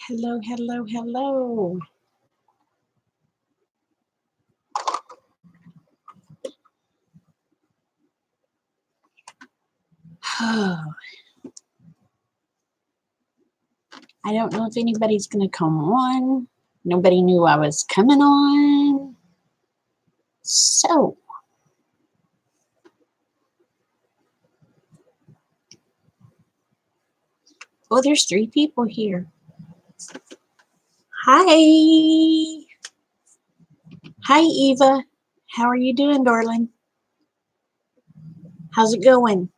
Hello, hello, hello. Oh, I don't know if anybody's going to come on. Nobody knew I was coming on. So, oh, there's 3 people here. Hi. Hi, Eva. How are you doing, darling? How's it going?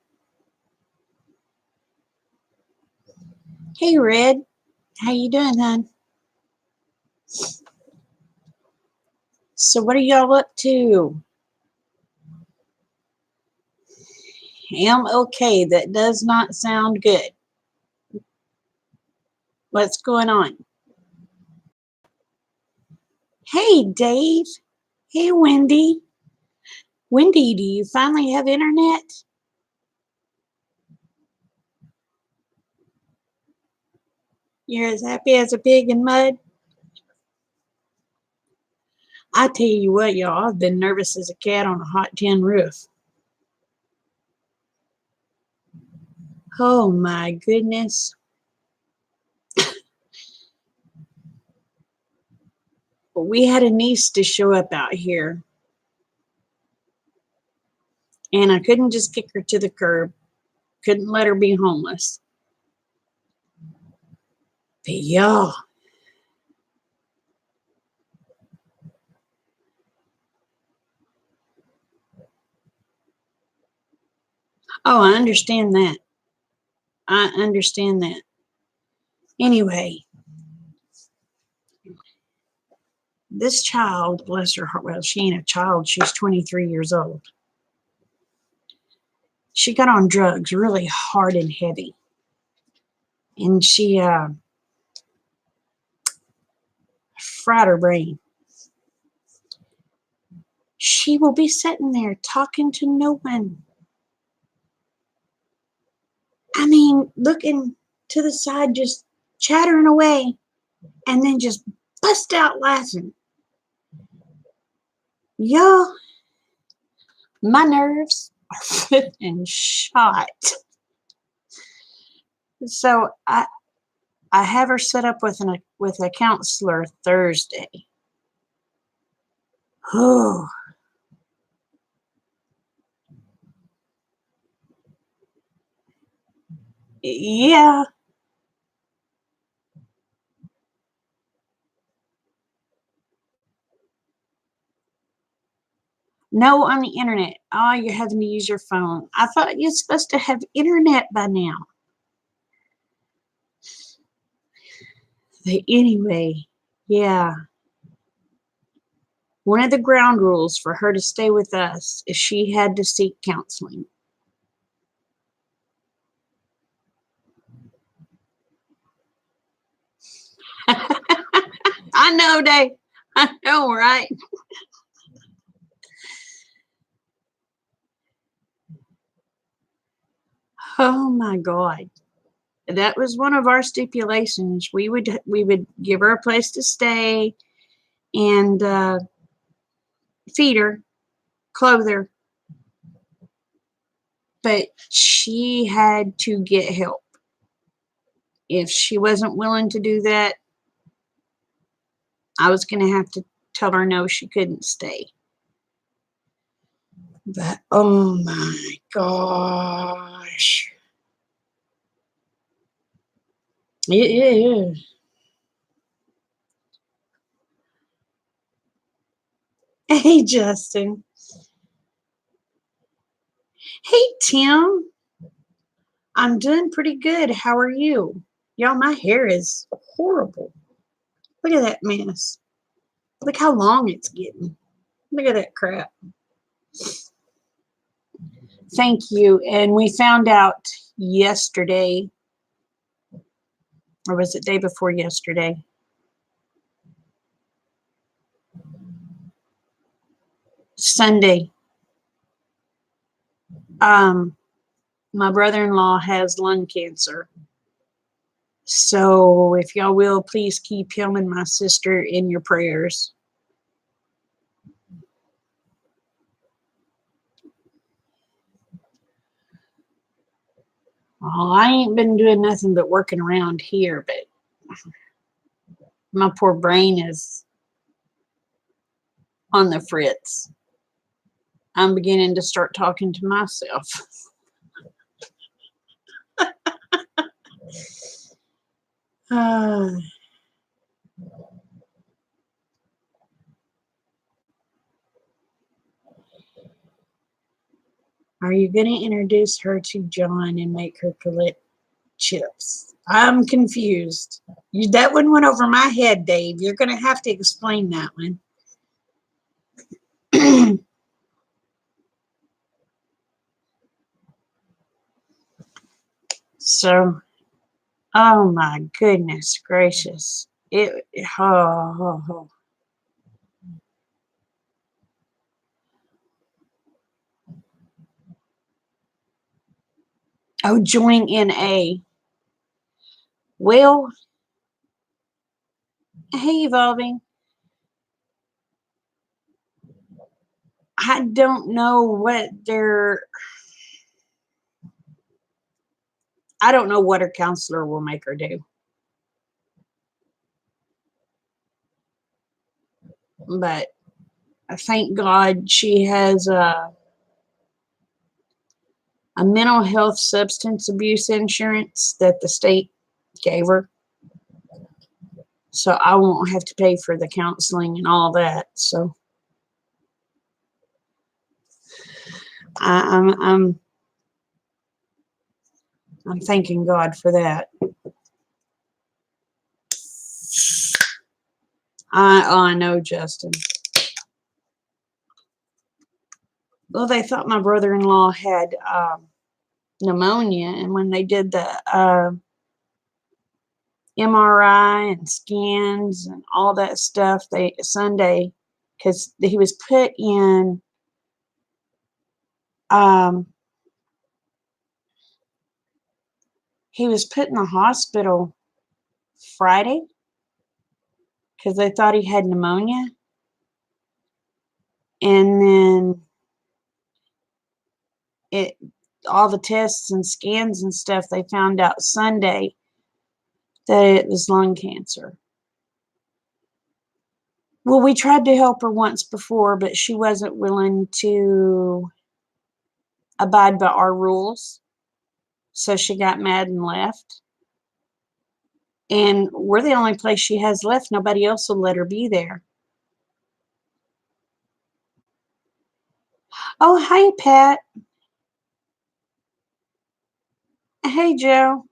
Hey, Red. How you doing, hon? So what are y'all up to? Am okay. That does not sound good. What's going on? Hey, Dave. Hey, Wendy. Wendy, do you finally have internet? You're as happy as a pig in mud? I tell you what, y'all, I've been nervous as a cat on a hot tin roof. Oh my goodness. We had a niece to show up out here, and I couldn't just kick her to the curb. Couldn't let her be homeless. But y'all, oh, I understand that. I understand that. Anyway, this child, bless her heart, well, she ain't a child. She's 23 years old. She got on drugs really hard and heavy. And she fried her brain. She will be sitting there talking to no one. I mean, looking to the side, just chattering away, and then just bust out laughing. Y'all, my nerves are flipping shot. So I have her set up with a counselor Thursday. Oh, yeah. No, on the internet. Oh, you're having to use your phone. I thought you're supposed to have internet by now. But anyway, yeah. One of the ground rules for her to stay with us is she had to seek counseling. I know, Dave. I know, right? Oh my God. That was one of our stipulations. We would give her a place to stay and feed her, clothe her, but she had to get help. If she wasn't willing to do that, I was going to have to tell her no, she couldn't stay. But oh my gosh. It is. Hey, Justin. Hey, Tim. I'm doing pretty good. How are you? Y'all, my hair is horrible. Look at that mess. Look how long it's getting. Look at that crap. Thank you. And we found out yesterday, or was it day before yesterday? Sunday. My brother-in-law has lung cancer. So if y'all will, please keep him and my sister in your prayers. Oh, I ain't been doing nothing but working around here, but my poor brain is on the fritz. I'm beginning to start talking to myself. uh, are you going to introduce her to John and make her collect chips? I'm confused. That one went over my head, Dave. You're going to have to explain that one. So, oh my goodness gracious. Oh. Oh, join NA. Well, hey, Evolving. I don't know I don't know what her counselor will make her do. But thank God she has a mental health substance abuse insurance that the state gave her. So I won't have to pay for the counseling and all that. So I'm thanking God for that. I know, Justin. Well, they thought my brother-in-law had pneumonia, and when they did the MRI and scans and all that stuff, Sunday, because he was put in he was put in the hospital Friday because they thought he had pneumonia, and then all the tests and scans and stuff, they found out Sunday that it was lung cancer. Well, we tried to help her once before, but she wasn't willing to abide by our rules. So she got mad and left. And we're the only place she has left. Nobody else will let her be there. Oh, hi, Pat. Hey, Joe.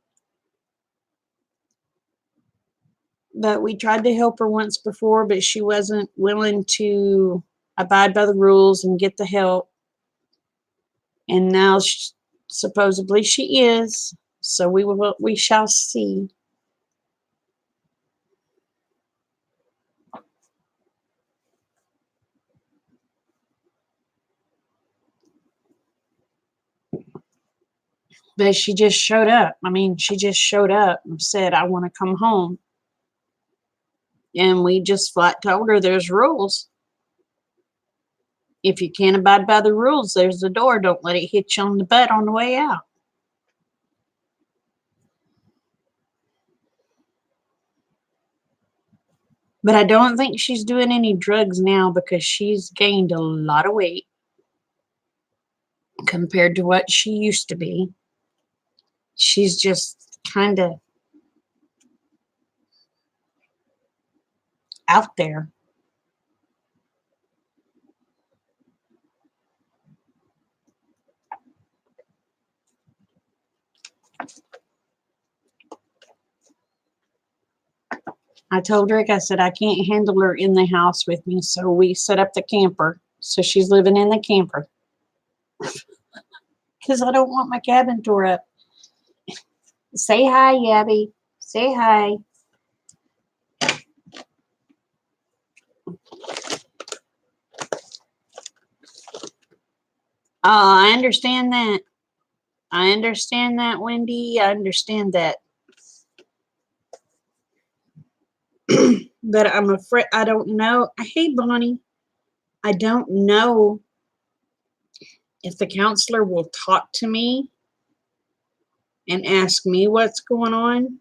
But we tried to help her once before, but she wasn't willing to abide by the rules and get the help. And now supposedly she is. So we shall see. But she just showed up. I mean, she just showed up and said, I want to come home. And we just flat told her there's rules. If you can't abide by the rules, there's the door. Don't let it hit you on the butt on the way out. But I don't think she's doing any drugs now because she's gained a lot of weight compared to what she used to be. She's just kind of out there. I told Rick, I said, I can't handle her in the house with me. So we set up the camper. So she's living in the camper. Because I don't want my cabin tore up. Say hi, Yabby. Say hi. I understand that. I understand that, Wendy. I understand that. But I'm afraid, I don't know. Hey, Bonnie, I don't know if the counselor will talk to me and ask me what's going on.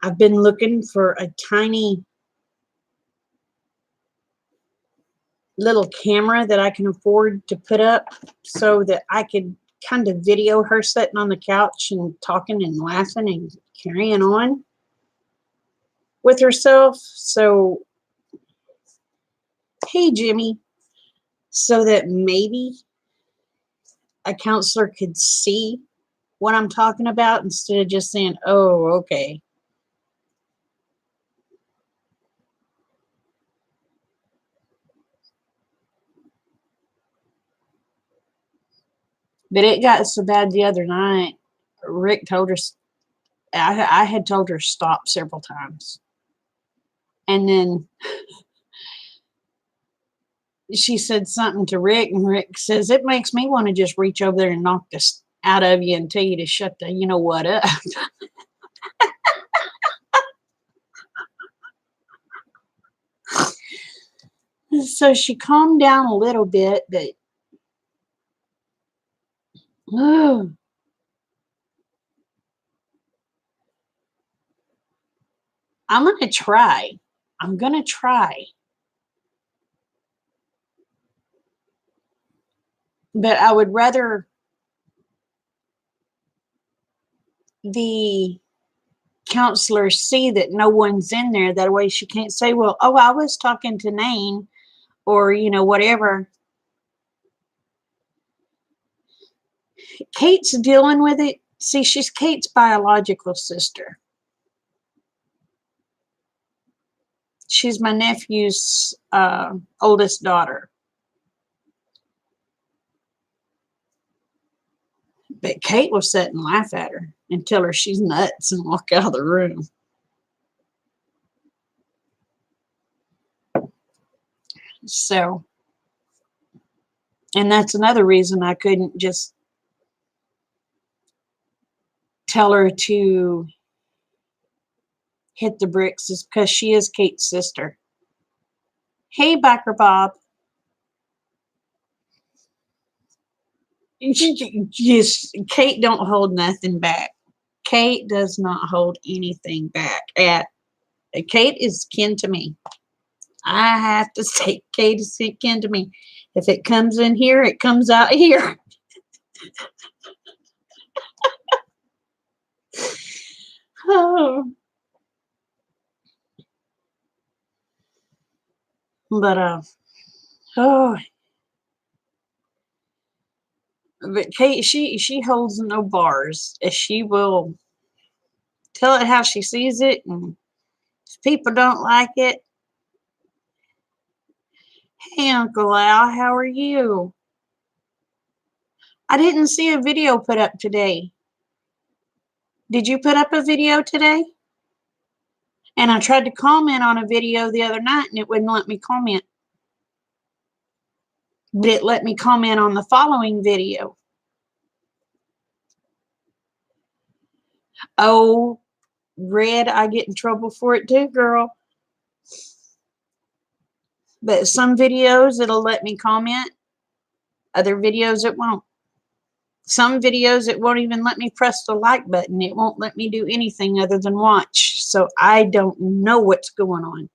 I've been looking for a tiny little camera that I can afford to put up so that I could kind of video her sitting on the couch and talking and laughing and carrying on with herself. So, hey, Jimmy, so that maybe a counselor could see what I'm talking about instead of just saying, oh, okay. But it got so bad the other night, Rick told her, I had told her stop several times. And then she said something to Rick, and Rick says, it makes me want to just reach over there and knock this out of you and tell you to shut the you know what up. So she calmed down a little bit, but oh, I'm going to try. I'm going to try. But I would rather the counselor see that no one's in there. That way she can't say, well, oh, I was talking to Nain or, whatever. Kate's dealing with it. See, she's Kate's biological sister. She's my nephew's oldest daughter. But Kate will sit and laugh at her and tell her she's nuts and walk out of the room. So, and that's another reason I couldn't just tell her to hit the bricks, is because she is Kate's sister. Hey, Backer Bob. Yes, Kate don't hold nothing back. Kate does not hold anything back. Kate is kin to me. I have to say, Kate is kin to me. If it comes in here, it comes out here. Oh. But oh, but Kate, she holds no bars. She will tell it how she sees it, and if people don't like it, hey, Uncle Al, how are you? I didn't see a video put up today. Did you put up a video today? And I tried to comment on a video the other night, and it wouldn't let me comment. But it let me comment on the following video. Oh, Red, I get in trouble for it too, girl. But some videos, it'll let me comment. Other videos, it won't. Some videos, it won't even let me press the like button. It won't let me do anything other than watch. So I don't know what's going on.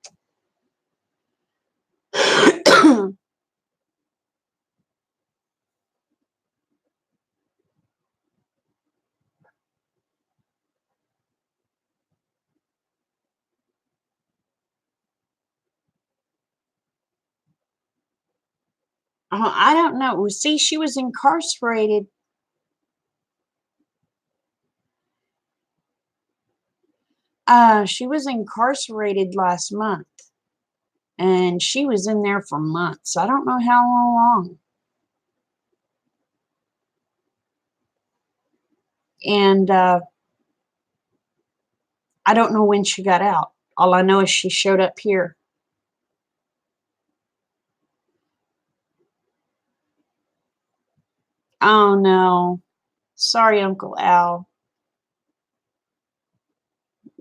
I don't know. See, she was incarcerated. She was incarcerated last month. And she was in there for months. I don't know how long. And I don't know when she got out. All I know is she showed up here. Oh, no. Sorry, Uncle Al.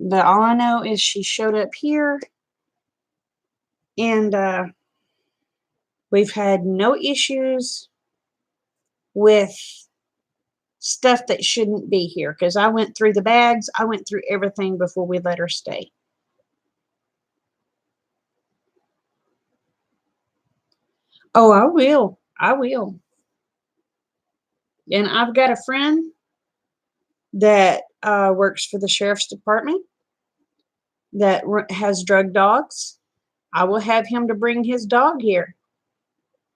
But all I know is she showed up here, and we've had no issues with stuff that shouldn't be here, because I went through the bags. I went through everything before we let her stay. Oh, I will. I will. And I've got a friend that works for the sheriff's department that has drug dogs. I will have him to bring his dog here.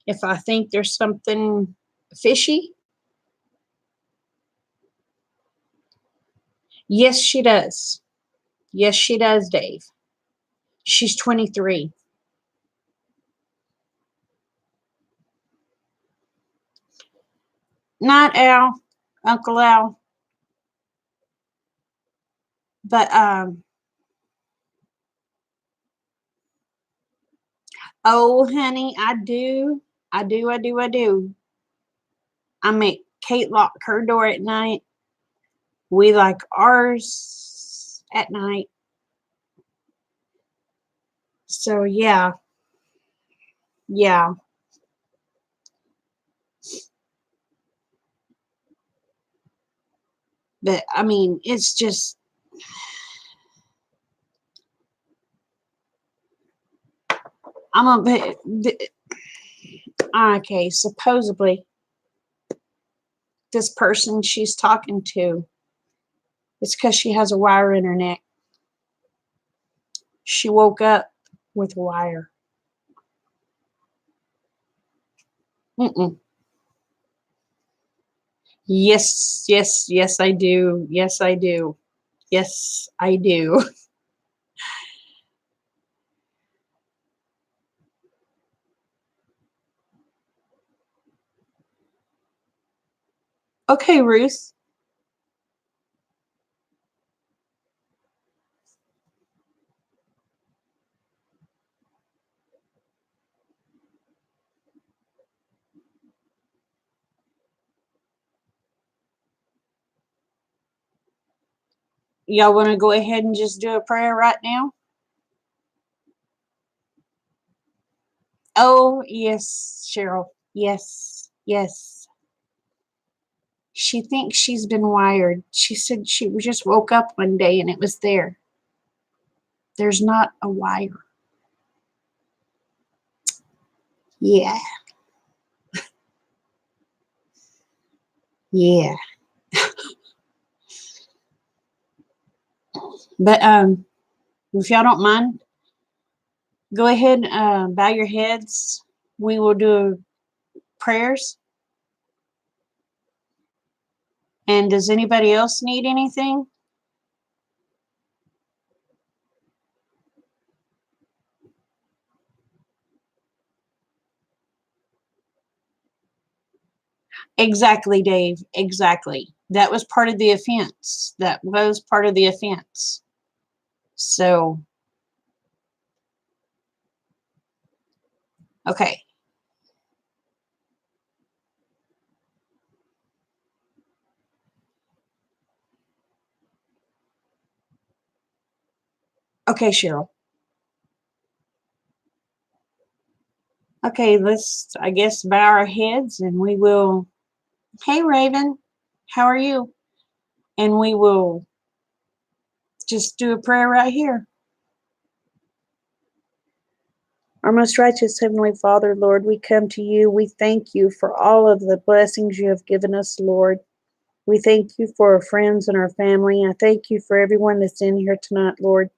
If I think there's something fishy, yes, she does. Yes, she does, Dave. She's 23. Not Al, Uncle Al, but oh, honey, I do. I do, I do, I do. I make Kate lock her door at night. We like ours at night. So, yeah. Yeah. But, I mean, it's just, I'm a bit, okay, supposedly, this person she's talking to, it's because she has a wire in her neck. She woke up with a wire. Mm-mm. Yes, yes, yes, I do. Yes, I do. Yes, I do. Okay, Ruth. Y'all want to go ahead and just do a prayer right now? Oh, yes, Cheryl. Yes, yes. She thinks she's been wired. She said she just woke up one day and it was there. There's not a wire. Yeah, yeah. But if y'all don't mind, go ahead and bow your heads. We will do prayers. And does anybody else need anything? Exactly, Dave. Exactly. That was part of the offense. That was part of the offense. So, okay. Okay, Cheryl. Okay, let's, I guess, bow our heads and we will. Hey, Raven. How are you? And we will just do a prayer right here. Our most righteous Heavenly Father, Lord, we come to you. We thank you for all of the blessings you have given us, Lord. We thank you for our friends and our family. I thank you for everyone that's in here tonight, Lord.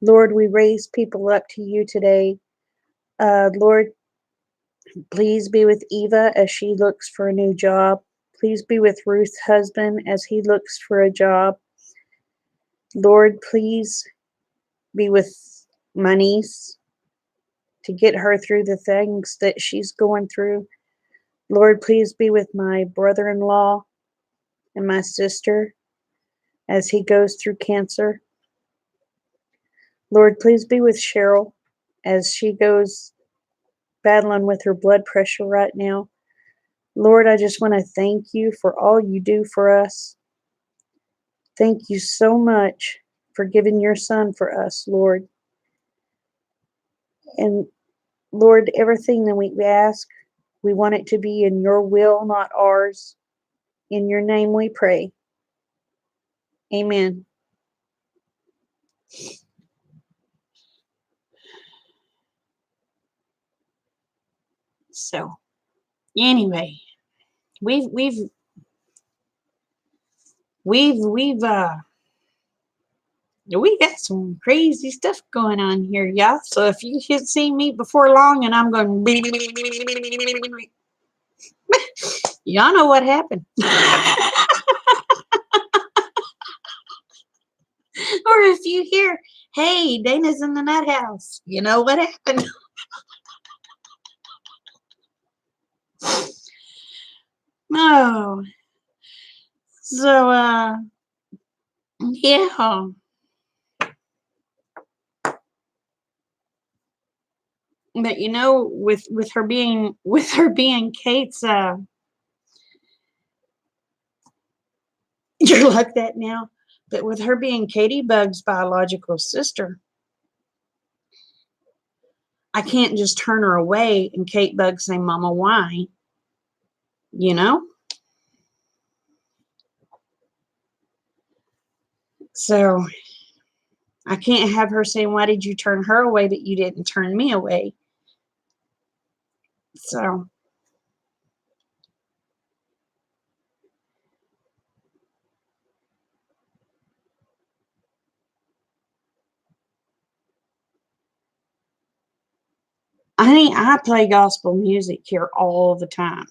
Lord, we raise people up to you today. Lord, please be with Eva as she looks for a new job. Please be with Ruth's husband as he looks for a job. Lord, please be with my niece to get her through the things that she's going through. Lord, please be with my brother-in-law and my sister as he goes through cancer. Lord, please be with Cheryl as she goes battling with her blood pressure right now. Lord, I just want to thank you for all you do for us. Thank you so much for giving your son for us, Lord. And Lord, everything that we ask, we want it to be in your will, not ours. In your name we pray. Amen. So, anyway, we've we've we got some crazy stuff going on here, y'all. So if you should see me before long and I'm going, y'all know what happened. Or if you hear, hey, Dana's in the nut house, you know what happened. Oh, so yeah. But you know, with her being Kate's you're like that now. But with her being Katie Bug's biological sister, I can't just turn her away and Kate Bug say, Mama, why? You know? So I can't have her saying, why did you turn her away, but you didn't turn me away? So I play gospel music here all the time.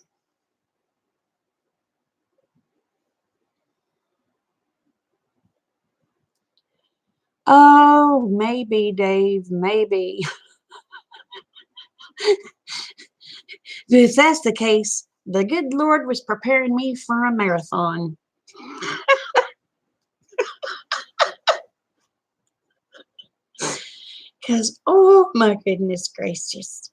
Oh, maybe, Dave, maybe. If that's the case, the good Lord was preparing me for a marathon. Because, oh my goodness gracious.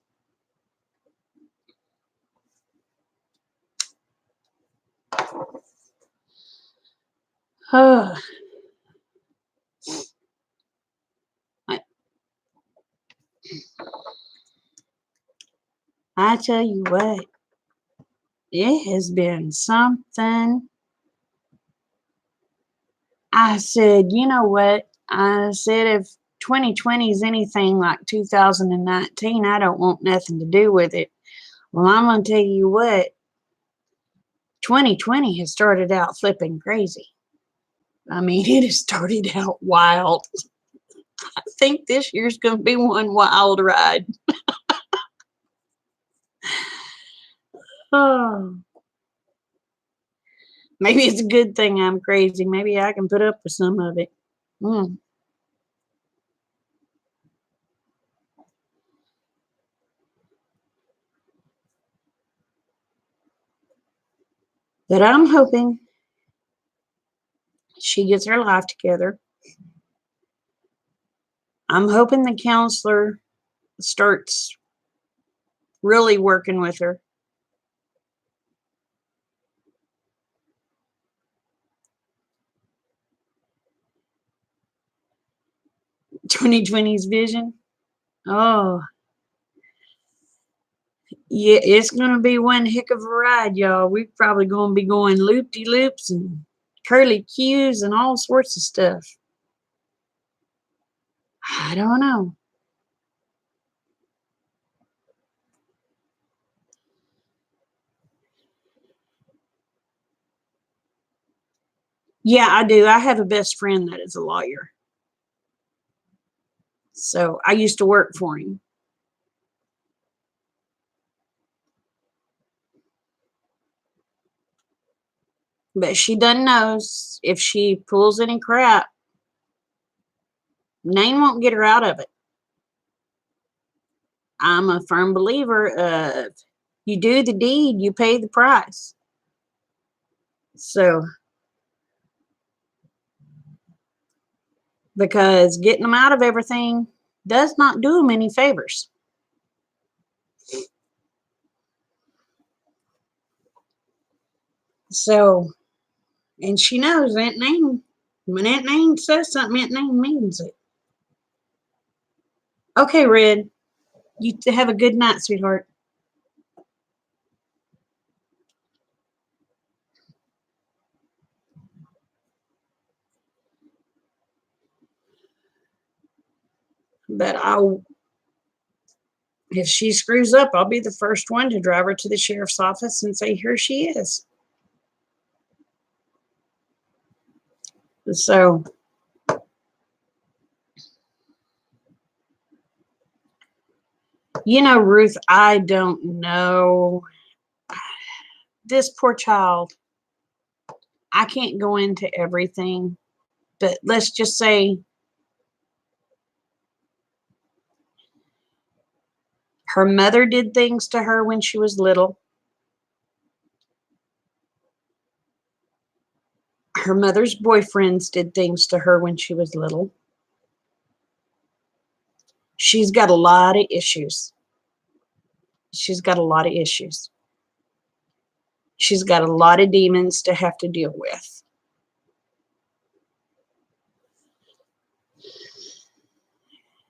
Oh, I tell you what, it has been something. I said, you know what? I said, if 2020 is anything like 2019, I don't want nothing to do with it. Well, I'm going to tell you what, 2020 has started out flipping crazy. I mean, it has started out wild. I think this year's going to be one wild ride. Oh, maybe it's a good thing I'm crazy. Maybe I can put up with some of it. Mm. But I'm hoping she gets her life together. I'm hoping the counselor starts really working with her. 2020's vision. Oh, yeah, it's going to be one heck of a ride, y'all. We're probably going to be going loop-de-loops and curly cues and all sorts of stuff. I don't know. Yeah, I do. I have a best friend that is a lawyer. So I used to work for him. But she doesn't know if she pulls any crap, Name won't get her out of it. I'm a firm believer of you do the deed, you pay the price. So, because getting them out of everything does not do them any favors. So, and she knows Aunt Name When Aunt Name says something, Aunt Name means it. Okay, Red. You have a good night, sweetheart. But if she screws up, I'll be the first one to drive her to the sheriff's office and say, here she is. So, Ruth, I don't know. This poor child, I can't go into everything, but let's just say her mother did things to her when she was little. Her mother's boyfriends did things to her when she was little. She's got a lot of issues. She's got a lot of issues. She's got a lot of demons to have to deal with.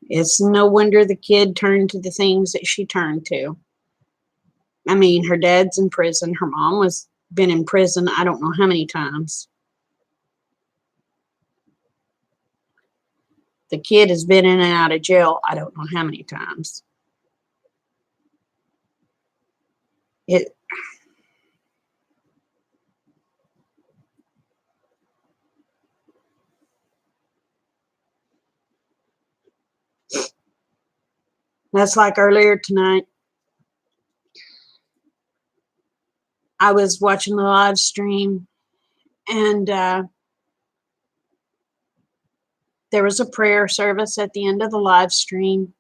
It's no wonder the kid turned to the things that she turned to. I mean, her dad's in prison. Her mom was been in prison I don't know how many times. The kid has been in and out of jail I don't know how many times. That's like earlier tonight. I was watching the live stream, and there was a prayer service at the end of the live stream.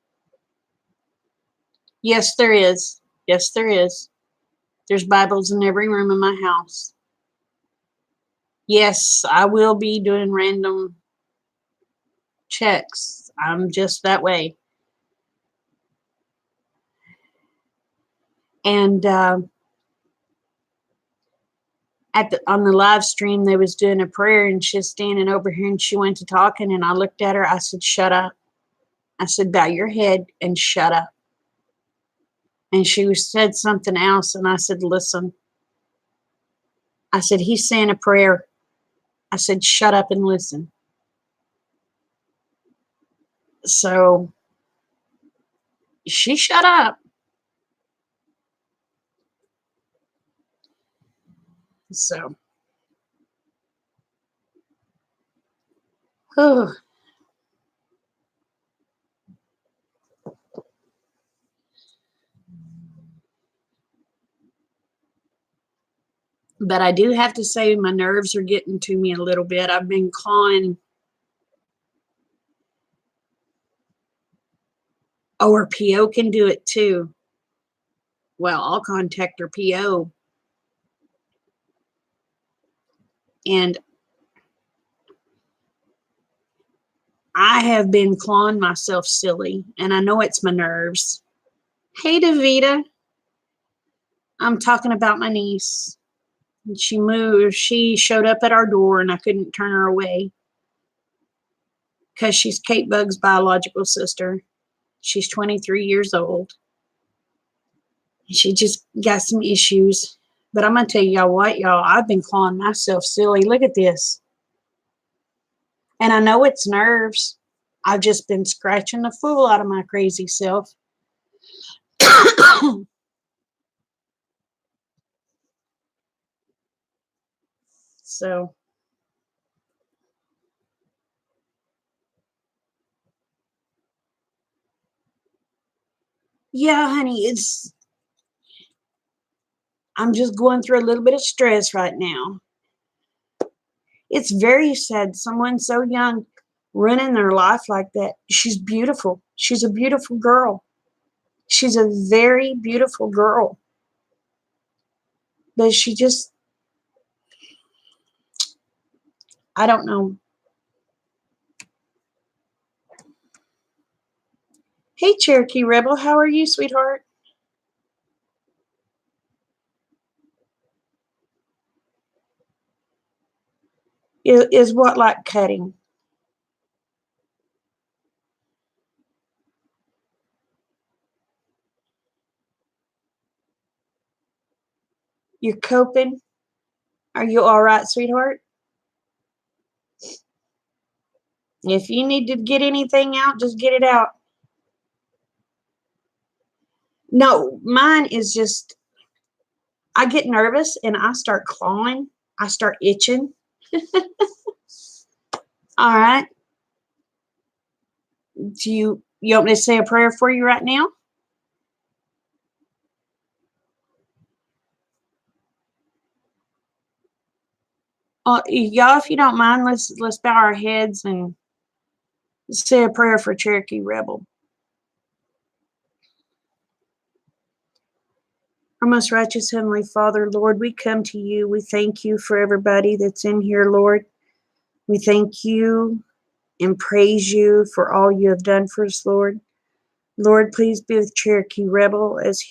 Yes, there is. Yes, there is. There's Bibles in every room in my house. Yes, I will be doing random checks. I'm just that way. And on the live stream, they was doing a prayer, and she's standing over here, and she went to talking, and I looked at her. I said, shut up. I said, bow your head and shut up. And she said something else, and I said, listen. I said, he's saying a prayer. I said, shut up and listen. So she shut up. So, oh. But I do have to say my nerves are getting to me a little bit. I've been clawing. Oh, her PO can do it too. Well, I'll contact her PO. And I have been clawing myself silly, and I know it's my nerves. Hey, Davita. I'm talking about my niece. She moved. She showed up at our door, and I couldn't turn her away because she's Kate Bug's biological sister. She's 23 years old. She just got some issues. But I'm going to tell y'all what, y'all, I've been calling myself silly. Look at this. And I know it's nerves. I've just been scratching the fool out of my crazy self. So, yeah, honey, I'm just going through a little bit of stress right now. It's very sad someone so young running their life like that. She's beautiful. She's a beautiful girl. She's a very beautiful girl. But she just, I don't know. Hey, Cherokee Rebel, how are you, sweetheart? Is what like cutting? You're coping? Are you all right, sweetheart? If you need to get anything out, just get it out. No, mine is just, I get nervous and I start clawing. I start itching. All right. Do you want me to say a prayer for you right now? Y'all, if you don't mind, let's bow our heads and say a prayer for Cherokee Rebel. Our most righteous Heavenly Father, Lord, we come to you. We thank you for everybody that's in here, Lord. We thank you and praise you for all you have done for us, Lord. Lord, please be with Cherokee Rebel as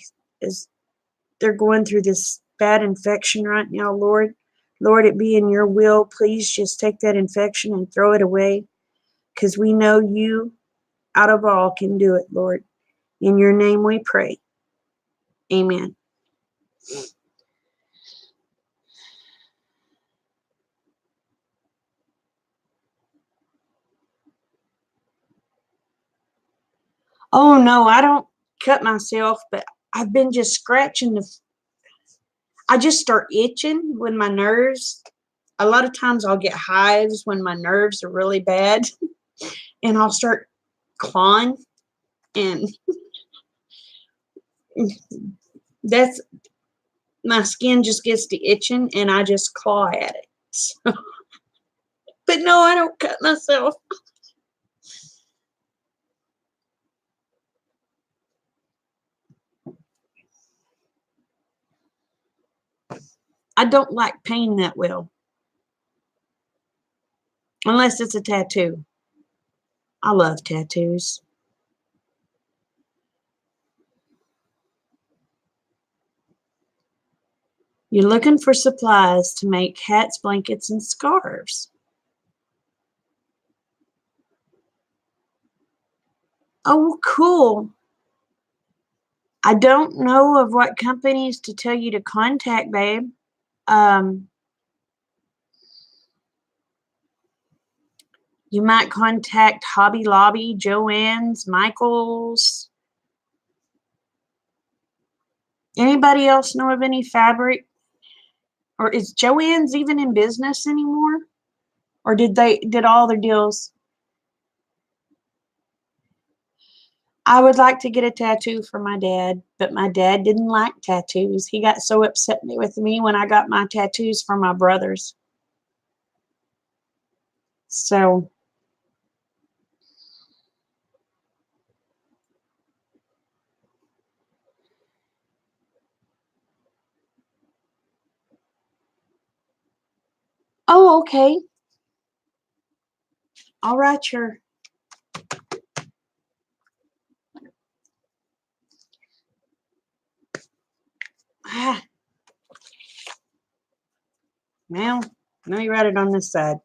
they're going through this bad infection right now, Lord. Lord, it be in your will. Please just take that infection and throw it away, because we know you out of all can do it, Lord. In your name we pray. Amen. Oh no, I don't cut myself, but I've been just scratching I just start itching when my nerves. A lot of times I'll get hives when my nerves are really bad, and I'll start clawing, and that's my skin just gets to itching, and I just claw at it. So, but no, I don't cut myself. I don't like pain that well, unless it's a tattoo. I love tattoos. You're looking for supplies to make hats, blankets, and scarves. Oh, cool. I don't know of what companies to tell you to contact, babe. Um, you might contact Hobby Lobby, Joann's, Michael's. Anybody else know of any fabric? Or is Joann's even in business anymore? Or did all their deals? I would like to get a tattoo for my dad, but my dad didn't like tattoos. He got so upset with me when I got my tattoos for my brothers. So, oh, okay. All right, sure. Ah, well, let me write it on this side.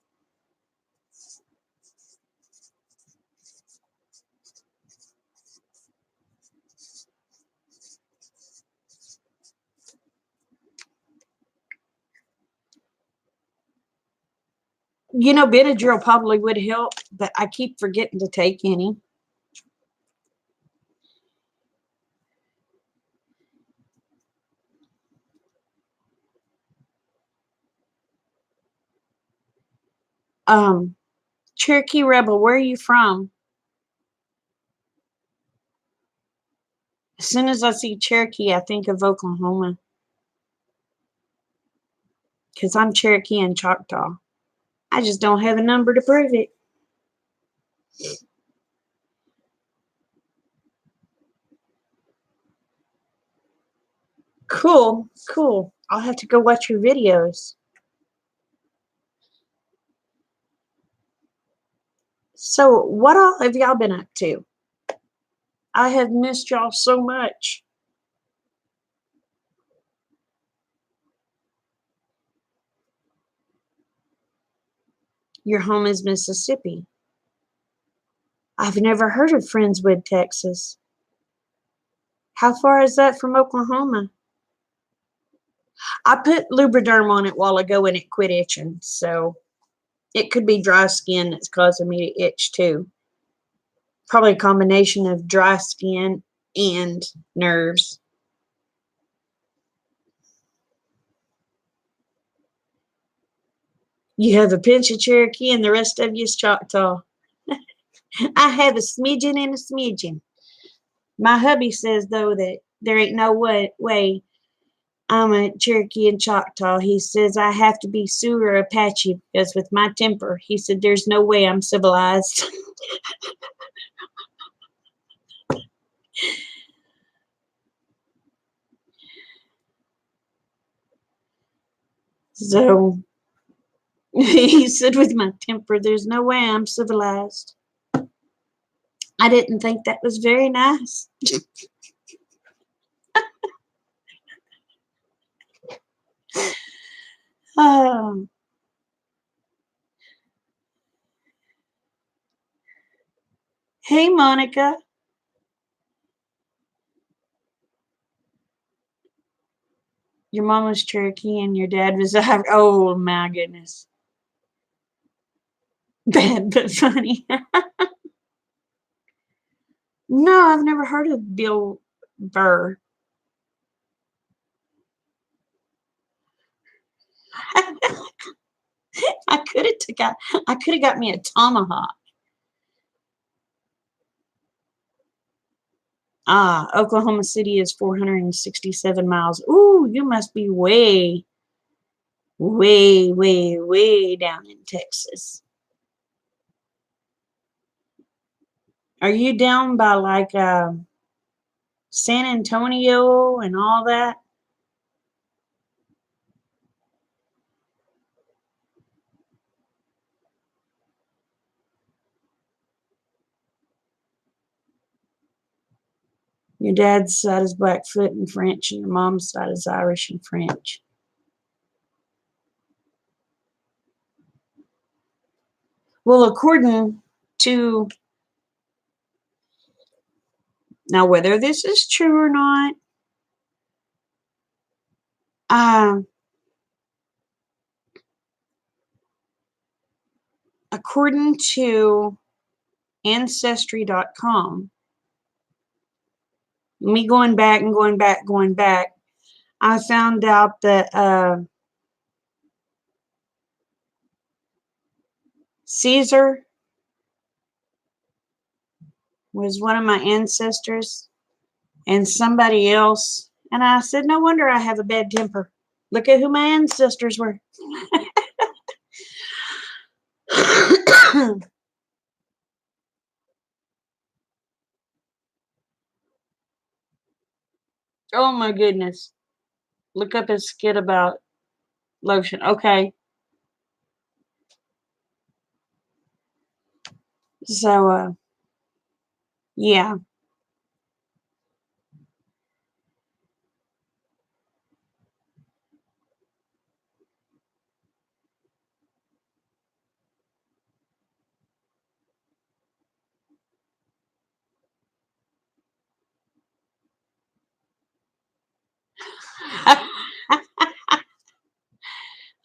Benadryl probably would help, but I keep forgetting to take any. Um, Cherokee Rebel, where are you from? As soon as I see Cherokee, I think of Oklahoma, because I'm Cherokee and Choctaw. I just don't have a number to prove it. Cool, cool. I'll have to go watch your videos. So, what all have y'all been up to? I have missed y'all so much. Your home is Mississippi. I've never heard of Friendswood, Texas. How far is that from Oklahoma? I put Lubriderm on it a while ago and it quit itching, so it could be dry skin that's causing me to itch too. Probably a combination of dry skin and nerves. You have a pinch of Cherokee and the rest of you is Choctaw. I have a smidgen and a smidgen. My hubby says, though, that there ain't no way I'm a Cherokee and Choctaw. He says I have to be Sioux or Apache because with my temper, he said there's no way I'm civilized. So he said with my temper, there's no way I'm civilized. I didn't think that was very nice. Oh. Hey, Monica. Your mom was Cherokee and your dad was Irish. Oh, my goodness. Bad but funny. No, I've never heard of Bill Burr. I could have got me a tomahawk. Ah, Oklahoma City is 467 miles. Ooh, you must be way, way, way, way down in Texas. Are you down by like San Antonio and all that? Your dad's side is Blackfoot and French, and your mom's side is Irish and French. Well, according to now, whether this is true or not, uh, according to Ancestry.com, me going back and going back, I found out that Caesar was one of my ancestors and somebody else. And I said, no wonder I have a bad temper. Look at who my ancestors were. Oh my goodness. Look up his skit about lotion. Okay. So, yeah.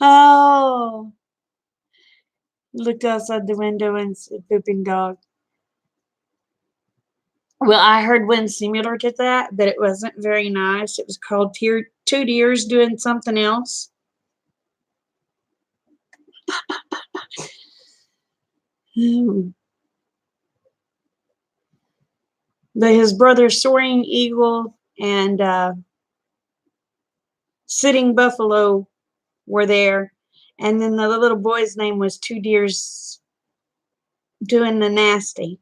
Oh, looked outside the window and said, pooping dog. Well, I heard one similar to that, but it wasn't very nice. It was called Two Deers Doing Something Else. His brother Soaring Eagle and Sitting Buffalo were there. And then the little boy's name was Two Deers Doing the Nasty.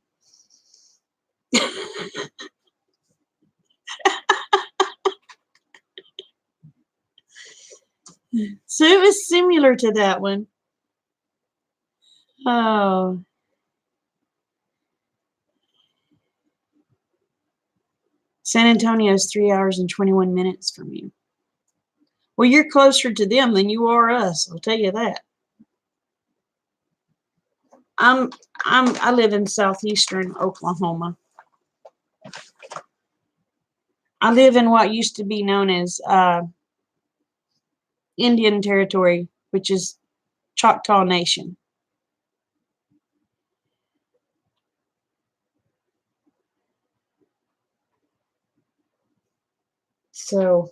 So it was similar to that one. Oh. San Antonio is 3 hours and 21 minutes from you. Well, you're closer to them than you are us, I'll tell you that. I'm I live in southeastern Oklahoma. I live in what used to be known as Indian Territory, which is Choctaw Nation. So,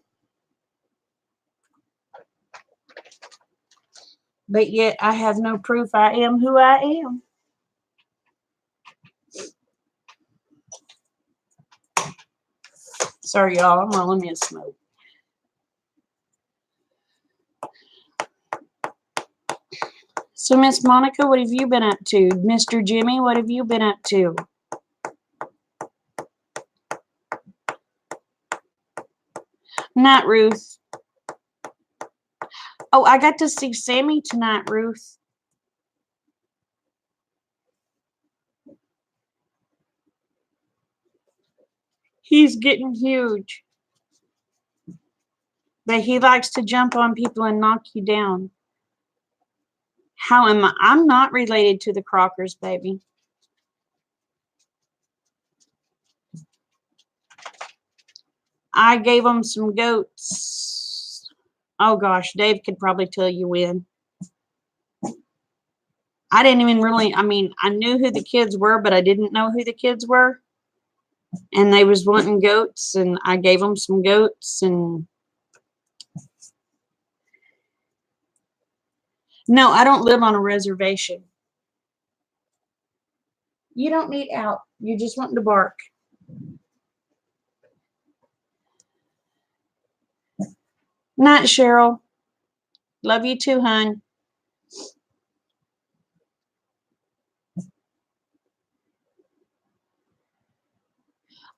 but yet I have no proof I am who I am. Sorry, y'all. I'm rolling me a smoke. So, Miss Monica, what have you been up to? Mr. Jimmy, what have you been up to? Not Ruth. Oh, I got to see Sammy tonight, Ruth. He's getting huge. But he likes to jump on people and knock you down. How am I? I'm not related to the Crockers, baby. I gave them some goats. Oh gosh, Dave could probably tell you when. I didn't even really, I mean, I knew who the kids were, but I didn't know who the kids were. And they was wanting goats, and I gave them some goats. And no, I don't live on a reservation. You don't need out. You're just wanting to bark. Night, Cheryl. Love you too, hon.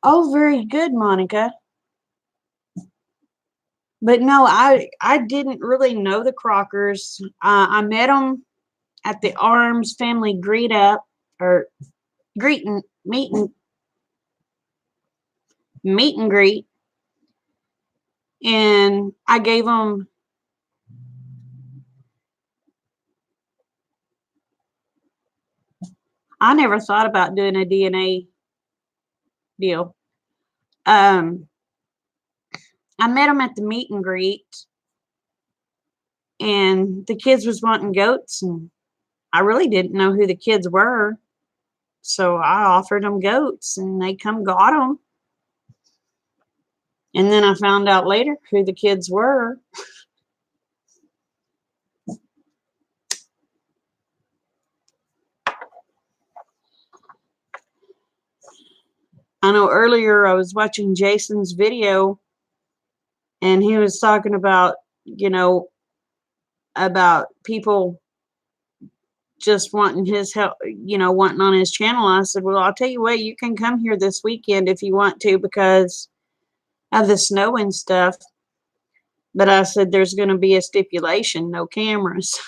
Oh, very good, Monica. But no, I didn't really know the Crockers. I met them at the Arms family greet up or meet and greet, and I gave them. I never thought about doing a DNA deal. Um, I met them at the meet and greet, and the kids was wanting goats, and I really didn't know who the kids were, so I offered them goats, and they come got them. And then I found out later who the kids were. I know earlier I was watching Jason's video, and he was talking about, about people just wanting his help, wanting on his channel. I said, well, I'll tell you what, you can come here this weekend if you want to because of the snow and stuff. But I said, there's going to be a stipulation, no cameras.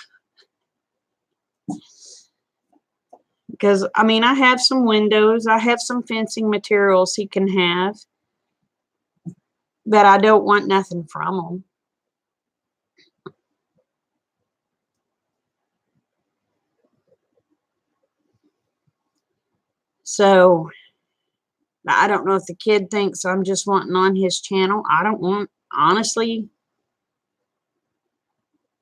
Because, I mean, I have some windows, I have some fencing materials he can have, but I don't want nothing from him. So I don't know if the kid thinks I'm just wanting on his channel. I don't want, honestly,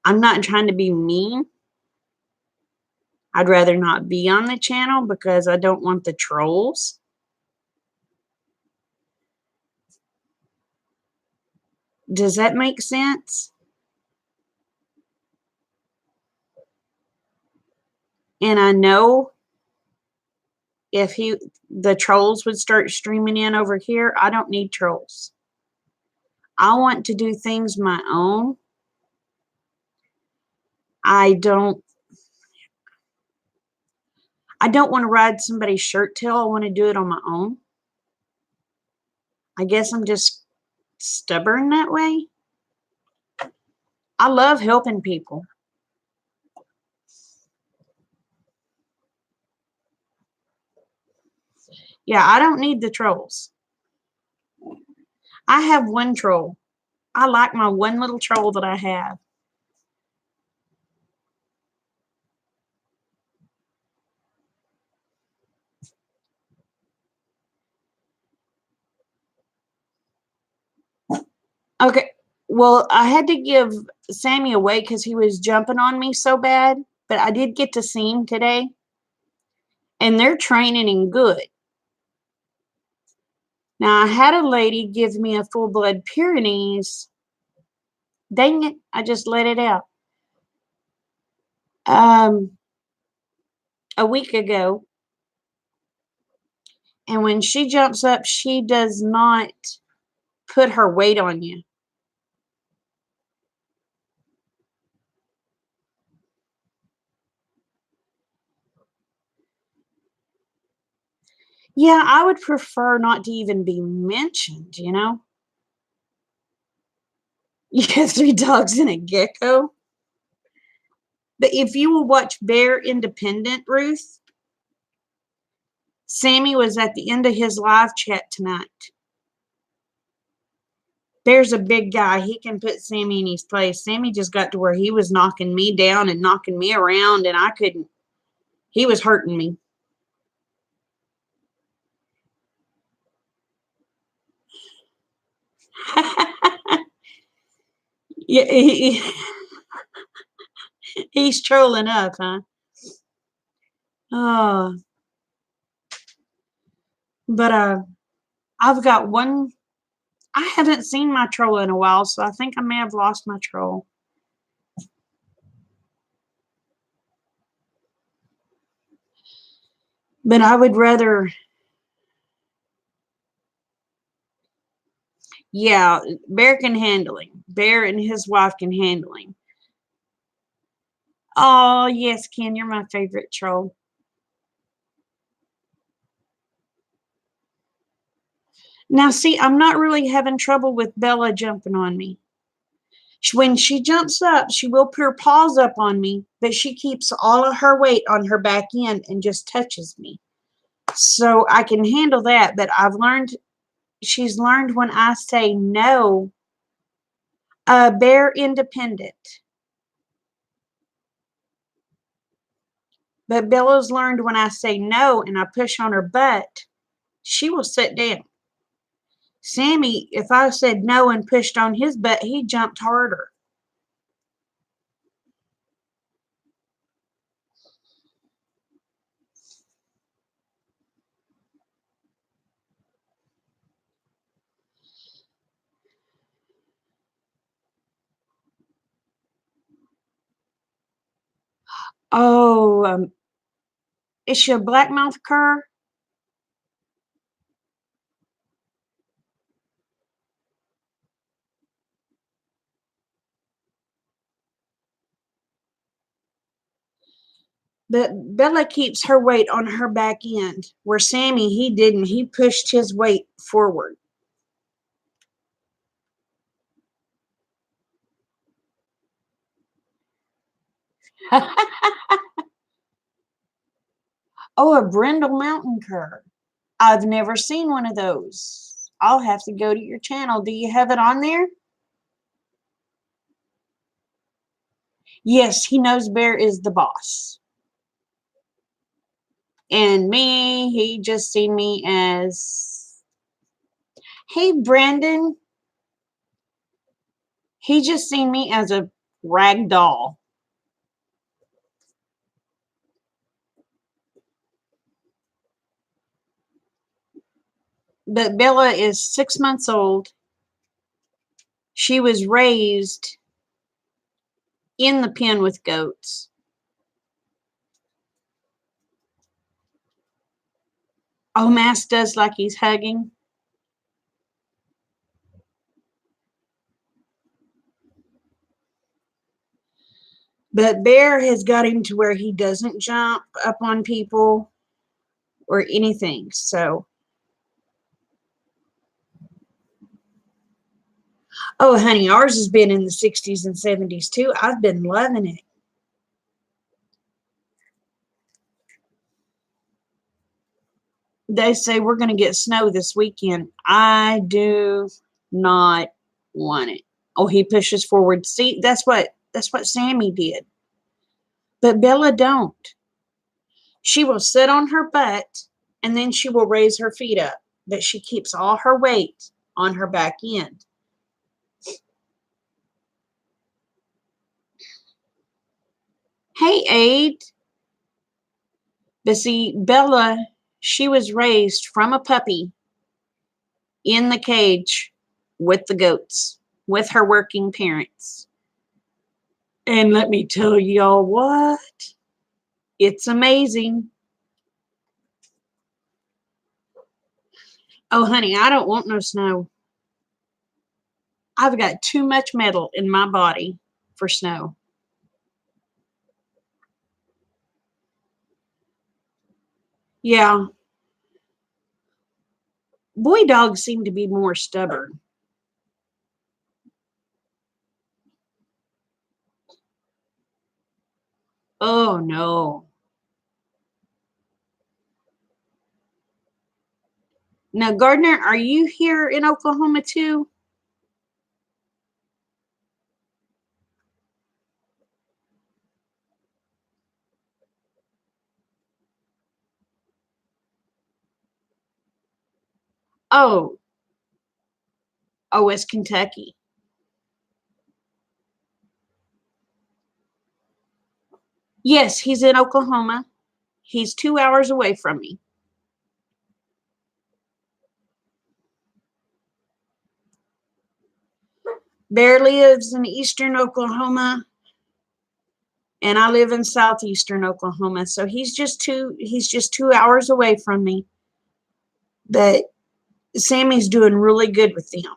I'm not trying to be mean. I'd rather not be on the channel because I don't want the trolls. Does that make sense? And I know if the trolls would start streaming in over here, I don't need trolls. I want to do things my own. I don't want to ride somebody's shirt tail. I want to do it on my own. I guess I'm just stubborn that way. I love helping people. Yeah, I don't need the trolls. I have one troll. I like my one little troll that I have. Okay. Well, I had to give Sammy away because he was jumping on me so bad, but I did get to see him today, and they're training him good. Now, I had a lady give me a full blood Pyrenees. Dang it, I just let it out. Um, a week ago, and when she jumps up, she does not put her weight on you. Yeah, I would prefer not to even be mentioned, you know? You have three dogs and a gecko. But if you will watch Bear Independent, Ruth, Sammy was at the end of his live chat tonight. Bear's a big guy. He can put Sammy in his place. Sammy just got to where he was knocking me down and knocking me around, and I couldn't. He was hurting me. Yeah, he's trolling up, huh? Oh, but I've got one. I haven't seen my troll in a while, so I think I may have lost my troll. But I would rather, yeah, Bear can handle him. Bear and his wife can handle him. Oh, yes, Ken, you're my favorite troll. Now, see, I'm not really having trouble with Bella jumping on me. When she jumps up, she will put her paws up on me, but she keeps all of her weight on her back end and just touches me. So I can handle that, but she's learned when I say no, Bear Independent. But Bella's learned when I say no and I push on her butt, she will sit down. Sammy, if I said no and pushed on his butt, he jumped harder. Oh, is she a blackmouth cur? But Bella keeps her weight on her back end, where Sammy, he didn't. He pushed his weight forward. Oh, a Brindle Mountain cur. I've never seen one of those. I'll have to go to your channel. Do you have it on there? Yes, he knows Bear is the boss. And me, he just seen me as, hey, Brandon. He just seen me as a rag doll. But Bella is 6 months old. She was raised in the pen with goats. Oh, Mass does like he's hugging. But Bear has got him to where he doesn't jump up on people or anything. So, oh, honey, ours has been in the 60s and 70s too. I've been loving it. They say we're going to get snow this weekend. I do not want it. Oh, he pushes forward. See, that's what Sammy did. But Bella don't. She will sit on her butt and then she will raise her feet up. But she keeps all her weight on her back end. Hey, Aid. But see, Bella, she was raised from a puppy in the cage with the goats, with her working parents. And let me tell y'all what, it's amazing. Oh, honey, I don't want no snow. I've got too much metal in my body for snow. Yeah, boy dogs seem to be more stubborn. Oh, no. Now, Gardner, are you here in Oklahoma too? Oh, oh, it's Kentucky. Yes, he's in Oklahoma. He's 2 hours away from me. Bear lives in eastern Oklahoma, and I live in southeastern Oklahoma. So he's just 2 hours away from me. But Sammy's doing really good with them.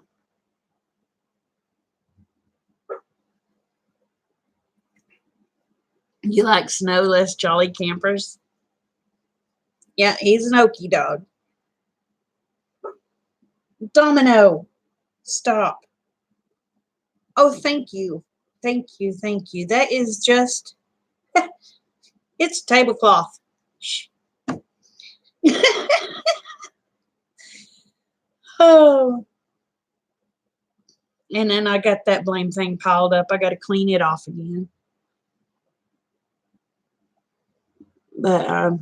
You like snowless jolly campers? Yeah, he's an Okie dog. Domino, stop. Oh, thank you. Thank you. Thank you. That is just, it's tablecloth. Shh. Oh, and then I got that blame thing piled up. I got to clean it off again. But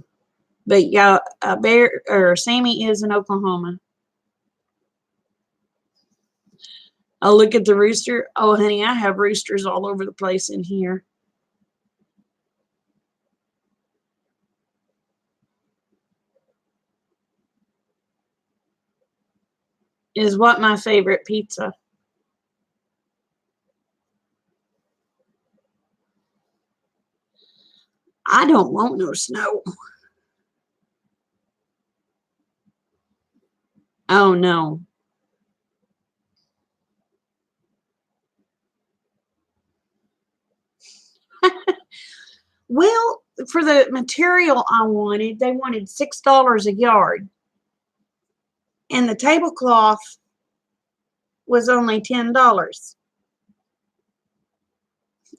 yeah, Bear or Sammy is in Oklahoma. Oh, look at the rooster. Oh, honey, I have roosters all over the place in here. Is what my favorite pizza? I don't want no snow. Oh no. Well, for the material I wanted, they wanted $6 a yard, and the tablecloth was only $10.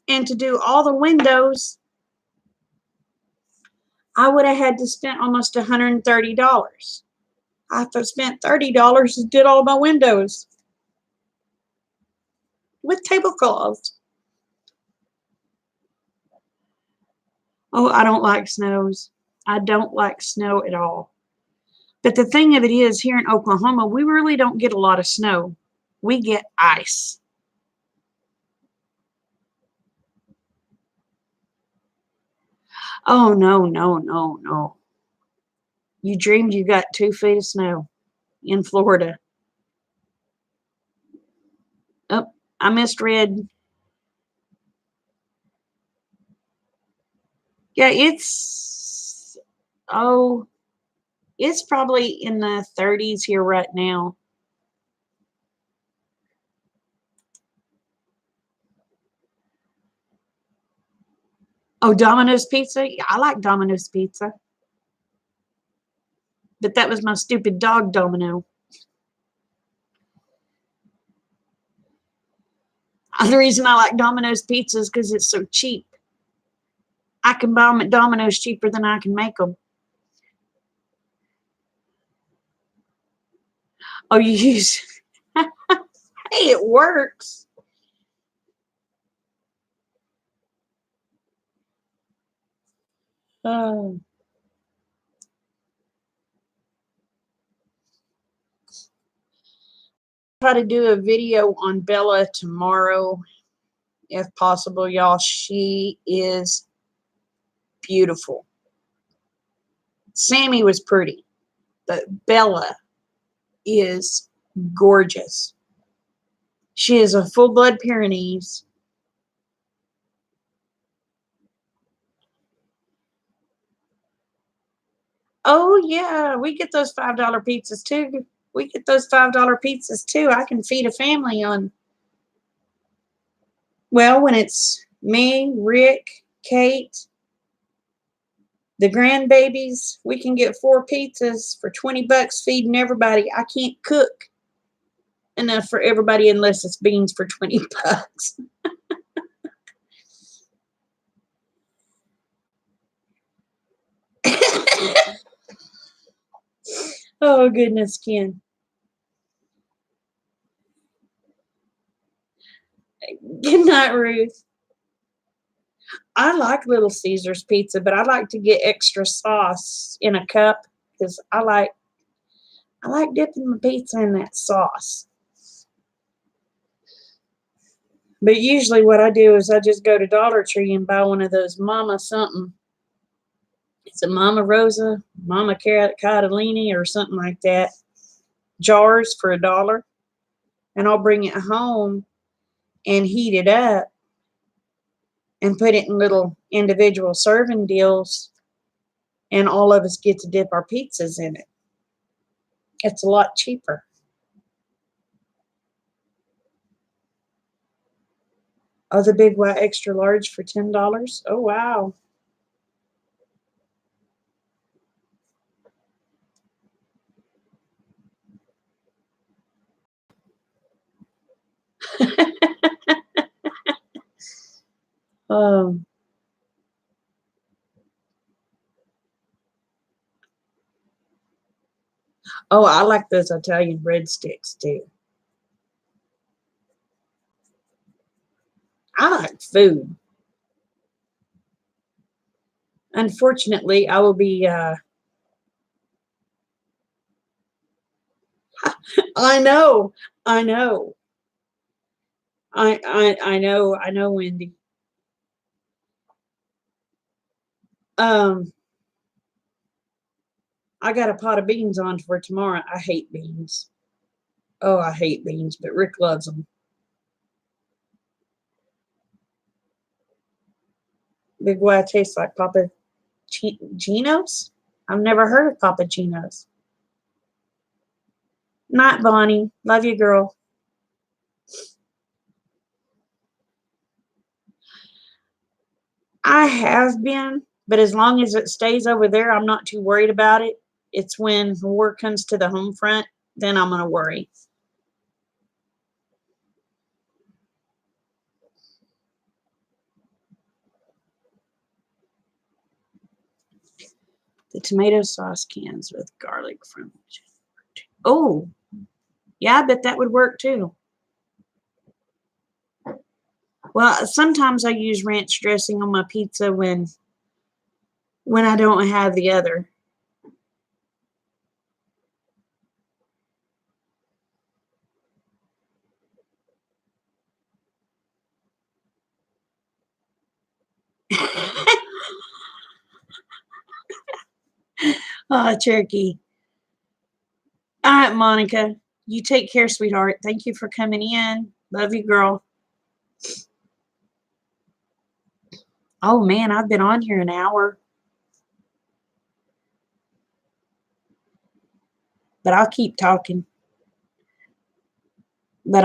And to do all the windows, I would have had to spend almost $130. I spent $30 and did all my windows with tablecloths. Oh, I don't like snows. I don't like snow at all. But the thing of it is, here in Oklahoma, we really don't get a lot of snow. We get ice. Oh, no, no, no, no. You dreamed you got 2 feet of snow in Florida. Oh, I misread. Yeah, oh, it's probably in the 30s here right now. Oh, Domino's pizza? Yeah, I like Domino's pizza. But that was my stupid dog Domino. The reason I like Domino's pizza is because it's so cheap. I can buy them at Domino's cheaper than I can make them. Oh, you use. Hey, it works. Oh. Try to do a video on Bella tomorrow, if possible, y'all. She is beautiful. Sammy was pretty, but Bella is gorgeous. She is a full-blood Pyrenees. Oh, yeah, we get those $5 pizzas too. We get those $5 pizzas too. I can feed a family on, well, when it's me, Rick, Kate, the grandbabies, we can get 4 pizzas for $20 feeding everybody. I can't cook enough for everybody unless it's beans for $20. Oh, goodness, Ken. Good night, Ruth. I like Little Caesars pizza, but I like to get extra sauce in a cup because I like dipping my pizza in that sauce. But usually what I do is I just go to Dollar Tree and buy one of those Mama something. It's a Mama Rosa, Mama Catalini, or something like that. Jars for $1. And I'll bring it home and heat it up and put it in little individual serving deals. And all of us get to dip our pizzas in it. It's a lot cheaper. Oh, the big white extra large for $10. Oh, wow. um, oh, I like those Italian breadsticks too. I like food. Unfortunately, I will be. I know, I know, I know, Wendy. Um, I got a pot of beans on for tomorrow. I hate beans. Oh, I hate beans, but Rick loves them. Big white tastes like Papa Gino's. I've never heard of Papa Gino's. Night, Bonnie. Love you, girl. I have been, but as long as it stays over there, I'm not too worried about it. It's when war comes to the home front, then I'm going to worry. The tomato sauce cans with garlic from. Oh, yeah, I bet that would work too. Well, sometimes I use ranch dressing on my pizza when I don't have the other. Oh, Cherokee. All right, Monica. You take care, sweetheart. Thank you for coming in. Love you, girl. Oh man, I've been on here an hour, but I'll keep talking. But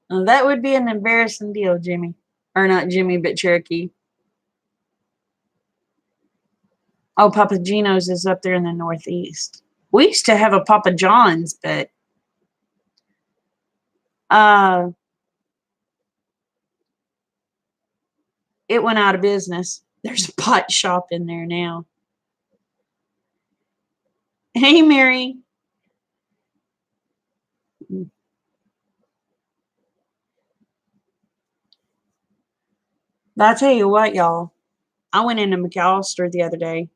that would be an embarrassing deal, Jimmy. Or not Jimmy, but Cherokee. Oh, Papa Gino's is up there in the Northeast. We used to have a Papa John's, but uh, it went out of business. There's a pot shop in there now. Hey, Mary. But I tell you what, y'all. I went into McAllister the other day,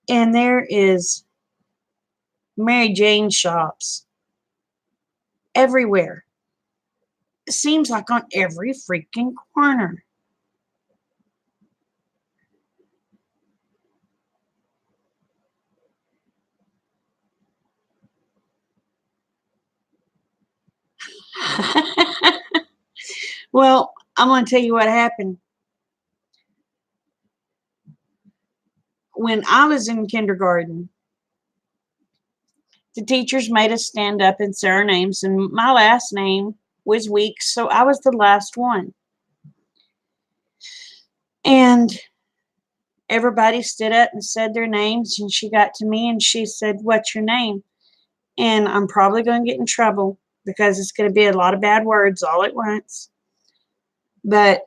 and there is Mary Jane shops everywhere. It seems like on every freaking corner. Well, I'm going to tell you what happened. When I was in kindergarten, the teachers made us stand up and say our names, and my last name was Weeks, so I was the last one. And everybody stood up and said their names, and she got to me and she said, "What's your name?" And I'm probably going to get in trouble because it's going to be a lot of bad words all at once. But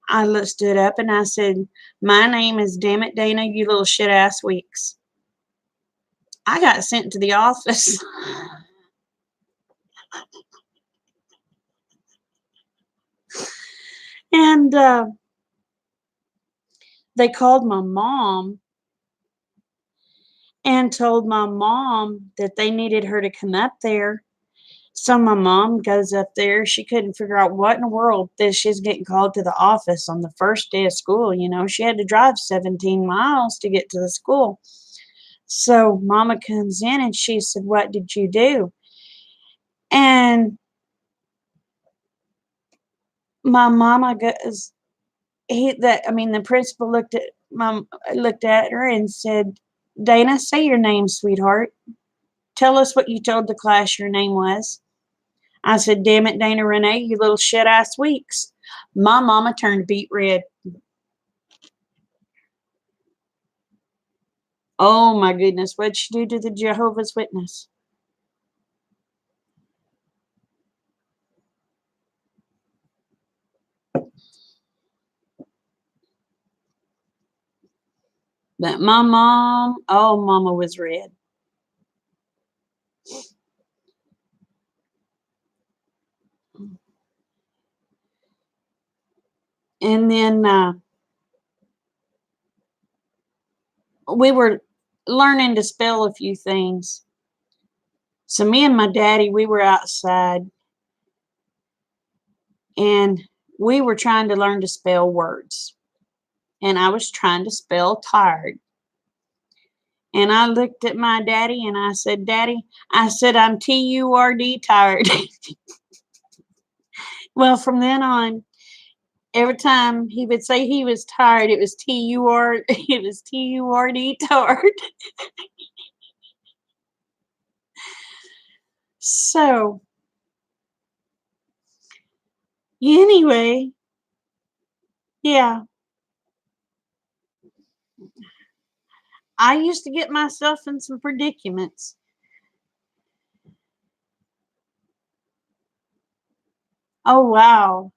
I stood up and I said, "My name is Damn It Dana, you little shit ass Weeks." I got sent to the office. And they called my mom and told my mom that they needed her to come up there. So my mom goes up there. She couldn't figure out what in the world that she's getting called to the office on the first day of school. You know, she had to drive 17 miles to get to the school. So mama comes in and she said, "What did you do?" And my mama goes, the principal looked at her and said, "Dana, say your name, sweetheart. Tell us what you told the class your name was." I said, "Damn it, Dana Renee, you little shit ass Weeks." My mama turned beet red. Oh my goodness, what'd she do to the Jehovah's Witness? But my mom, oh, mama was red. And then we were learning to spell a few things. So me and my daddy, we were outside and we were trying to learn to spell words. And I was trying to spell tired. And I looked at my daddy and I said, "Daddy," I said, "I'm TURD tired." Well, from then on, every time he would say he was tired, it was it was TURD tired. So anyway, yeah, I used to get myself in some predicaments. Oh wow.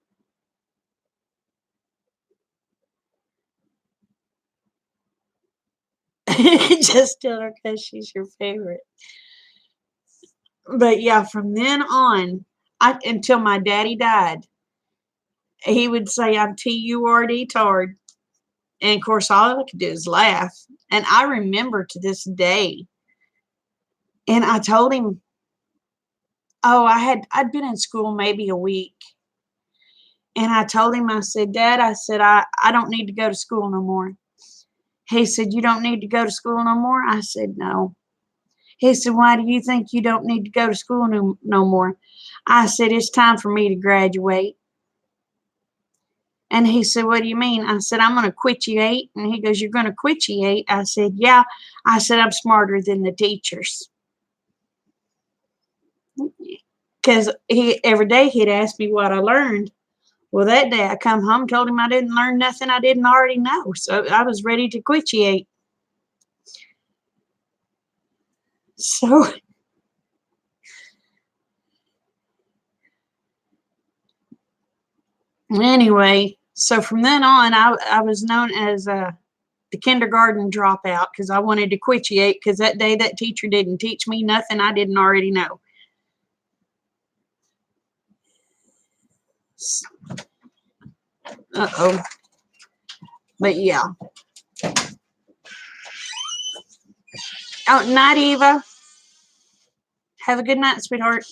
Just tell her because she's your favorite. But yeah, from then on, until my daddy died, he would say, "I'm TURD tard." And of course, all I could do is laugh. And I remember to this day. And I told him, oh, I'd been in school maybe a week. And I told him, I said, "Dad," I said, I don't need to go to school no more." He said, "You don't need to go to school no more?" I said, "No." He said, "Why do you think you don't need to go to school no more?" I said, "It's time for me to graduate." And he said, "What do you mean?" I said, "I'm going to quitiate." And he goes, "You're going to quitiate?" I said, "Yeah." I said, "I'm smarter than the teachers." Because every day he'd ask me what I learned. Well, that day I come home, told him I didn't learn nothing I didn't already know. So I was ready to quitiate. So anyway, so from then on, I was known as the kindergarten dropout because I wanted to quitiate because that day that teacher didn't teach me nothing I didn't already know. Uh-oh. But yeah. Oh, night, Eva. Have a good night, sweetheart.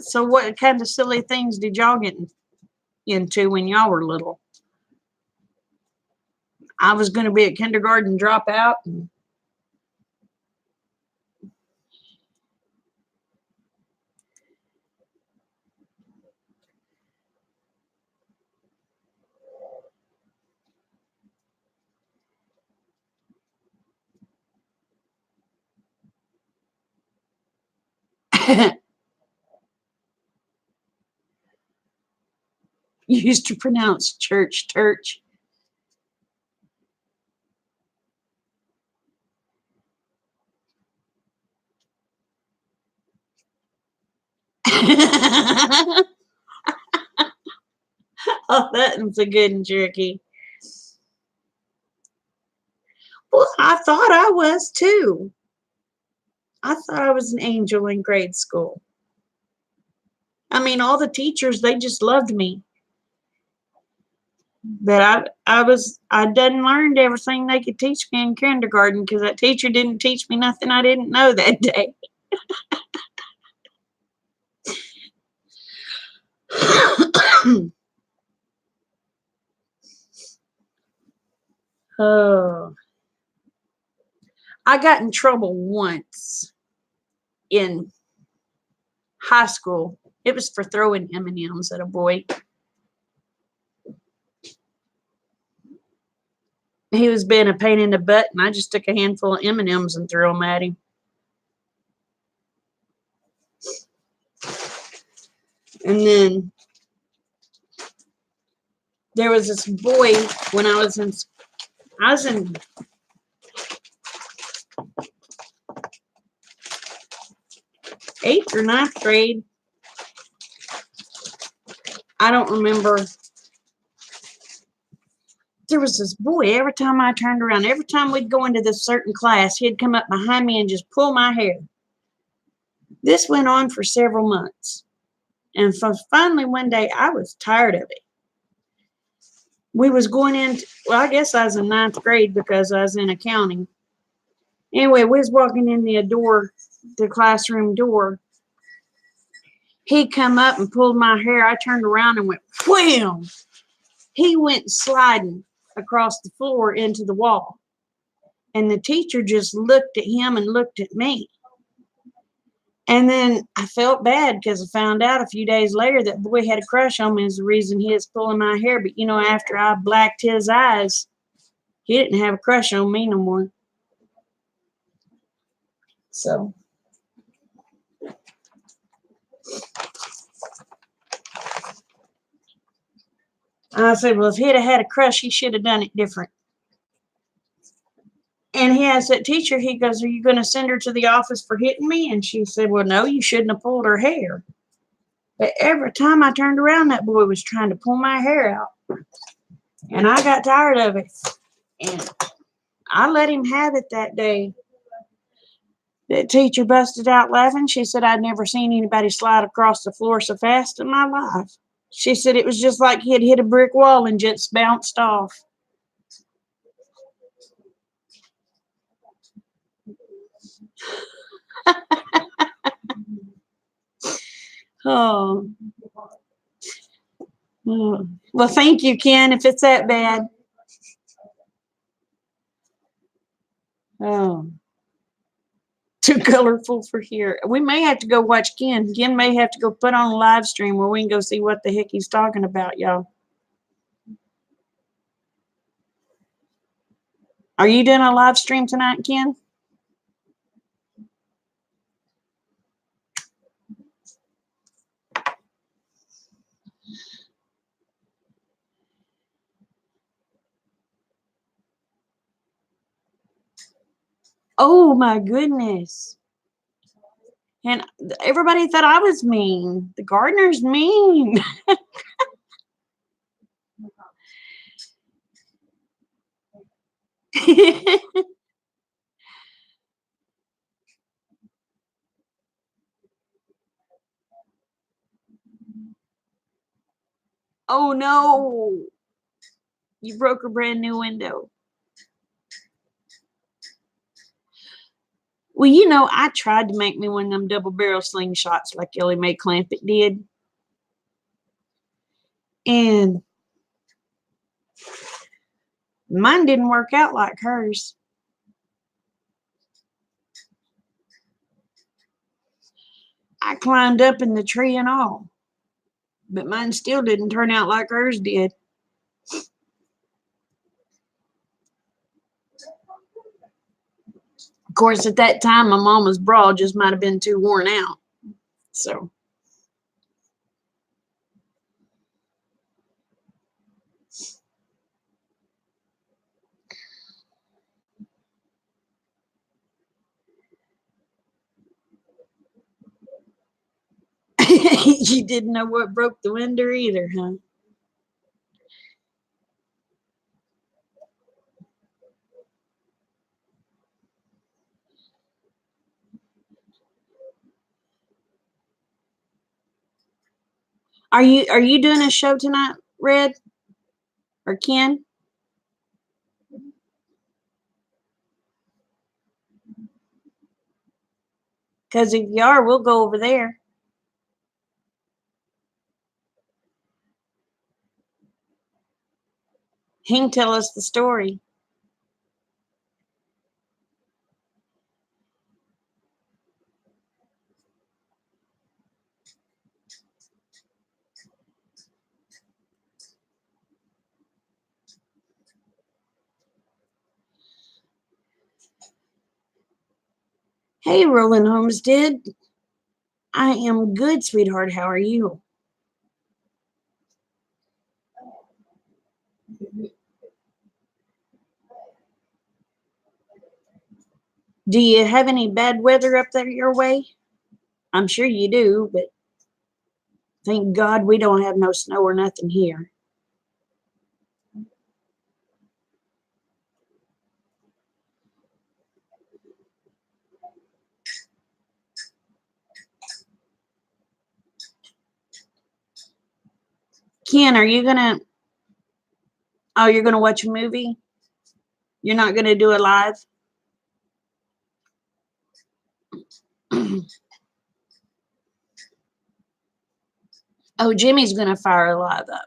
So what kind of silly things did y'all get into when y'all were little? I was going to be a kindergarten dropout. You used to pronounce church. Oh, that was a good and jerky. Well, I thought I was too. I thought I was an angel in grade school. I mean, all the teachers, they just loved me. But I done learned everything they could teach me in kindergarten because that teacher didn't teach me nothing I didn't know that day. Oh, I got in trouble once in high school. It was for throwing M&Ms at a boy. He was being a pain in the butt, and I just took a handful of M&Ms and threw them at him. And then there was this boy when I was in 8th or 9th grade. I don't remember. There was this boy, every time I turned around, every time we'd go into this certain class, he'd come up behind me and just pull my hair. This went on for several months. And finally one day I was tired of it. We was going in, well, I guess I was in 9th grade because I was in accounting. Anyway, we was walking in the classroom door. He come up and pulled my hair. I turned around and went, wham! He went sliding across the floor into the wall. And the teacher just looked at him and looked at me. And then I felt bad because I found out a few days later that boy had a crush on me as the reason he was pulling my hair. But, after I blacked his eyes, he didn't have a crush on me no more. So. I said, well, if he'd have had a crush, he should have done it different. And he asked that teacher, he goes, are you going to send her to the office for hitting me? And she said, well, no, you shouldn't have pulled her hair. But every time I turned around, that boy was trying to pull my hair out. And I got tired of it. And I let him have it that day. The teacher busted out laughing. She said, I'd never seen anybody slide across the floor so fast in my life. She said it was just like he had hit a brick wall and just bounced off. Oh. Well, thank you, Ken, if it's that bad. Oh. Too colorful for here. We may have to go watch Ken. Ken may have to go put on a live stream where we can go see what the heck he's talking about, y'all. Are you doing a live stream tonight, Ken? Oh my goodness. And everybody thought I was mean. The gardener's mean. Oh no! You broke a brand new window. Well, I tried to make me one of them double barrel slingshots like Ellie Mae Clampett did. And mine didn't work out like hers. I climbed up in the tree and all, but mine still didn't turn out like hers did. Of course, at that time, my mama's bra just might have been too worn out. So. You didn't know what broke the window either, huh? Are you doing a show tonight, Red or Ken? Because if you are, we'll go over there. He can tell us the story. Hey, Roland Homestead. I am good, sweetheart. How are you? Do you have any bad weather up there your way? I'm sure you do, but thank God we don't have no snow or nothing here. Ken, are you gonna? Oh, you're gonna watch a movie? You're not gonna do it live? Oh, Jimmy's gonna fire live up.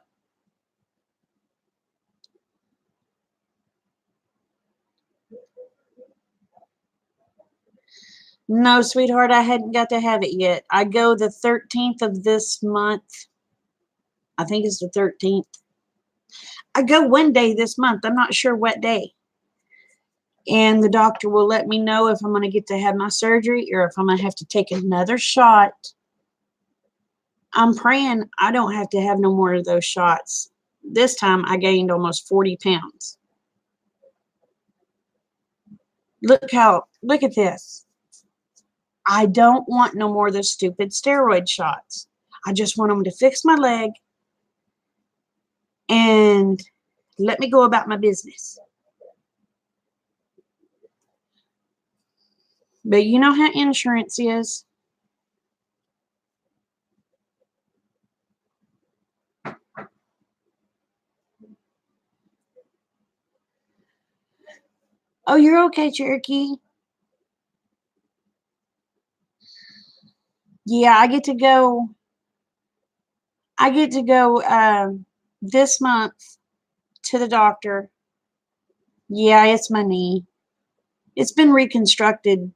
No, sweetheart, I hadn't got to have it yet. I go the 13th of this month. I think it's the 13th. I go one day this month. I'm not sure what day. And the doctor will let me know if I'm going to get to have my surgery or if I'm going to have to take another shot. I'm praying I don't have to have no more of those shots. This time I gained almost 40 pounds. Look at this. I don't want no more of those stupid steroid shots. I just want them to fix my leg and let me go about my business. But you know how insurance is. Oh, you're okay, Cherokee. Yeah, I get to go. This month to the doctor. Yeah, it's my knee. It's been reconstructed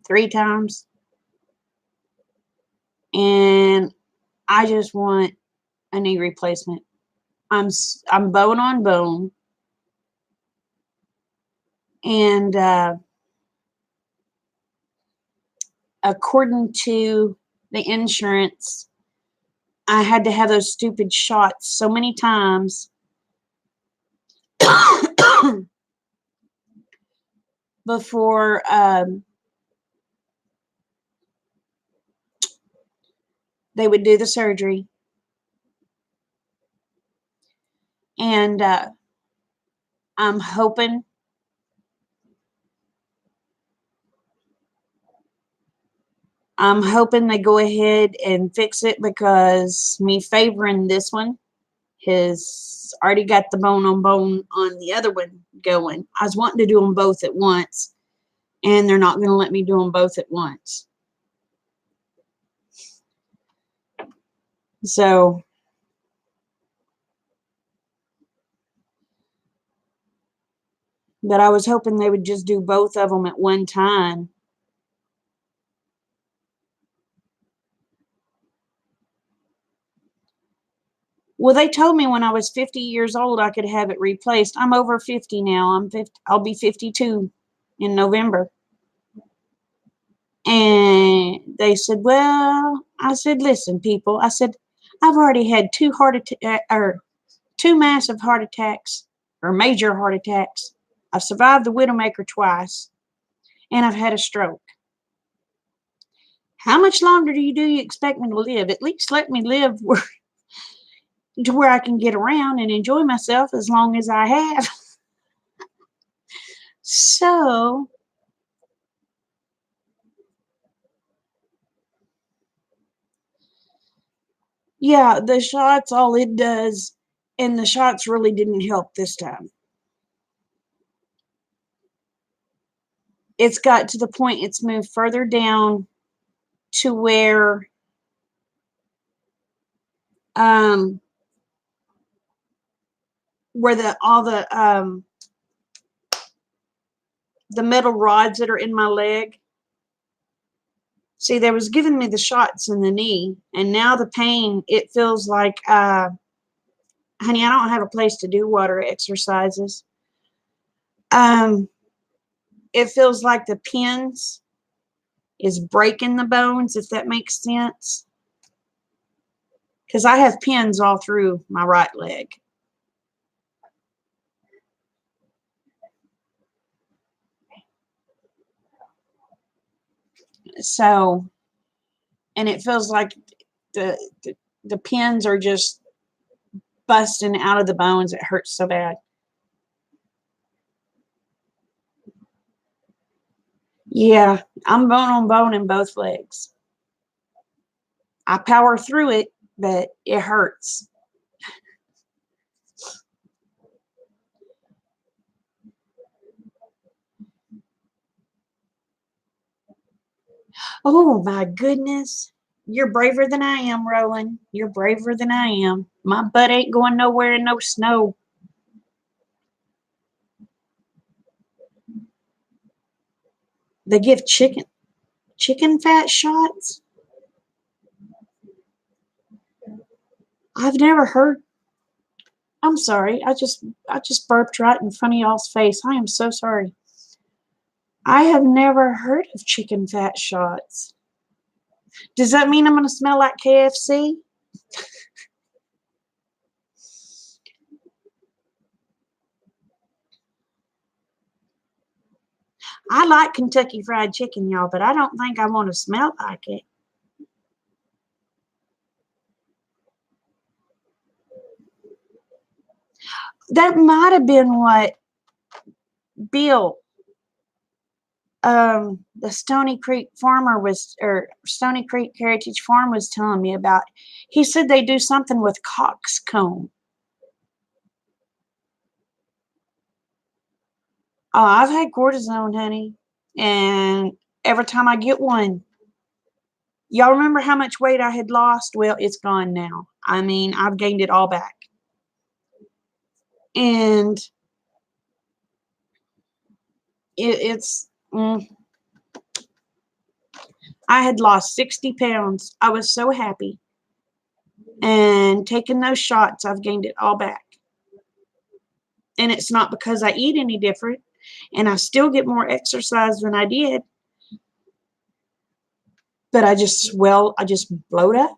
3 times, and I just want a knee replacement. I'm bone on bone, and according to the insurance, I had to have those stupid shots so many times before they would do the surgery. And I'm hoping I'm hoping they go ahead and fix it because me favoring this one has already got the bone on the other one going. I was wanting to do them both at once, and they're not going to let me do them both at once. So, but I was hoping they would just do both of them at one time. Well, they told me when I was 50 years old I could have it replaced. I'm over 50 now. I'll be 52 in November. And they said, "Well," I said, "Listen, people," I said, "I've already had two massive heart attacks or major heart attacks. I've survived the Widowmaker twice, and I've had a stroke. How much longer do you expect me to live? At least let me live to where I can get around and enjoy myself as long as I have." So, yeah, the shots, all it does, and the shots really didn't help this time. It's got to the point it's moved further down to um where the metal rods that are in my leg. See, they was giving me the shots in the knee, and now the pain, it feels like, honey, I don't have a place to do water exercises. Um, it feels like the pins is breaking the bones, if that makes sense. Because I have pins all through my right leg. So, and it feels like the, the pins are just busting out of the bones. It hurts so bad. Yeah, I'm bone on bone in both legs. I power through it, but it hurts. Oh my goodness. You're braver than I am, Roland. You're braver than I am. My butt ain't going nowhere in no snow. They give chicken fat shots? I've never heard. I'm sorry. I just burped right in front of y'all's face. I am so sorry. I have never heard of chicken fat shots. Does that mean I'm going to smell like KFC? I like Kentucky Fried Chicken, y'all, but I don't think I want to smell like it. That might have been what Bill, the Stony Creek farmer was, or Stony Creek Heritage Farm was telling me about. He said they do something with coxcomb. Oh, I've had cortisone, honey, and every time I get one, y'all remember how much weight I had lost? Well, it's gone now. I mean, I've gained it all back. And it's, I had lost 60 pounds. I was so happy. And taking those shots, I've gained it all back. And it's not because I eat any different. And I still get more exercise than I did. But I just blowed up.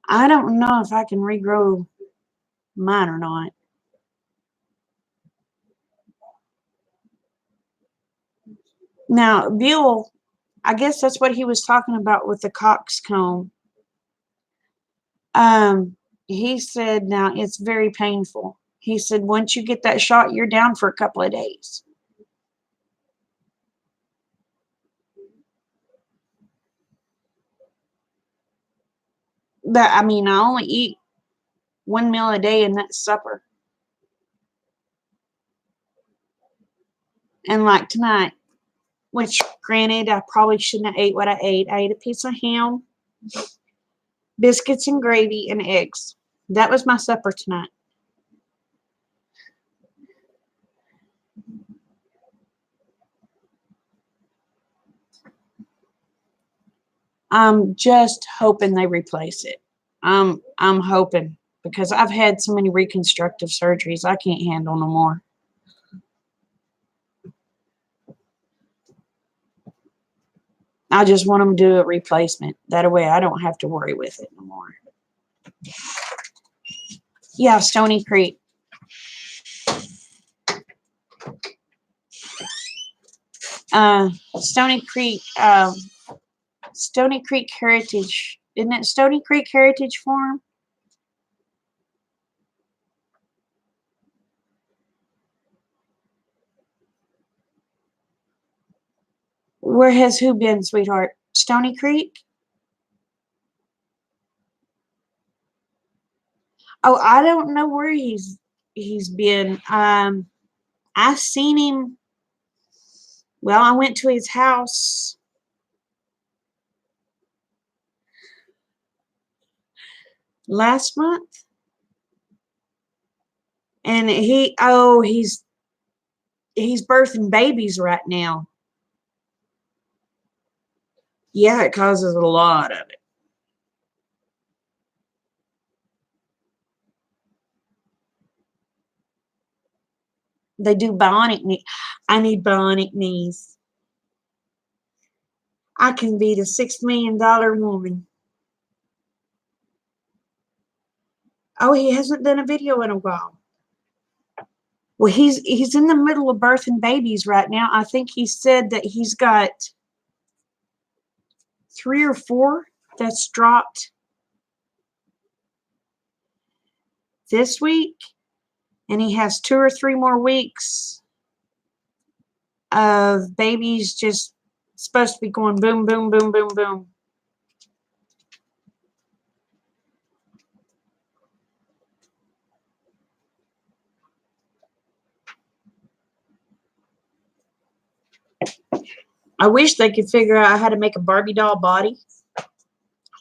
I don't know if I can regrow mine or not. Now, Bill, I guess that's what he was talking about with the coxcomb. Um, he said, now it's very painful. He said, once you get that shot, you're down for a couple of days. But I mean, I only eat one meal a day, and that's supper. And like tonight, which granted, I probably shouldn't have ate what I ate. I ate a piece of ham, biscuits and gravy, and eggs. That was my supper tonight. I'm just hoping they replace it. I'm hoping because I've had so many reconstructive surgeries I can't handle no more. I just want them to do a replacement. That way I don't have to worry with it no more. Yeah, Stony Creek. Uh, Stony Creek. Stony Creek Heritage. Isn't it Stony Creek Heritage Farm? Where has who been, sweetheart? Stony Creek? Oh, I don't know where he's been. I seen him. Well, I went to his house last month, and he's birthing babies right now. Yeah, it causes a lot of it. They do bionic knee. I need bionic knees. I can be the $6 million woman. Oh, he hasn't done a video in a while. Well, he's in the middle of birthing babies right now. I think he said that he's got 3 or 4 that's dropped this week, and he has 2 or 3 more weeks of babies just supposed to be going boom, boom, boom, boom, boom. I wish they could figure out how to make a Barbie doll body,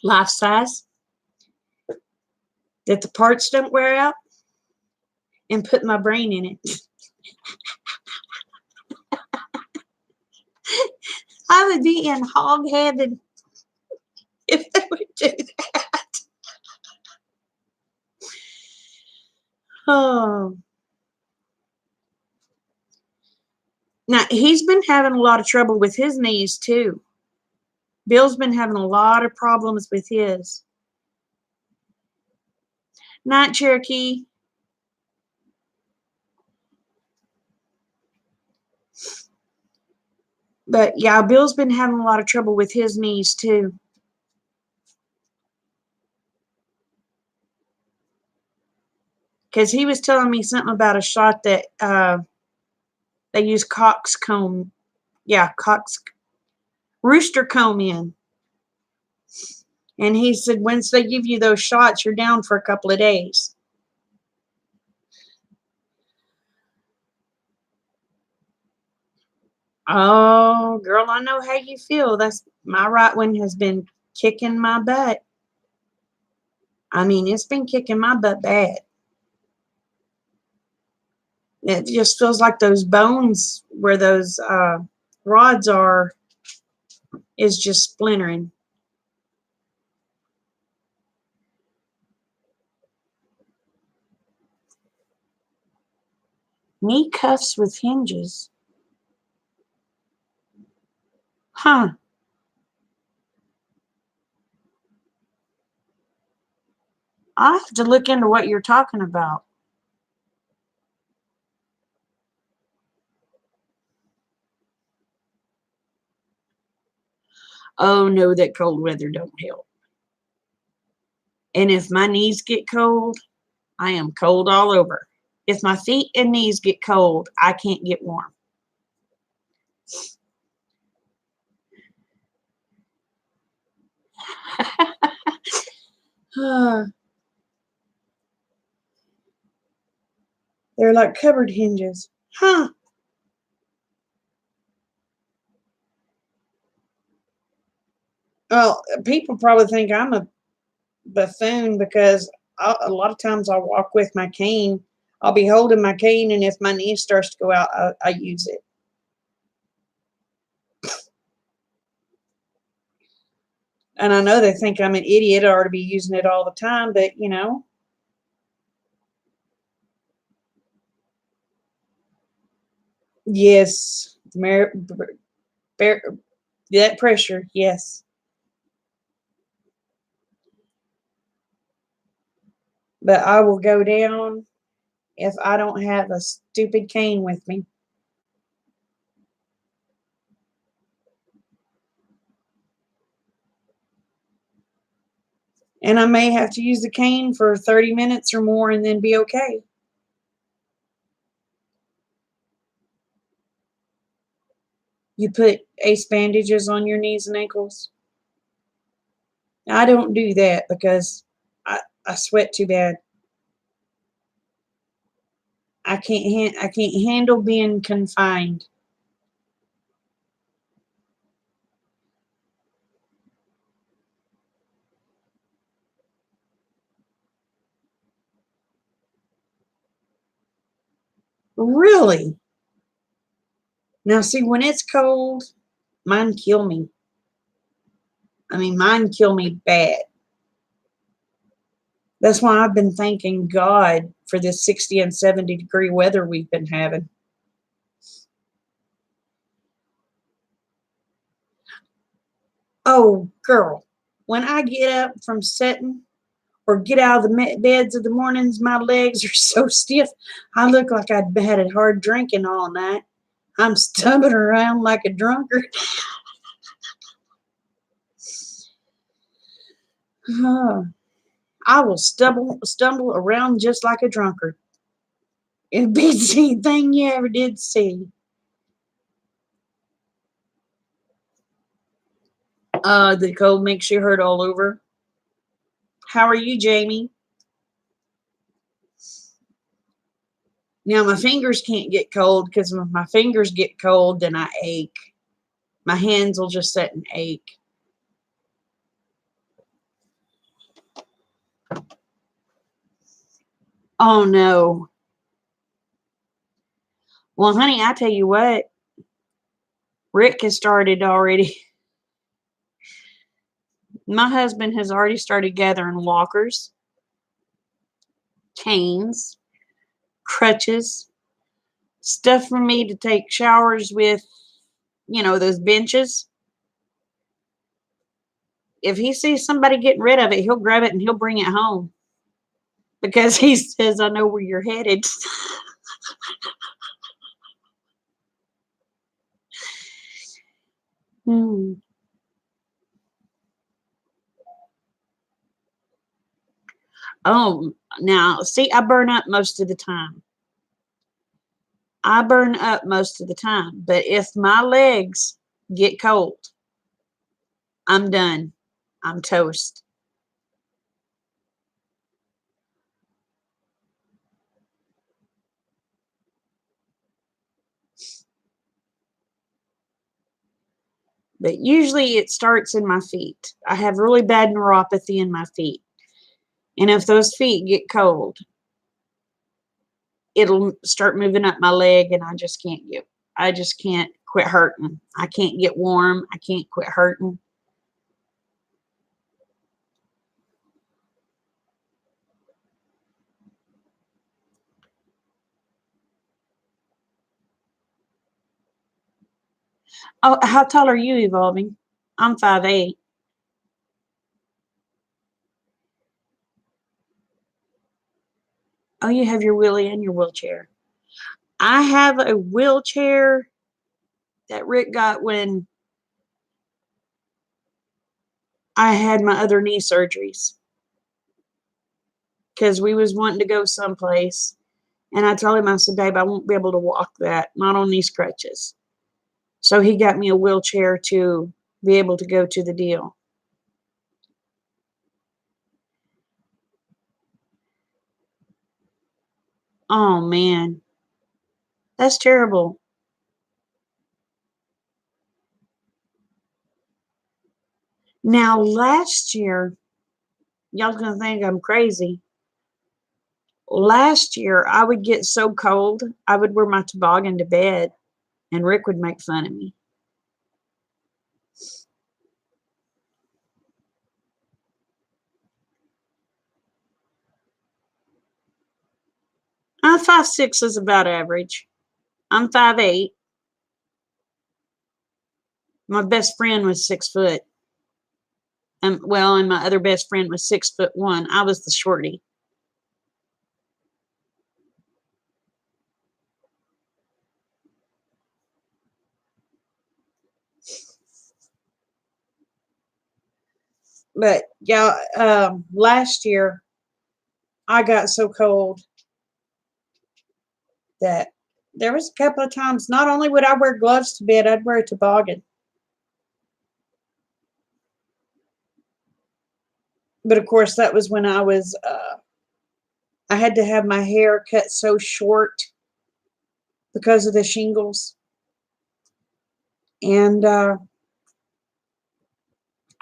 life size, that the parts don't wear out, and put my brain in it. I would be in hog heaven if they would do that. Oh. Now, he's been having a lot of trouble with his knees, too. Bill's been having a lot of problems with his. Night, Cherokee. But, yeah, Bill's been having a lot of trouble with his knees, too. Because he was telling me something about a shot that they use coxcomb. Yeah, rooster comb in. And he said once they give you those shots, you're down for a couple of days. Oh, girl, I know how you feel. That's my right one has been kicking my butt. I mean, it's been kicking my butt bad. It just feels like those bones where those rods are is just splintering. Knee cuffs with hinges. Huh. I have to look into what you're talking about. Oh no, that cold weather don't help. And if my knees get cold, I am cold all over. If my feet and knees get cold, I can't get warm. They're like cupboard hinges. Huh. Well, people probably think I'm a buffoon because a lot of times I walk with my cane. I'll be holding my cane, and if my knee starts to go out, I use it. And I know they think I'm an idiot. I ought to be using it all the time, but yes, that pressure, yes. But I will go down if I don't have a stupid cane with me. And I may have to use the cane for 30 minutes or more and then be okay. You put ace bandages on your knees and ankles? I don't do that because I sweat too bad. I can't handle being confined. Really? Now see, when it's cold, mine kill me. I mean, mine kill me bad. That's why I've been thanking God for this 60 and 70-degree weather we've been having. Oh, girl, when I get up from sitting or get out of the beds of the mornings, my legs are so stiff. I look like I'd had a hard drinking all night. I'm stumbling around like a drunkard. I will stumble around just like a drunkard. It beats anything you ever did see. The cold makes you hurt all over. How are you, Jamie? Now my fingers can't get cold because if my fingers get cold, then I ache. My hands will just sit and ache. Oh no. Well, honey, I tell you what, Rick has started already. My husband has already started gathering walkers, canes, crutches, stuff for me to take showers with, those benches. If he sees somebody getting rid of it, he'll grab it and he'll bring it home because he says, I know where you're headed. Hmm. Oh, now, see, I burn up most of the time. I burn up most of the time. But if my legs get cold, I'm done. I'm toast. But usually it starts in my feet. I have really bad neuropathy in my feet. And if those feet get cold, it'll start moving up my leg and I just can't quit hurting. I can't get warm. I can't quit hurting. Oh, how tall are you, Evolving? I'm 5'8". Oh, you have your wheelie and your wheelchair. I have a wheelchair that Rick got when I had my other knee surgeries because we was wanting to go someplace. And I told him, I said, Babe, I won't be able to walk that, not on these crutches. So he got me a wheelchair to be able to go to the deal. Oh man, that's terrible. Now last year, y'all gonna think I'm crazy. Last year, I would get so cold, I would wear my toboggan to bed, and Rick would make fun of me. I'm 5'6" is about average. I'm 5'8". My best friend was 6 foot. Well, and my other best friend was 6'1". I was the shorty. But yeah, last year I got so cold that there was a couple of times. Not only would I wear gloves to bed, I'd wear a toboggan. But of course, that was when I was. I had to have my hair cut so short because of the shingles, and I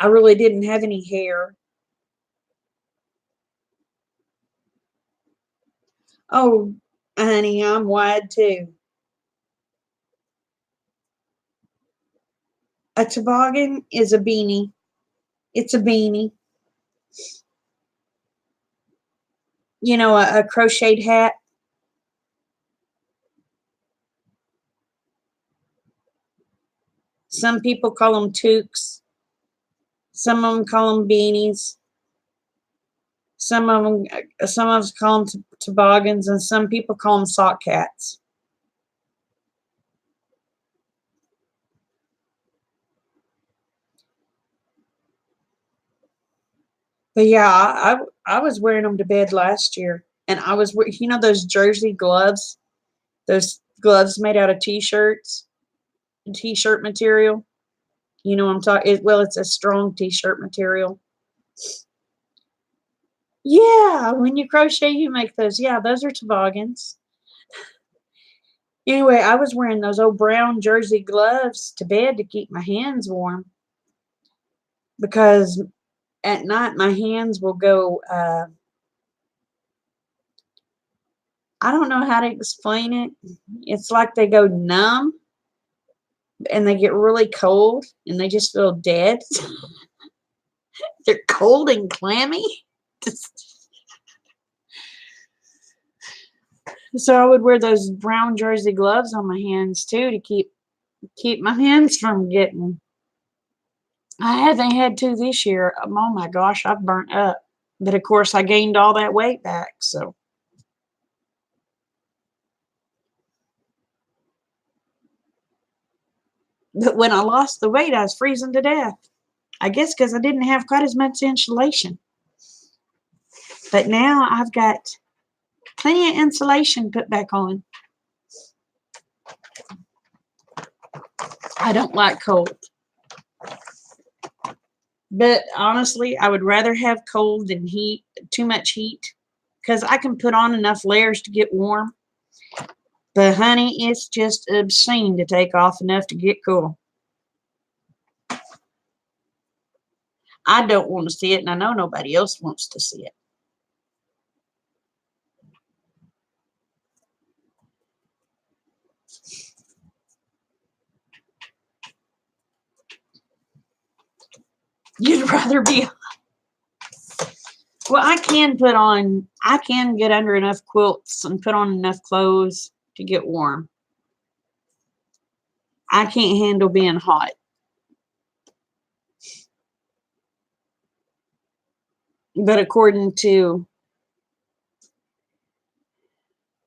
really didn't have any hair. Oh, honey, I'm wide too. A toboggan is a beanie. It's a beanie. You know, a crocheted hat. Some people call them toques. Some of them call them beanies. Some of us call them toboggans, and some people call them sock hats. But yeah, I was wearing them to bed last year, and I was those jersey gloves, those gloves made out of t-shirts, t-shirt material. You know what I'm talking. Well, it's a strong t-shirt material. Yeah, when you crochet, you make those. Yeah, those are toboggans. Anyway, I was wearing those old brown jersey gloves to bed to keep my hands warm because at night my hands will go. I don't know how to explain it. It's like they go numb and they get really cold and they just feel dead. They're cold and clammy. So I would wear those brown jersey gloves on my hands too to keep my hands from getting. I haven't had to this year. Oh my gosh, I've burnt up. But of course, I gained all that weight back. So, but when I lost the weight, I was freezing to death. I guess because I didn't have quite as much insulation. But now I've got plenty of insulation put back on. I don't like cold. But honestly, I would rather have cold than heat, too much heat, because I can put on enough layers to get warm. But honey, it's just obscene to take off enough to get cool. I don't want to see it, and I know nobody else wants to see it. You'd rather be. Well, I can get under enough quilts and put on enough clothes to get warm. I can't handle being hot. But according to,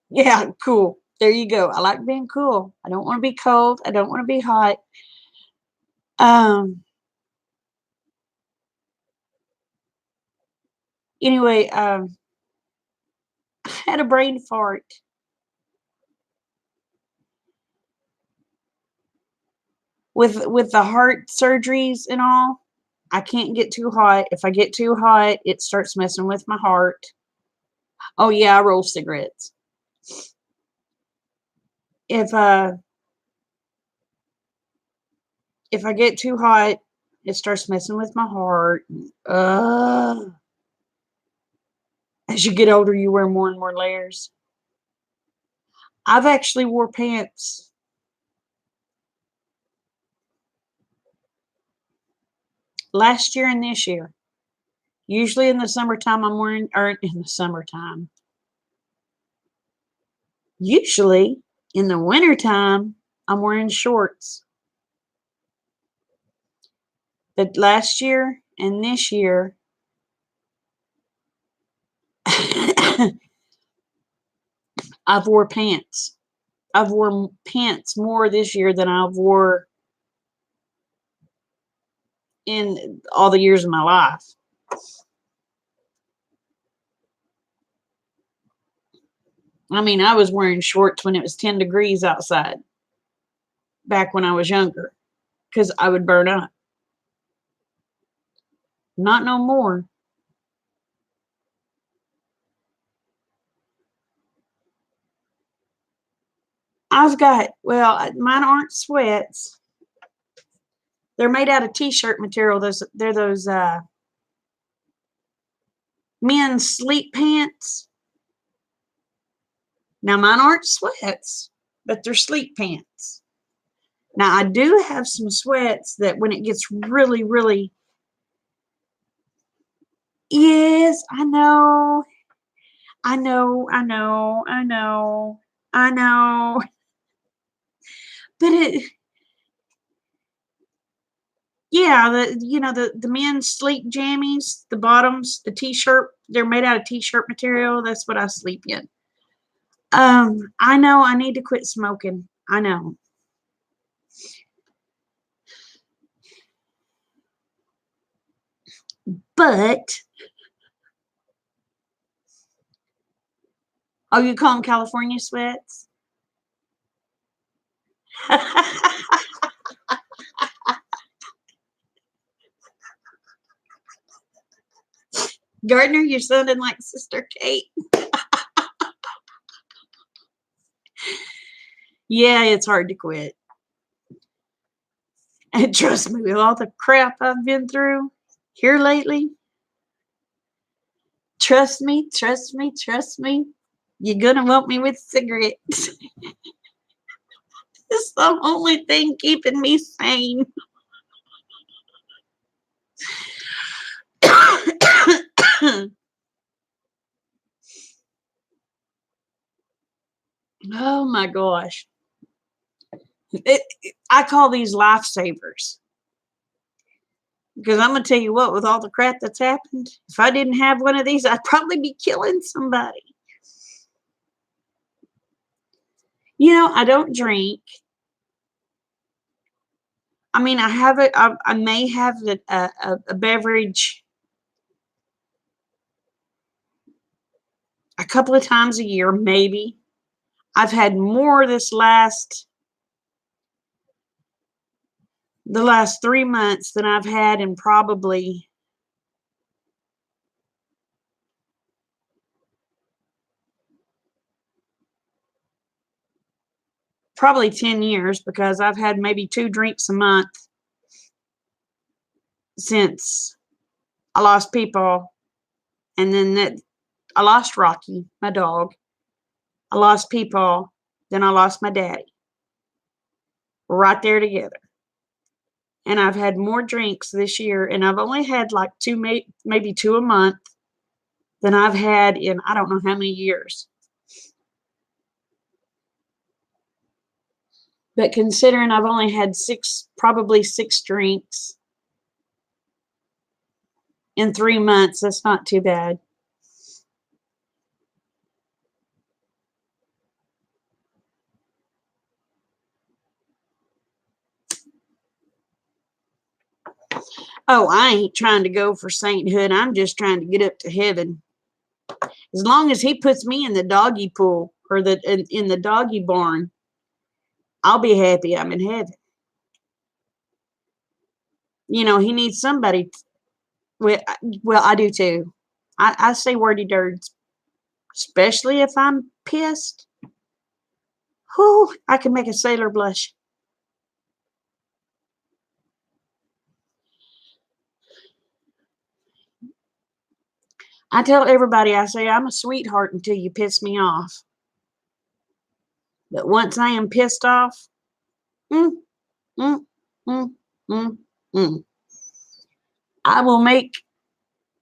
yeah, cool. There you go. I like being cool. I don't want to be cold. I don't want to be hot. Um, anyway, I had a brain fart with the heart surgeries and all. I can't get too hot. If I get too hot, it starts messing with my heart. Oh yeah, I roll cigarettes. If if I get too hot, it starts messing with my heart. As you get older, you wear more and more layers. I've actually wore pants last year and this year. Usually in the summertime, I'm wearing, or in the summertime. Usually in the wintertime, I'm wearing shorts. But last year and this year, I've wore pants. I've worn pants more this year than I've wore in all the years of my life. I mean, I was wearing shorts when it was 10 degrees outside back when I was younger because I would burn up. Not no more. I've got, well, mine aren't sweats. They're made out of t-shirt material. They're those men's sleep pants. Now mine aren't sweats, but they're sleep pants. Now I do have some sweats that when it gets really, really, yes, I know, I know, I know, I know, I know. But it, yeah, the men's sleep jammies, the bottoms, the t-shirt, they're made out of t-shirt material. That's what I sleep in. I know I need to quit smoking. I know. But oh, you call them California sweats? Gardner, you're sounding like Sister Kate. Yeah, it's hard to quit. And trust me, with all the crap I've been through here lately, trust me, trust me, trust me, you're gonna want me with cigarettes. It's the only thing keeping me sane. Oh my gosh. I call these lifesavers. Because I'm going to tell you what, with all the crap that's happened, if I didn't have one of these, I'd probably be killing somebody. You know, I don't drink. I mean, I have it. I may have a beverage a couple of times a year, maybe. I've had more the last 3 months than I've had in probably 10 years because I've had maybe 2 drinks a month since I lost people. And then I lost Rocky, my dog. I lost people. Then I lost my daddy. We're right there together. And I've had more drinks this year, and I've only had like maybe 2 a month than I've had in I don't know how many years. But considering I've only had probably 6 drinks in 3 months, that's not too bad. Oh, I ain't trying to go for sainthood. I'm just trying to get up to heaven. As long as he puts me in the doggy pool or in the doggy barn, I'll be happy I'm in heaven. You know, he needs somebody. Well, I do too. I say wordy dirts, especially if I'm pissed. Whew, I can make a sailor blush. I tell everybody, I say, I'm a sweetheart until you piss me off. But once I am pissed off, mm, mm, mm, mm, mm, I will make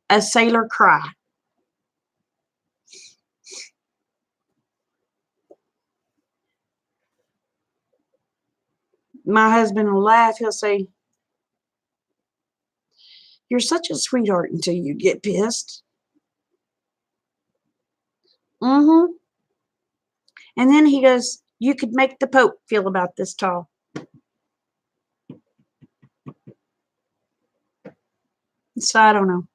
a sailor cry. My husband will laugh. He'll say, "You're such a sweetheart until you get pissed." Mm-hmm. And then he goes, "You could make the Pope feel about this tall." So I don't know.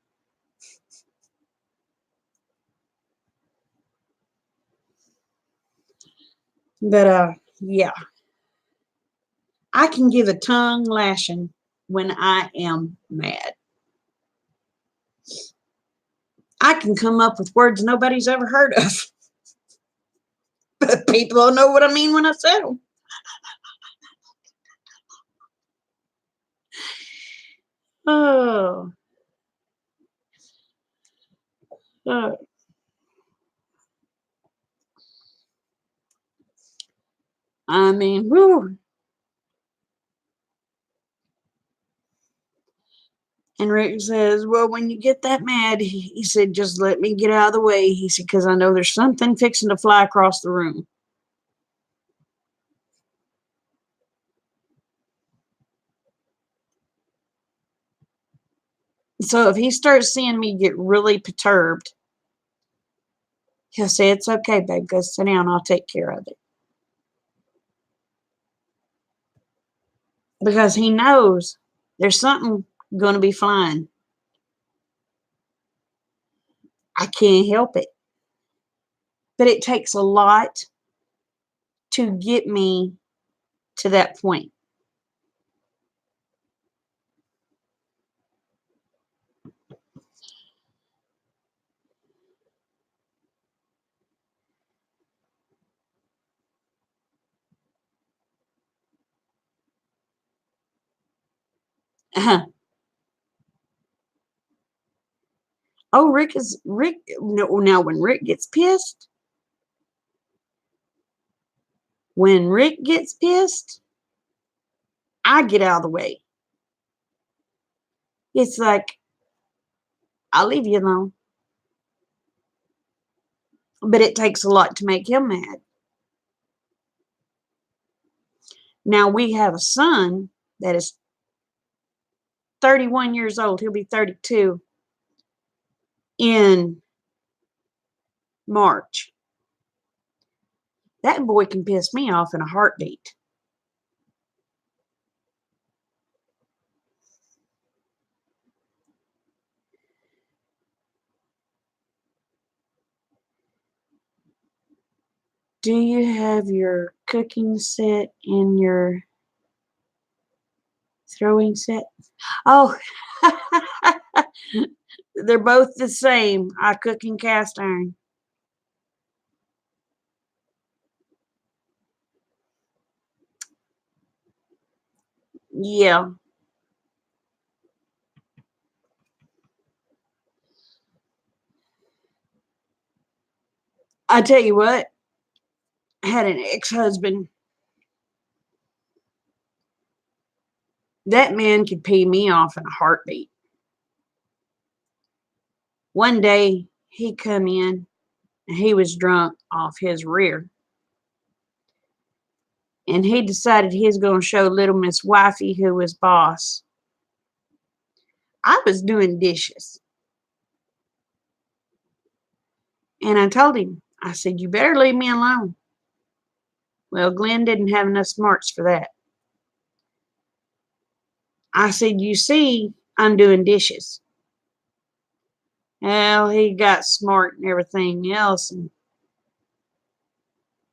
But yeah. I can give a tongue lashing when I am mad. I can come up with words nobody's ever heard of. But people don't know what I mean when I say them. Oh, oh. I mean, whoo. And Rick says, "Well, when you get that mad," he said, "just let me get out of the way." He said, "Because I know there's something fixing to fly across the room." So if he starts seeing me get really perturbed, he'll say, "It's okay, babe. Go sit down. I'll take care of it." Because he knows there's something going to be flying. I can't help it. But it takes a lot to get me to that point. Uh-huh. Oh, Rick. No, now when Rick gets pissed, I get out of the way. It's like I'll leave you alone. But it takes a lot to make him mad. Now we have a son that is 31 years old. He'll be 32 in March. That boy can piss me off in a heartbeat. Do you have your cooking set and your throwing set? Oh, they're both the same. I cook in cast iron. Yeah. I tell you what, I had an ex-husband. That man could pee me off in a heartbeat. One day he come in and he was drunk off his rear. And he decided he was going to show little Miss Wifey who was boss. I was doing dishes. And I told him, I said, "You better leave me alone." Well, Glenn didn't have enough smarts for that. I said, "You see, I'm doing dishes." Well, he got smart and everything else. And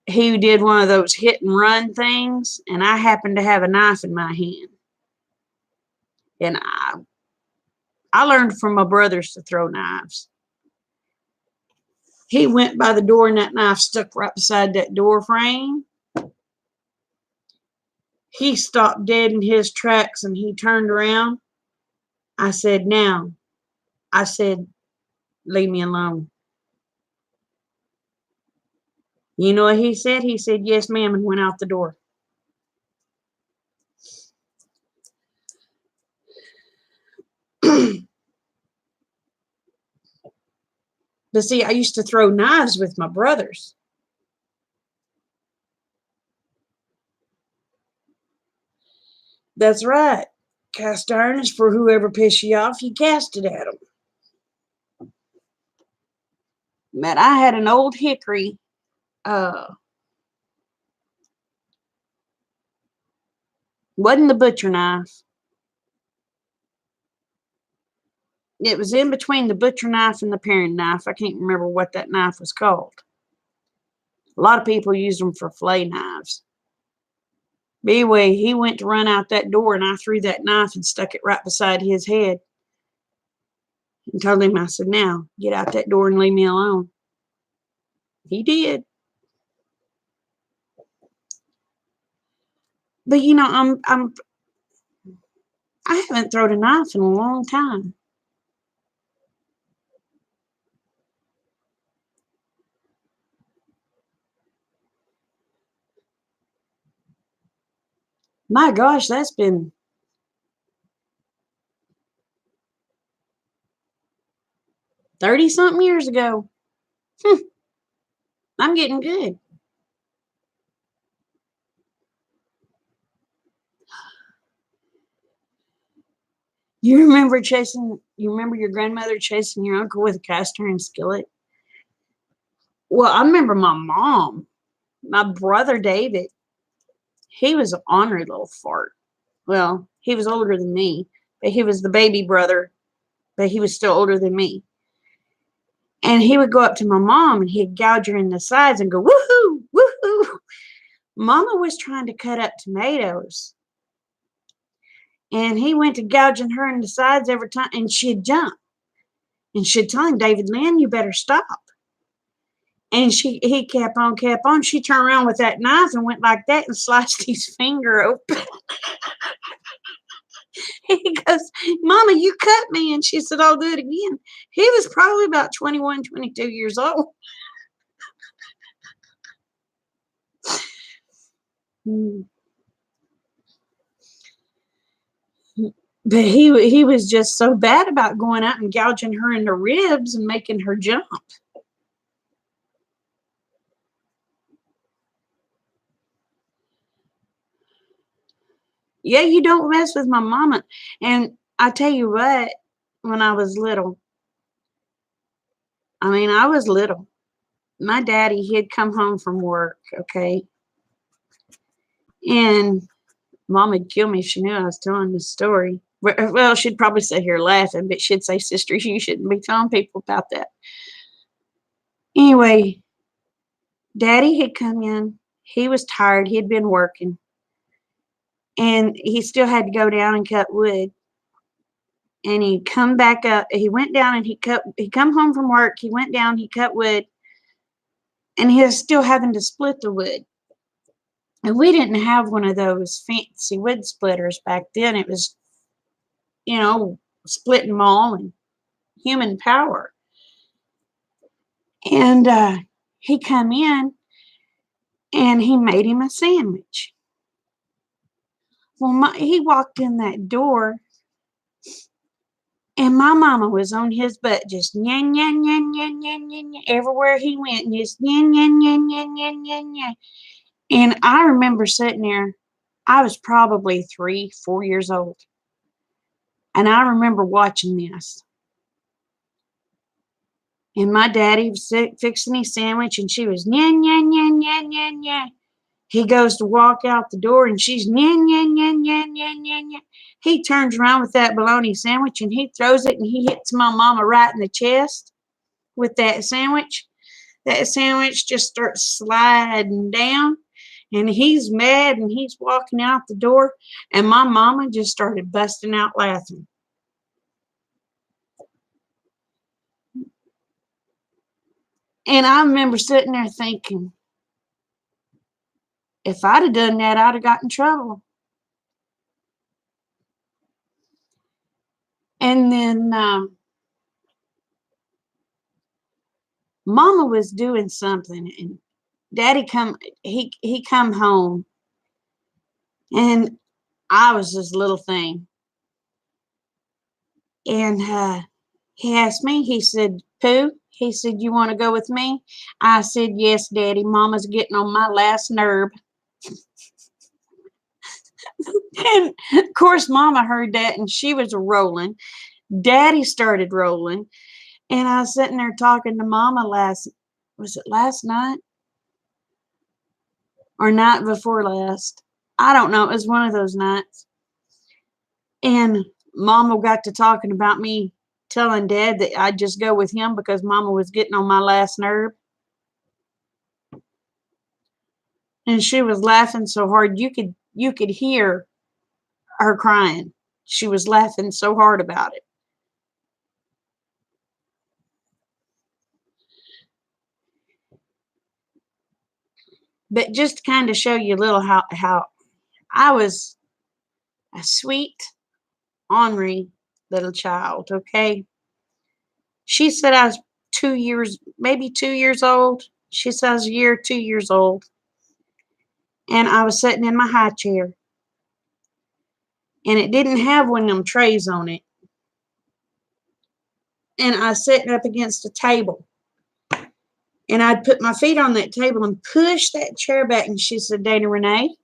he did one of those hit and run things. And I happened to have a knife in my hand. And I learned from my brothers to throw knives. He went by the door and that knife stuck right beside that door frame. He stopped dead in his tracks and he turned around. I said, now. I said, leave me alone. You know what he said? He said, yes, ma'am, and went out the door. But see, I used to throw knives with my brothers. That's right. Cast iron is for whoever pisses you off, you cast it at them. But I had an old hickory. Wasn't the butcher knife. It was in between the butcher knife and the paring knife. I can't remember what that knife was called. A lot of people use them for fillet knives. But anyway, he went to run out that door, and I threw that knife and stuck it right beside his head. And told him, I said, now, get out that door and leave me alone. He did. But you know, I haven't thrown a knife in a long time. My gosh, that's been 30-something years ago. I'm getting good. You remember your grandmother chasing your uncle with a cast iron skillet? Well, I remember my mom, my brother David. He was an ornery little fart. Well, he was older than me, but he was the baby brother, but he was still older than me. And he would go up to my mom and he'd gouge her in the sides and go, woohoo, woohoo. Mama was trying to cut up tomatoes. And he went to gouging her in the sides every time, and she'd jump. And she'd tell him, David Lynn, you better stop. And he kept on. She turned around with that knife and went like that and sliced his finger open. He goes, Mama, you cut me. And she said, I'll do it again. He was probably about 21, 22 years old. But he was just so bad about going out and gouging her in the ribs and making her jump. Yeah, you don't mess with my mama. And I tell you what, when I was little, I was little. My daddy, he'd come home from work, okay? And Mom'd kill me if she knew I was telling this story. Well, she'd probably sit here laughing, but she'd say, Sister, you shouldn't be telling people about that. Anyway, Daddy had come in. He was tired. He'd been working. And he still had to go down and cut wood. And he'd come back up. He went down and he'd come home from work. He went down, he cut wood. And he was still having to split the wood. And we didn't have one of those fancy wood splitters back then. It was, splitting them all and human power. And he come in and he made him a sandwich. Well, he walked in that door and my mama was on his butt, just yan, yan, yan, yan, yan, yan, yan, everywhere he went, just yan, yan, yan, yan, yan, yan, yan. And I remember sitting there, I was probably 3, 4 years old. And I remember watching this. And my daddy was fixing his sandwich, and she was yan, yan, yan, yan, yan, yan. He goes to walk out the door, and she's yan, yan, yan, yan, yan, yan, yan. He turns around with that bologna sandwich, and he throws it, and he hits my mama right in the chest with that sandwich. That sandwich just starts sliding down, and he's mad, and he's walking out the door, and my mama just started busting out laughing. And I remember sitting there thinking, if I'd have done that, I'd have got in trouble. And then Mama was doing something, and Daddy he come home, and I was this little thing, and he asked me. He said, "Pooh," he said, "You want to go with me?" I said, "Yes, Daddy. Mama's getting on my last nerve." And of course, Mama heard that, and she was rolling. Daddy started rolling, and I was sitting there talking to Mama was it last night or night before last? I don't know. It was one of those nights. And Mama got to talking about me telling Dad that I'd just go with him because Mama was getting on my last nerve. And she was laughing so hard you could hear her crying. She was laughing so hard about it. But just to kind of show you a little how I was a sweet, ornery little child, okay? She said I was 2 years, maybe 2 years old. She said I was a year, 2 years old. And I was sitting in my high chair. And it didn't have one of them trays on it. And I was sitting up against a table. And I'd put my feet on that table and push that chair back. And she said, Dana Renee,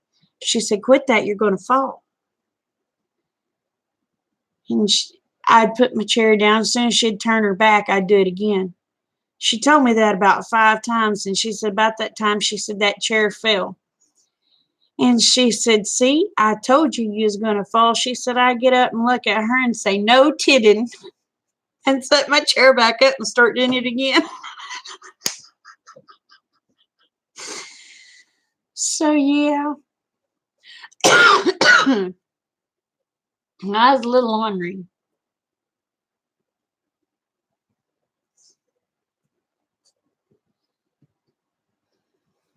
she said, quit that, you're going to fall. And I'd put my chair down. As soon as she'd turn her back, I'd do it again. She told me that about 5 times. And she said, about that time, she said, that chair fell. And she said, see, I told you you was going to fall. She said, I get up and look at her and say, no kidding, and set my chair back up and start doing it again. So, yeah. I was a little ornery.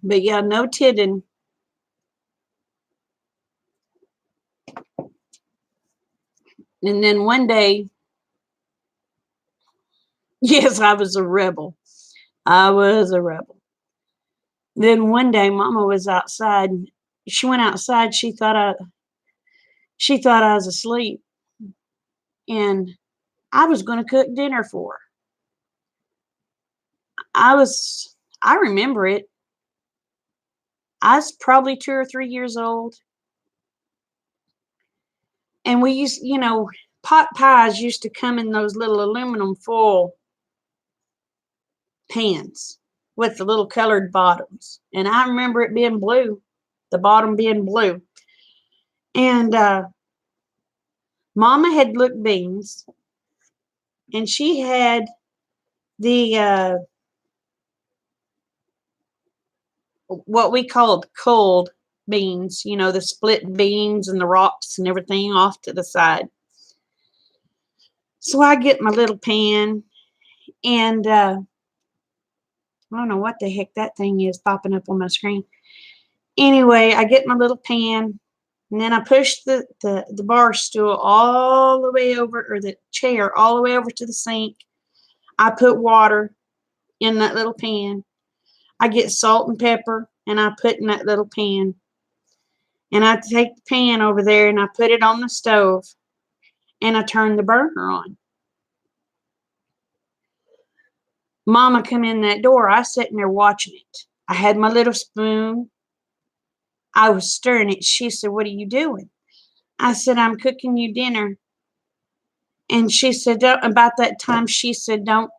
But yeah, no kidding. And then one day, yes, I was a rebel. I was a rebel. Then one day, Mama was outside. She went outside. She thought I was asleep, and I was going to cook dinner for her. I was. I remember it. I was probably 2 or 3 years old, and we used, pot pies used to come in those little aluminum foil pans with the little colored bottoms, and I remember it being blue, the bottom being blue. And Mama had looked beans, and she had the what we called cold beans, the split beans and the rocks and everything off to the side. So I get my little pan, and I don't know what the heck that thing is popping up on my screen. Anyway, I get my little pan, and then I push the bar stool all the way over, or the chair all the way over to the sink. I put water in that little pan. I get salt and pepper, and I put in that little pan. And I take the pan over there, and I put it on the stove, and I turn the burner on. Mama come in that door. I sitting there watching it. I had my little spoon. I was stirring it. She said, what are you doing? I said, I'm cooking you dinner. And she said, about that time, she said, don't.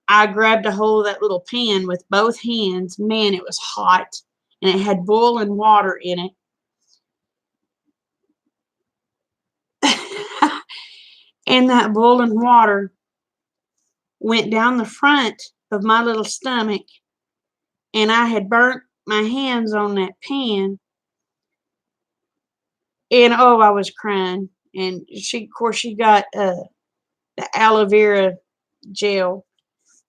I grabbed a hold of that little pan with both hands. Man, it was hot, and it had boiling water in it. And that boiling water went down the front of my little stomach, and I had burnt my hands on that pan. And oh, I was crying. And of course, she got the aloe vera gel.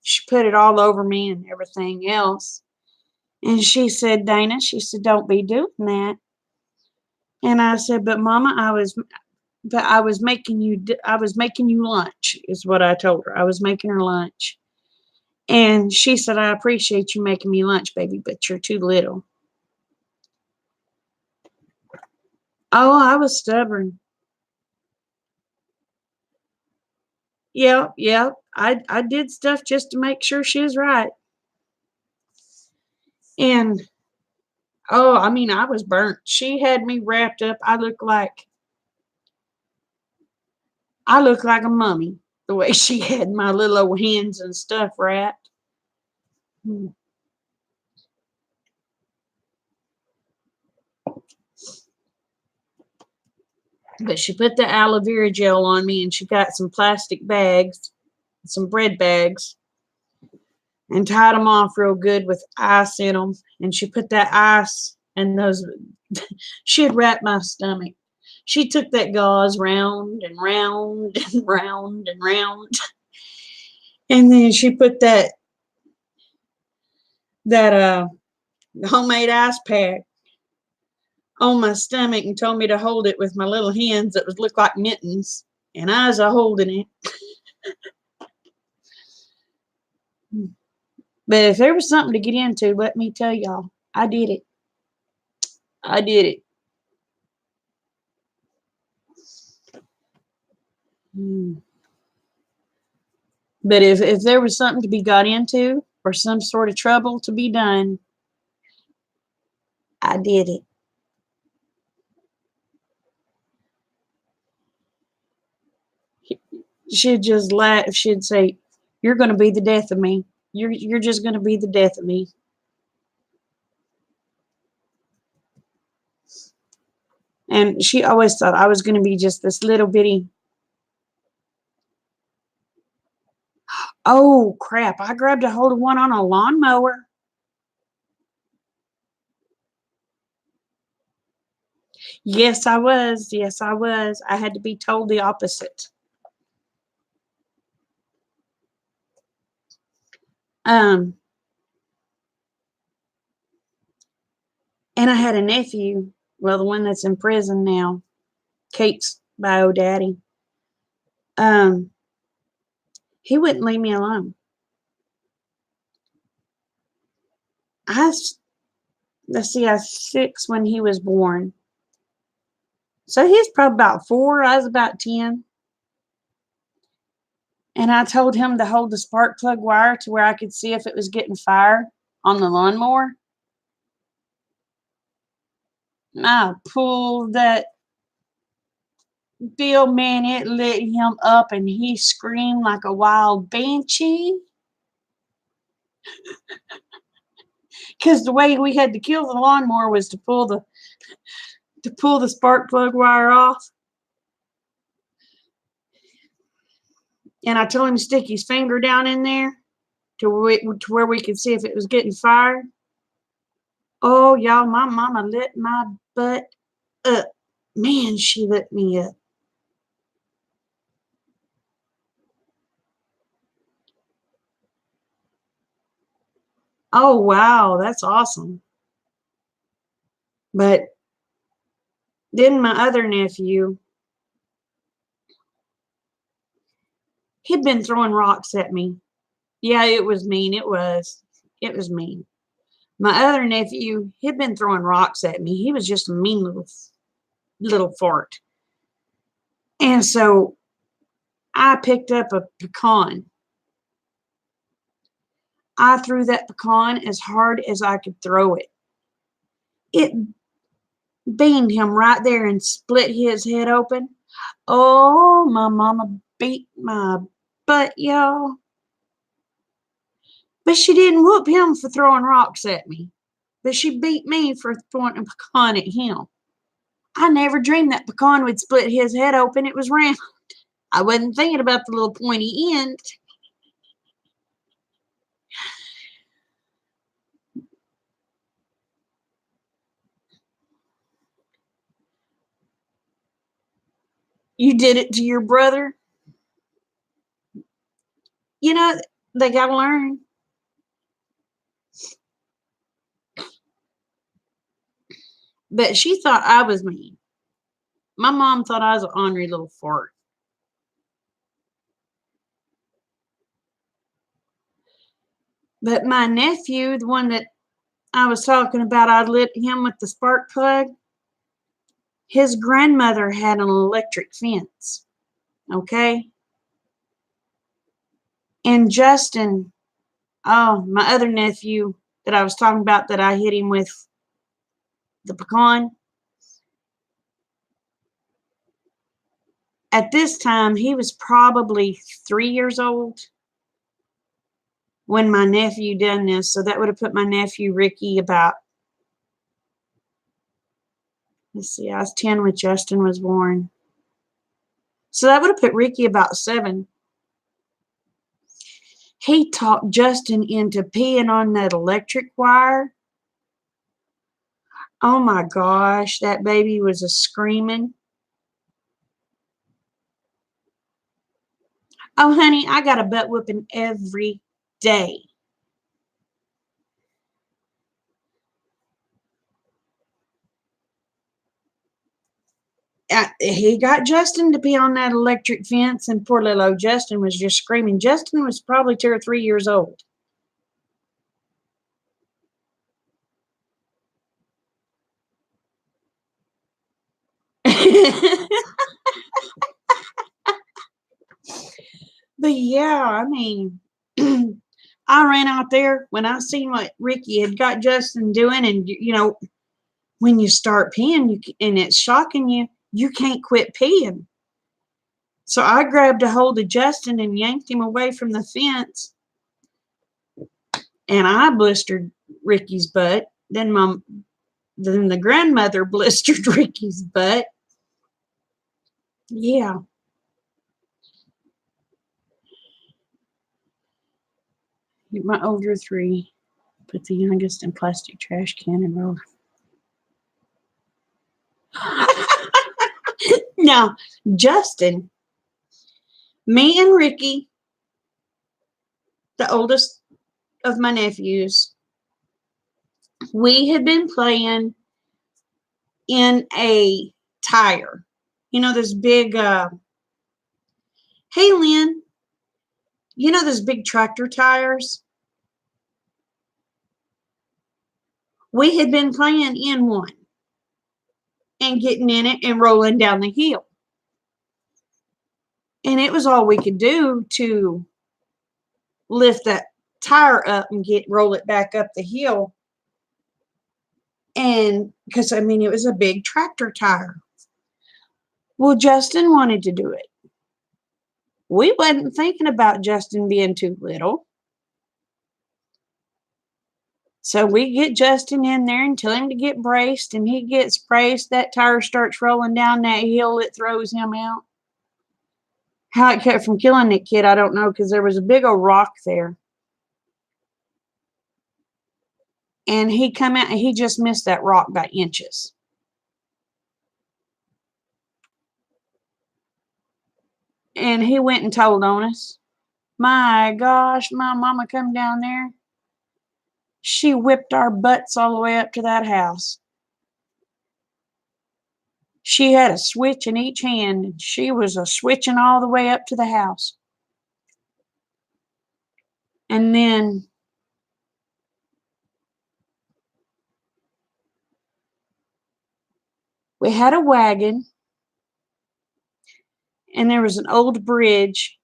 She put it all over me and everything else. And she said, Dana, she said, don't be doing that. And I said, but Mama, but I was making you lunch, is what I told her. I was making her lunch. And she said, I appreciate you making me lunch, baby, but you're too little. Oh, I was stubborn. Yep, yep. I did stuff just to make sure she was right. And oh, I mean, I was burnt. She had me wrapped up. I looked like a mummy the way she had my little old hands and stuff wrapped. Hmm. But she put the aloe vera gel on me and she got some plastic bags, some bread bags, and tied them off real good with ice in them. And she put that ice and those, she had wrapped my stomach. She took that gauze round and round and round and round. And then she put that homemade ice pack on my stomach and told me to hold it with my little hands that would look like mittens. And I was a holding it. But if there was something to get into, let me tell y'all, I did it. I did it. Hmm. But if there was something to be got into or some sort of trouble to be done, I did it. She'd just laugh. She'd say, "You're going to be the death of me. You're just going to be the death of me." And she always thought I was going to be just this little bitty. Oh crap! I grabbed a hold of one on a lawnmower. Yes, I was. Yes, I was. I had to be told the opposite. Um, and I had a nephew. Well, the one that's in prison now, Kate's bio daddy. Um, he wouldn't leave me alone. I let's see, I was 6 when he was born, so he was probably about 4. I was about 10, and I told him to hold the spark plug wire to where I could see if it was getting fire on the lawnmower. And I pulled that Bill, man, it lit him up and he screamed like a wild banshee. Because the way we had to kill the lawnmower was to pull the spark plug wire off. And I told him to stick his finger down in there to where we could see if it was getting fired. Oh, y'all, my mama lit my butt up. Man, she lit me up. Oh, wow, that's awesome. But then my other nephew, he'd been throwing rocks at me. Yeah, it was mean. It was. It was mean. My other nephew, he'd been throwing rocks at me. He was just a mean little fart. And so I picked up a pecan. I threw that pecan as hard as I could throw it. It beamed him right there and split his head open. Oh, my mama beat my butt, y'all. But she didn't whoop him for throwing rocks at me. But she beat me for throwing a pecan at him. I never dreamed that pecan would split his head open. It was round. I wasn't thinking about the little pointy end. You did it to your brother. You know, they got to learn. But she thought I was mean. My mom thought I was an ornery little fart. But my nephew, the one that I was talking about, I lit him with the spark plug. His grandmother had an electric fence. Okay. And Justin, oh, my other nephew that I was talking about that I hit him with the pecan. At this time, he was probably 3 years old when my nephew done this. So that would have put my nephew Ricky about, let's see, I was 10 when Justin was born. So that would have put Ricky about 7. He talked Justin into peeing on that electric wire. Oh my gosh, that baby was a screaming. Oh, honey, I got a butt whooping every day. He got Justin to be on that electric fence, and poor little old Justin was just screaming. Justin was probably 2 or 3 years old. But yeah, I mean, I ran out there when I seen what Ricky had got Justin doing, and when you start peeing, and it's shocking you, you can't quit peeing. So I grabbed a hold of Justin and yanked him away from the fence, and I blistered Ricky's butt. Then the grandmother blistered Ricky's butt. Yeah. My older 3 put the youngest in plastic trash can and rolled. Now, Justin, me and Ricky, the oldest of my nephews, we had been playing in a tire. This big, hey, Lynn, those big tractor tires? We had been playing in one and getting in it and rolling down the hill. And it was all we could do to lift that tire up and roll it back up the hill. And because it was a big tractor tire. Well, Justin wanted to do it. We wasn't thinking about Justin being too little. So we get Justin in there and tell him to get braced, and he gets braced. That tire starts rolling down that hill. It throws him out. How it kept from killing that kid, I don't know, because there was a big old rock there. And he come out and he just missed that rock by inches. And he went and told on us. My gosh, my mama come down there. She whipped our butts all the way up to that house. She had a switch in each hand, and she was a switching all the way up to the house. And then we had a wagon, and there was an old bridge.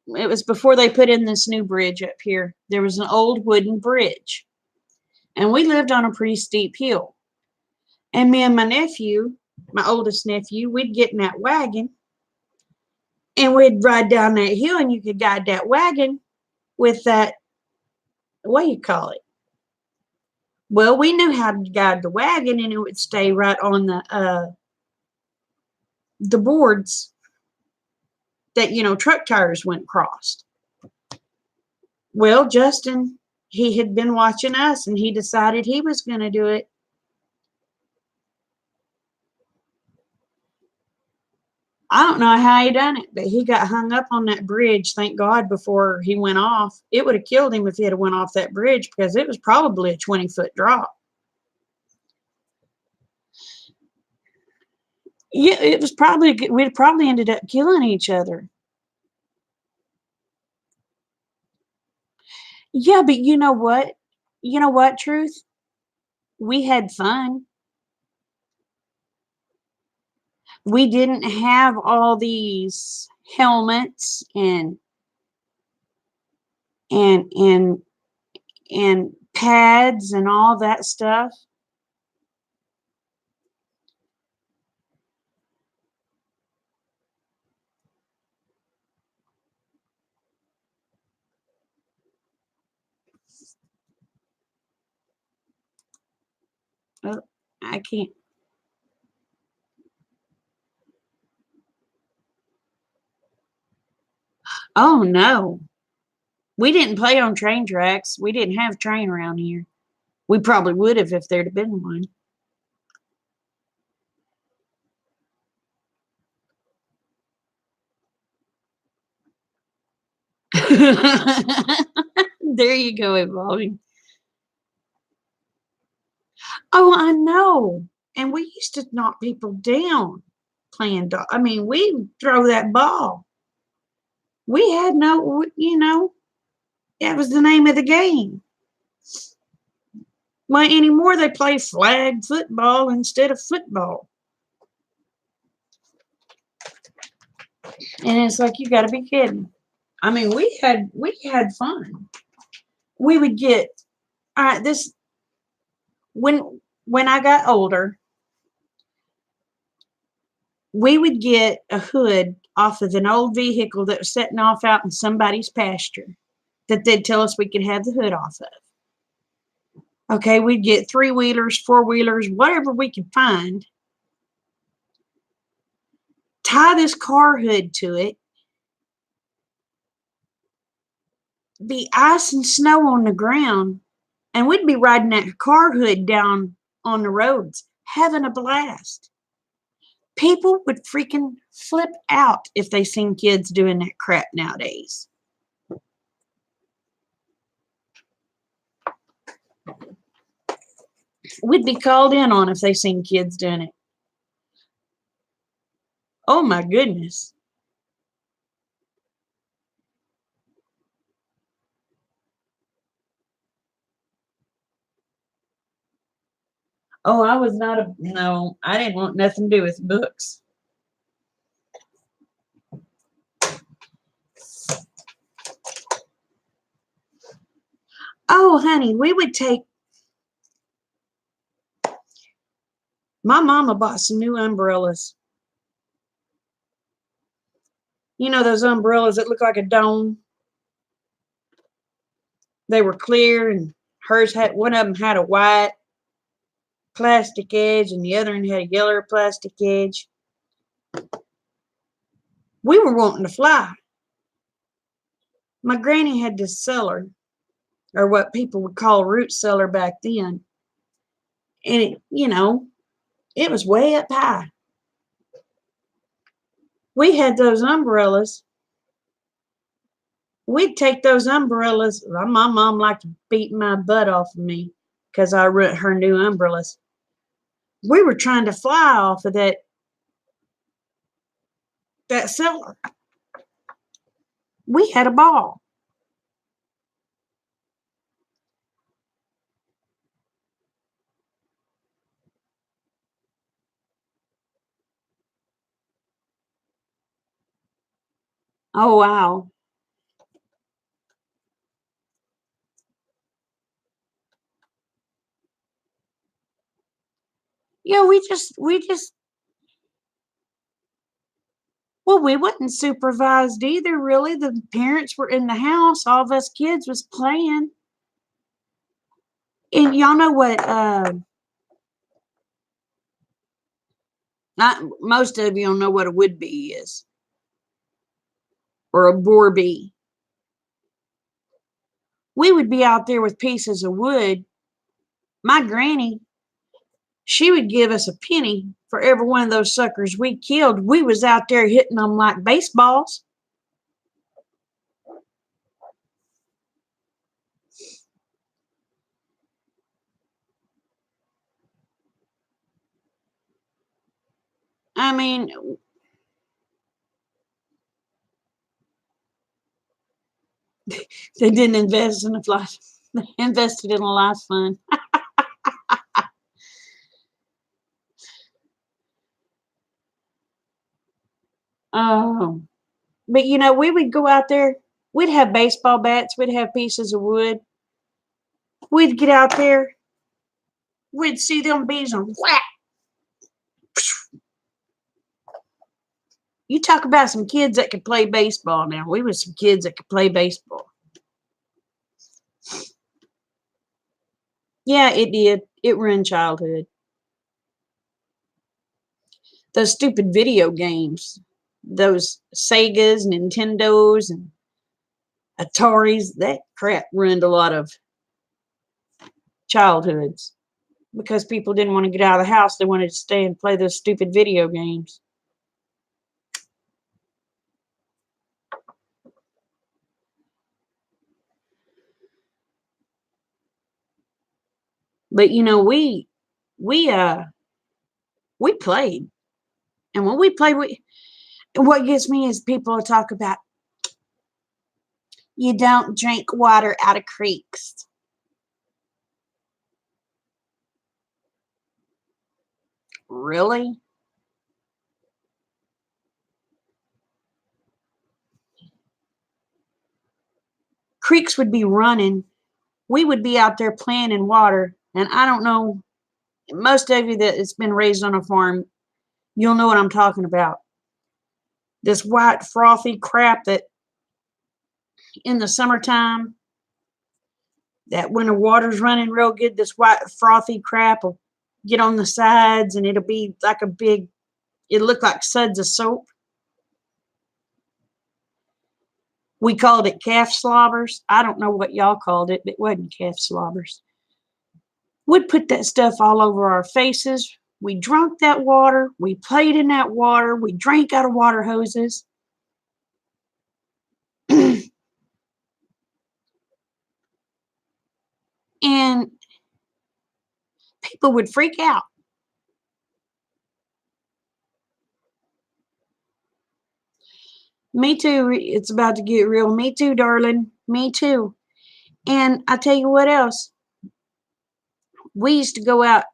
It was before they put in this new bridge up here. There was an old wooden bridge. And we lived on a pretty steep hill. And me and my nephew, my oldest nephew, we'd get in that wagon and we'd ride down that hill, and you could guide that wagon with that, what do you call it? Well, we knew how to guide the wagon, and it would stay right on the boards that, truck tires went across. Well, Justin, he had been watching us, and he decided he was going to do it. I don't know how he done it, but he got hung up on that bridge, thank God, before he went off. It would have killed him if he had went off that bridge, because it was probably a 20-foot drop. Yeah, it was probably we'd probably ended up killing each other. Yeah, but you know what? You know what, Truth? We had fun. We didn't have all these helmets and and and pads and all that stuff. Oh, I can't. Oh no. We didn't play on train tracks. We didn't have train around here. We probably would have if there'd have been one. There you go, evolving. Oh, I know. And we used to knock people down playing dog. I mean, we throw that ball. We had no, that was the name of the game. Well, anymore they play flag football instead of football. And it's like you got to be kidding. I mean, we had fun. We would get all right. This when I got older, we would get a hood off of an old vehicle that was setting off out in somebody's pasture that they'd tell us we could have the hood off of. Okay, we'd get three wheelers, four wheelers, whatever we could find, tie this car hood to it, be ice and snow on the ground, and we'd be riding that car hood down on the roads, having a blast. People would freaking flip out if they seen kids doing that crap nowadays. We'd be called in on if they seen kids doing it. Oh my goodness. Oh, I was not a no, I didn't want nothing to do with books. Oh, honey, we would take my mama bought some new umbrellas. You know those umbrellas that look like a dome? They were clear and hers had one of them had a white plastic edge and the other one had a yellow plastic edge. We were wanting to fly. My granny had this cellar, or what people would call a root cellar back then. And it was way up high. We had those umbrellas. We'd take those umbrellas. My mom liked to beat my butt off of me because I rent her new umbrellas. We were trying to fly off of that cellar. We had a ball. Oh wow. Yeah, we just well, we wasn't supervised either, really. The parents were in the house, all of us kids was playing. And y'all know what not most of you don't know what a wood bee is or a boar bee. We would be out there with pieces of wood. My granny, she would give us a penny for every one of those suckers we killed. We was out there hitting them like baseballs. I mean, they didn't invest in a life. They invested in a life fund. Oh, but we would go out there. We'd have baseball bats. We'd have pieces of wood. We'd get out there. We'd see them bees and whack. You talk about some kids that could play baseball now. We was some kids that could play baseball. Yeah, it did. It ruined childhood. Those stupid video games. Those Segas, Nintendos, and Ataris. That crap ruined a lot of childhoods. Because people didn't want to get out of the house. They wanted to stay and play those stupid video games. But we we played. And when we played, what gets me is people talk about you don't drink water out of creeks. Really? Creeks would be running. We would be out there playing in water. And I don't know, most of you that has been raised on a farm, you'll know what I'm talking about. This white frothy crap that in the summertime, that when the water's running real good, this white frothy crap will get on the sides and it'll be like it'll look like suds of soap. We called it calf slobbers. I don't know what y'all called it, but it wasn't calf slobbers. We'd put that stuff all over our faces. We drunk that water. We played in that water. We drank out of water hoses. And people would freak out. Me too. It's about to get real. Me too, darling. Me too. And I tell you what else. We used to go out.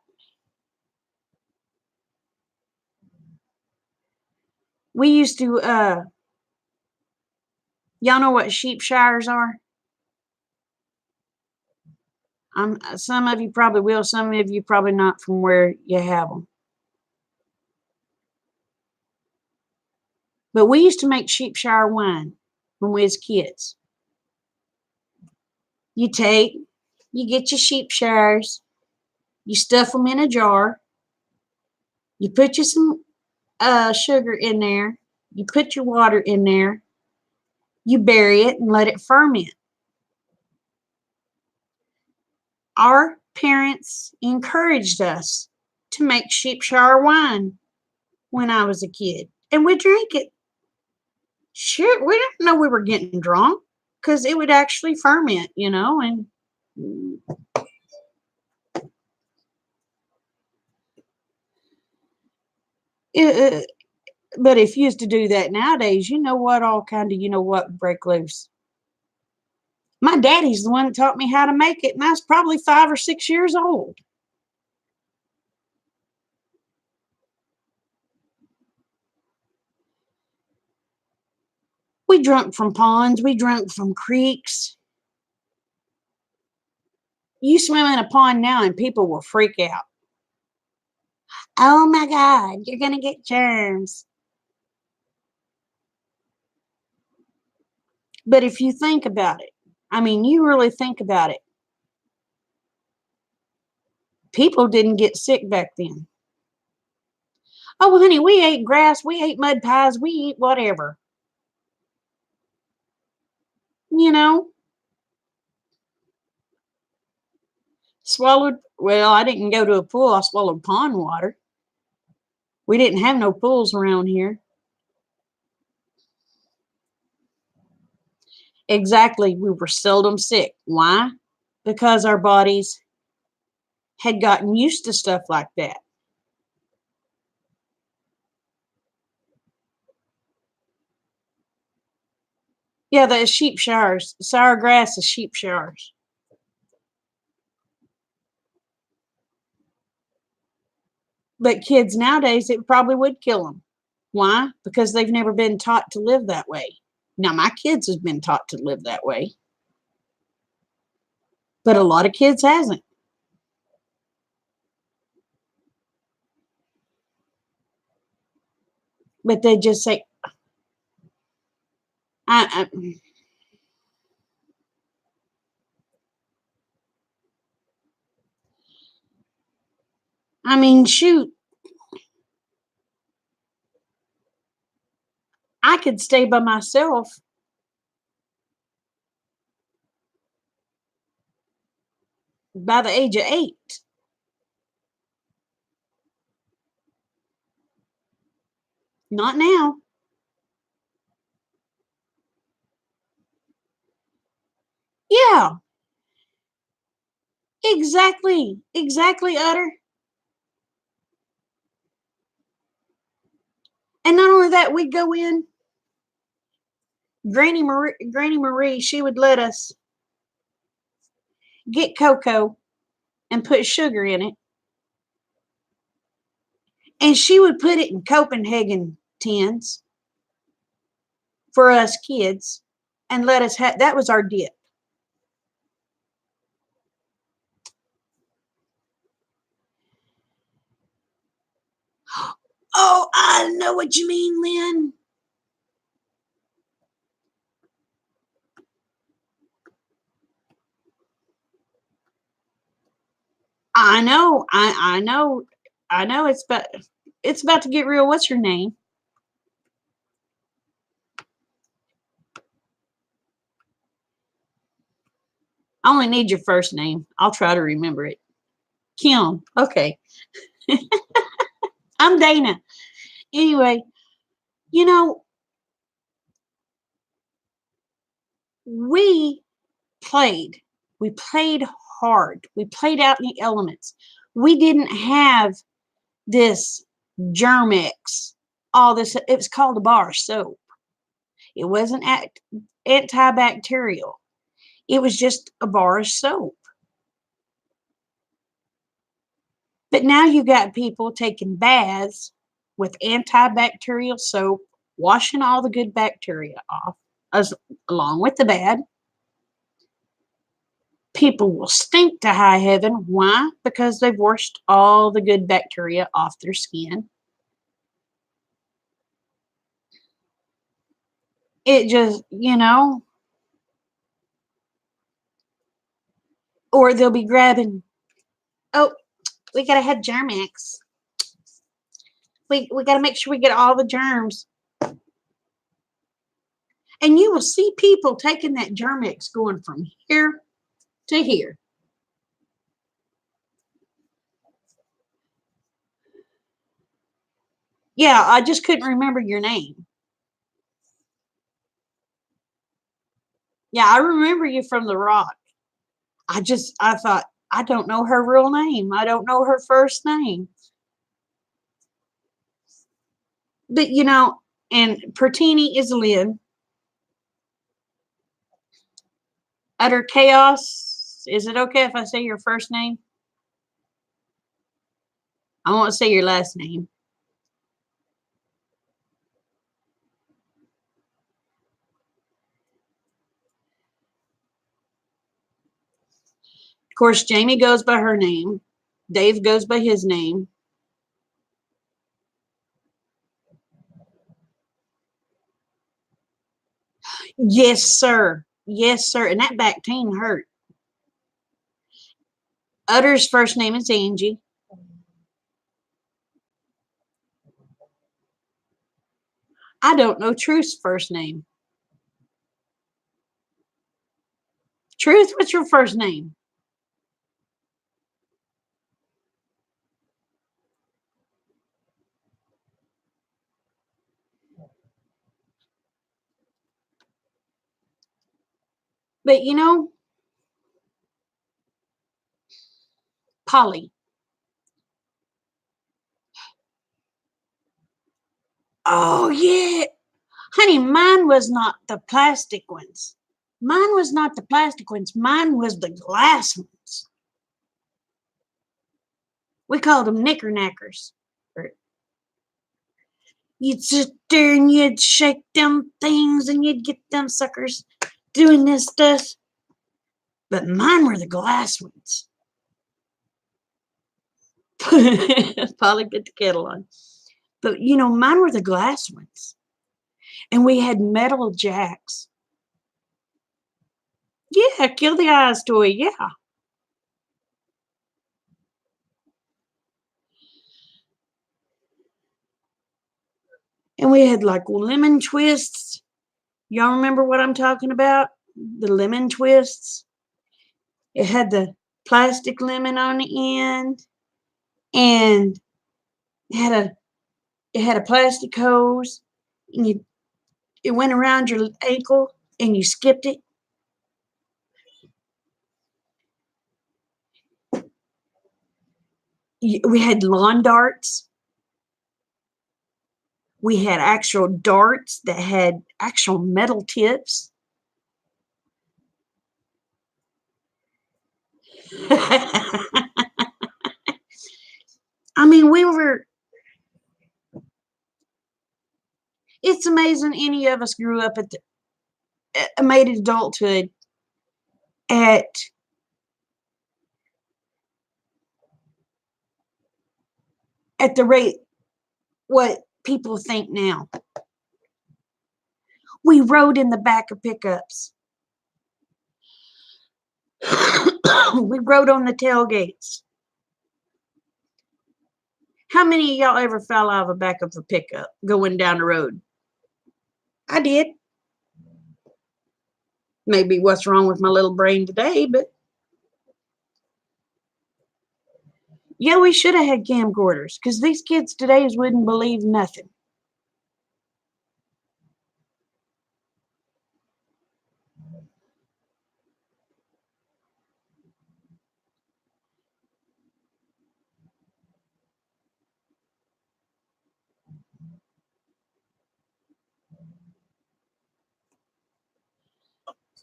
We used to, y'all know what sheep shires are? Some of you probably will. Some of you probably not from where you have them. But we used to make sheepshire wine when we was kids. You get your sheepshires, you stuff them in a jar, you put you some sugar in there, you put your water in there, you bury it and let it ferment. Our parents encouraged us to make sheepshire wine when I was a kid, and we drank it. Sure, we didn't know we were getting drunk because it would actually ferment, and it, but if you used to do that nowadays, you know what, all kind of, what break loose. My daddy's the one that taught me how to make it, and I was probably 5 or 6 years old. We drunk from ponds, we drunk from creeks. You swim in a pond now and people will freak out. Oh my God, you're going to get germs. But if you think about it, I mean, you really think about it, people didn't get sick back then. Oh, honey, we ate grass, we ate mud pies, we eat whatever. You know, swallowed, well, I didn't go to a pool, I swallowed pond water. We didn't have no pools around here. Exactly, we were seldom sick. Why? Because our bodies had gotten used to stuff like that. Yeah, the sheep showers. Sour grass is sheep showers. But kids nowadays, it probably would kill them. Why? Because they've never been taught to live that way. Now, my kids has been taught to live that way, but a lot of kids hasn't. But they just say, I, I mean, shoot, I could stay by myself by the age of 8. Not now. Yeah, exactly. Exactly, Utter. And not only that, we'd go in. Granny Marie, she would let us get cocoa and put sugar in it, and she would put it in Copenhagen tins for us kids, and let us have. That was our dip. Oh, I know what you mean, Lynn. I know. I know. I know. It's about to get real. What's your name? I only need your first name. I'll try to remember it. Kim. Okay. I'm Dana. Anyway, you know, we played. We played hard. We played out in the elements. We didn't have this Germex, all this. It was called a bar soap. It wasn't antibacterial. It was just a bar of soap. But now you got people taking baths with antibacterial soap, washing all the good bacteria off, as, along with the bad. People will stink to high heaven. Why? Because they've washed all the good bacteria off their skin. It just, or they'll be grabbing, oh, we got to have Germex. We got to make sure we get all the germs. And you will see people taking that Germex going from here to here. Yeah, I just couldn't remember your name. Yeah, I remember you from The Rock. I thought, I don't know her real name. I don't know her first name. But, and Pertini is Lynn. Utter Chaos. Is it okay if I say your first name? I won't say your last name. Of course, Jamie goes by her name. Dave goes by his name. Yes, sir. Yes, sir. And that back pain hurt. Utter's first name is Angie. I don't know Truth's first name. Truth, what's your first name? But Polly. Oh yeah. Honey, mine was not the plastic ones. Mine was not the plastic ones. Mine was the glass ones. We called them knickerknackers. You'd sit there and you'd shake them things and you'd get them suckers doing this stuff. But mine were the glass ones. Polly, get the kettle on. But mine were the glass ones. And we had metal jacks. Yeah, kill the eyes toy. Yeah. And we had like lemon twists. Y'all remember what I'm talking about? The lemon twists. It had the plastic lemon on the end, and it had a plastic hose, and it went around your ankle, and you skipped it. We had lawn darts. We had actual darts that had actual metal tips. I mean, it's amazing any of us grew up made adulthood at the rate what people think now. We rode in the back of pickups. We rode on the tailgates. How many of y'all ever fell out of the back of a pickup going down the road? I did. Maybe what's wrong with my little brain today, but yeah, we should have had camcorders because these kids today wouldn't believe nothing.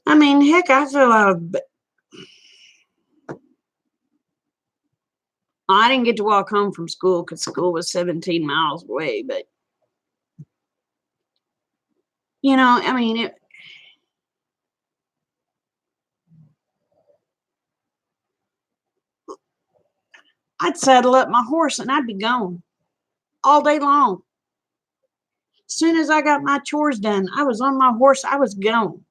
I mean, heck, I fell out of. I didn't get to walk home from school because school was 17 miles away, but I mean, I'd saddle up my horse and I'd be gone all day long. As soon as I got my chores done, I was on my horse, I was gone.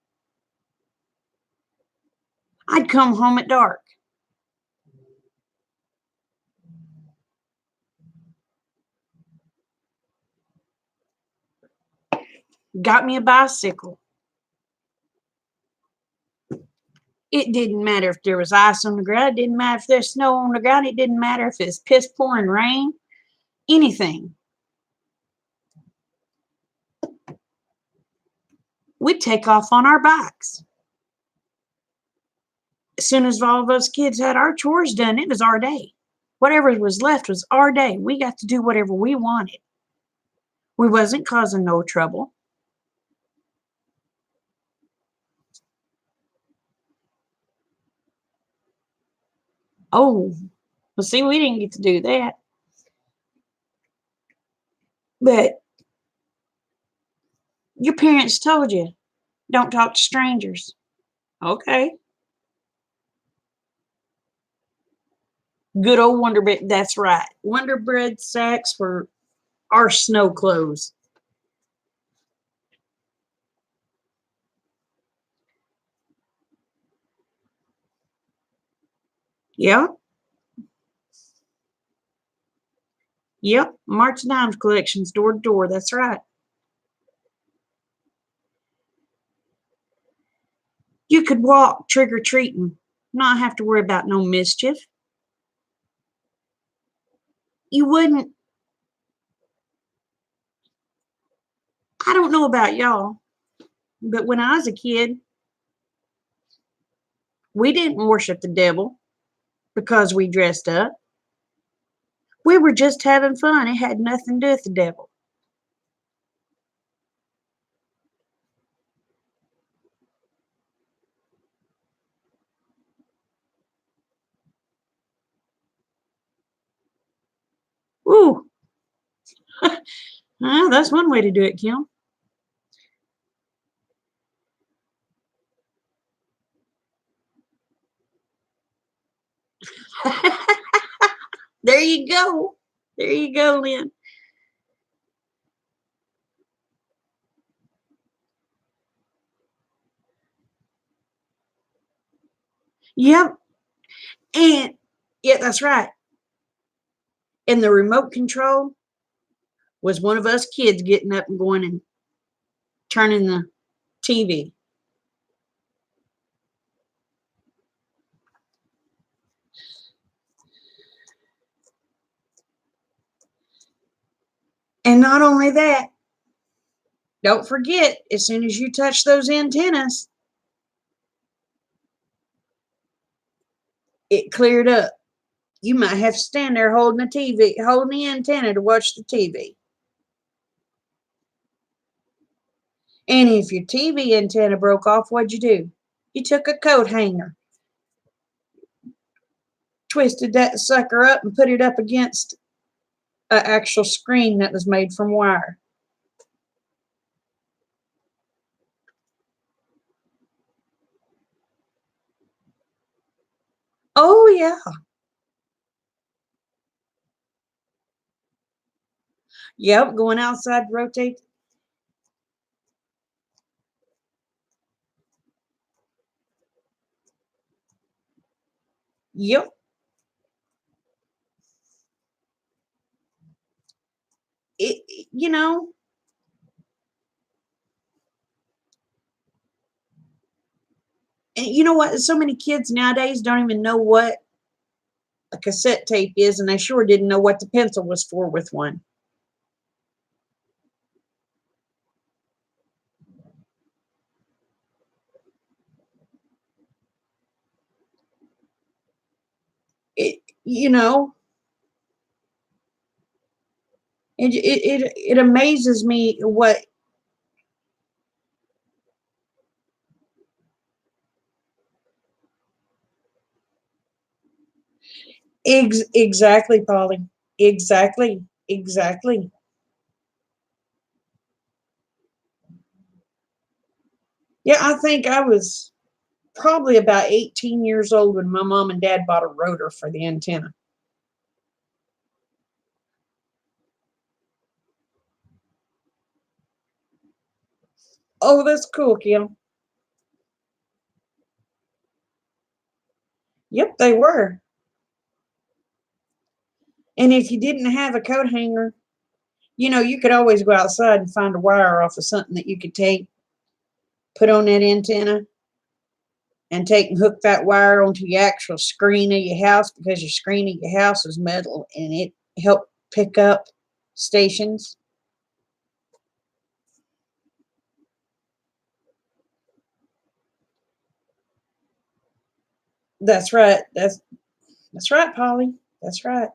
I'd come home at dark. Got me a bicycle. It didn't matter if there was ice on the ground. It didn't matter if there's snow on the ground. It didn't matter if it's piss pouring rain. Anything. We'd take off on our bikes. As soon as all of us kids had our chores done, it was our day. Whatever was left was our day. We got to do whatever we wanted. We wasn't causing no trouble. Oh, well, see, we didn't get to do that. But your parents told you, don't talk to strangers. Okay. Good old Wonder Bread. That's right. Wonder Bread sacks were our snow clothes. Yep. Yep. March Dimes collections, door to door. That's right. You could walk trick or treating, not have to worry about no mischief. You wouldn't. I don't know about y'all, but when I was a kid, we didn't worship the devil because we dressed up. We were just having fun. It had nothing to do with the devil. Ooh, that's one way to do it, Kim. There you go. There you go, Lynn. Yep. And yeah, that's right. And the remote control was one of us kids getting up and going and turning the TV. And not only that, don't forget, as soon as you touch those antennas, it cleared up. You might have to stand there holding the TV, holding the antenna to watch the TV. And if your TV antenna broke off, what'd you do? You took a coat hanger, twisted that sucker up, and put it up against an actual screen that was made from wire. Oh, yeah. Yep, going outside, rotate. Yep. You know, and you know what? So many kids nowadays don't even know what a cassette tape is, and they sure didn't know what the pencil was for with one. You know, it amazes me what exactly, Polly. Exactly. Exactly. Yeah, I think I was probably about 18 years old when my mom and dad bought a rotor for the antenna. Oh, that's cool, Kim. Yep, they were. And if you didn't have a coat hanger, you could always go outside and find a wire off of something that you could take, put on that antenna, and take and hook that wire onto the actual screen of your house because your screen of your house is metal and it helped pick up stations. That's right. That's right, Polly. That's right.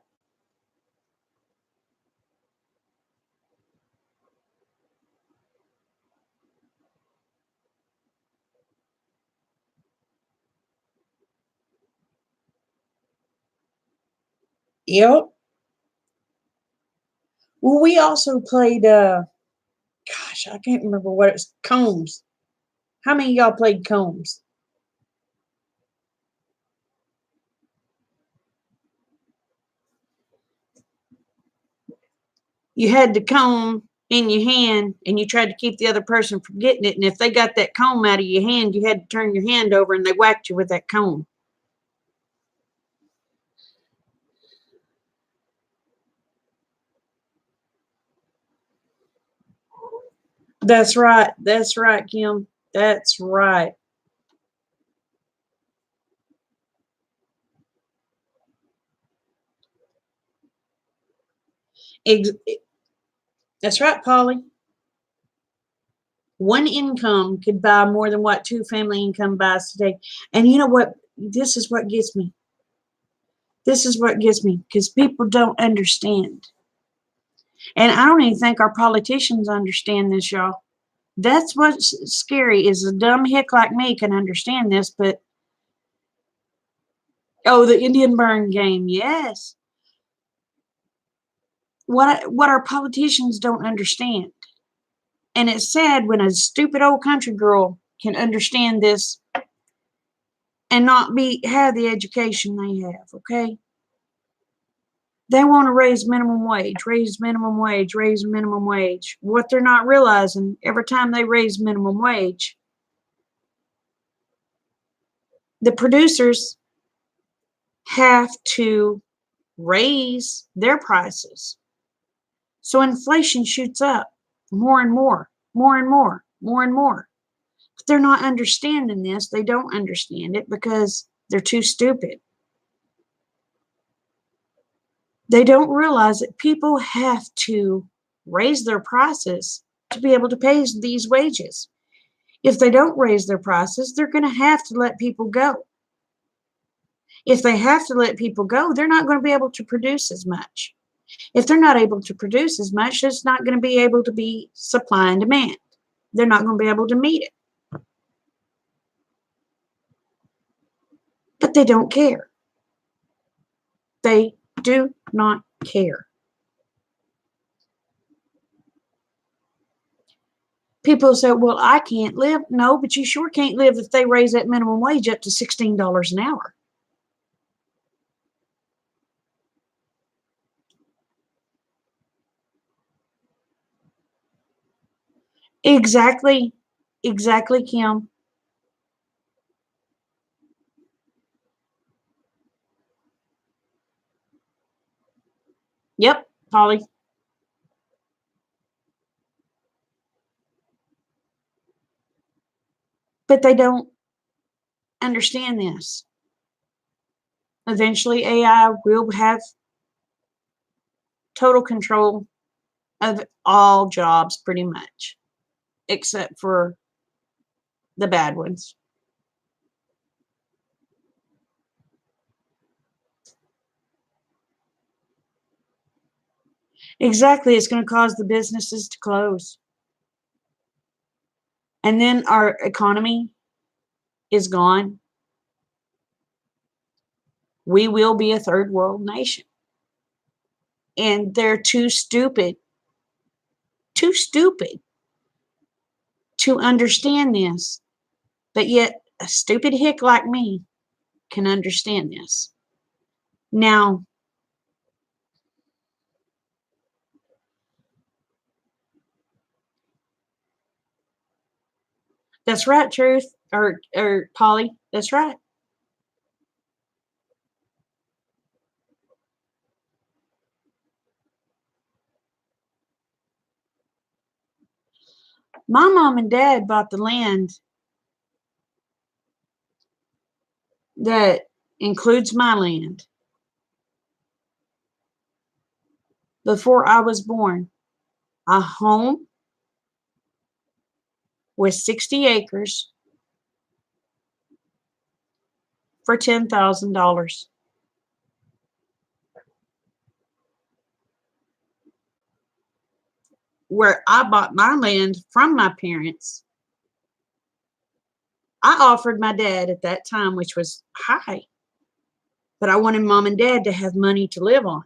Yep. Well, we also played gosh, I can't remember what it was. Combs. How many of y'all played combs? You had the comb in your hand and you tried to keep the other person from getting it. And if they got that comb out of your hand, you had to turn your hand over and they whacked you with that comb. That's right. That's right, Kim. That's right. Ex- that's right, Polly. One income could buy more than what two family income buys today. And you know what? This is what gets me. This is what gets me because people don't understand. And I don't even think our politicians understand this, y'all. That's what's scary is a dumb hick like me can understand this, but oh, the Indian burn game, yes. what our politicians don't understand. And it's sad when a stupid old country girl can understand this and not have the education they have, okay? They want to raise minimum wage, raise minimum wage, raise minimum wage. What they're not realizing, every time they raise minimum wage, the producers have to raise their prices. So inflation shoots up more and more, more and more, more and more. But they're not understanding this. They don't understand it because they're too stupid. They don't realize that people have to raise their prices to be able to pay these wages. If they don't raise their prices, they're going to have to let people go. If they have to let people go, they're not going to be able to produce as much. If they're not able to produce as much, it's not going to be able to be supply and demand. They're not going to be able to meet it. But they don't care. They do not care. People say, well, I can't live. No, but you sure can't live if they raise that minimum wage up to $16 an hour. Exactly. Exactly, Kim. Yep, Polly. But they don't understand this. Eventually, AI will have total control of all jobs, pretty much, except for the bad ones. Exactly. It's going to cause the businesses to close. And then our economy is gone. We will be a third world nation. And they're too stupid to understand this. But yet, a stupid hick like me can understand this. Now, that's right, Truth, or Polly. That's right. My mom and dad bought the land that includes my land before I was born. A home with 60 acres for $10,000. Where I bought my land from my parents, I offered my dad at that time, which was high, but I wanted mom and dad to have money to live on.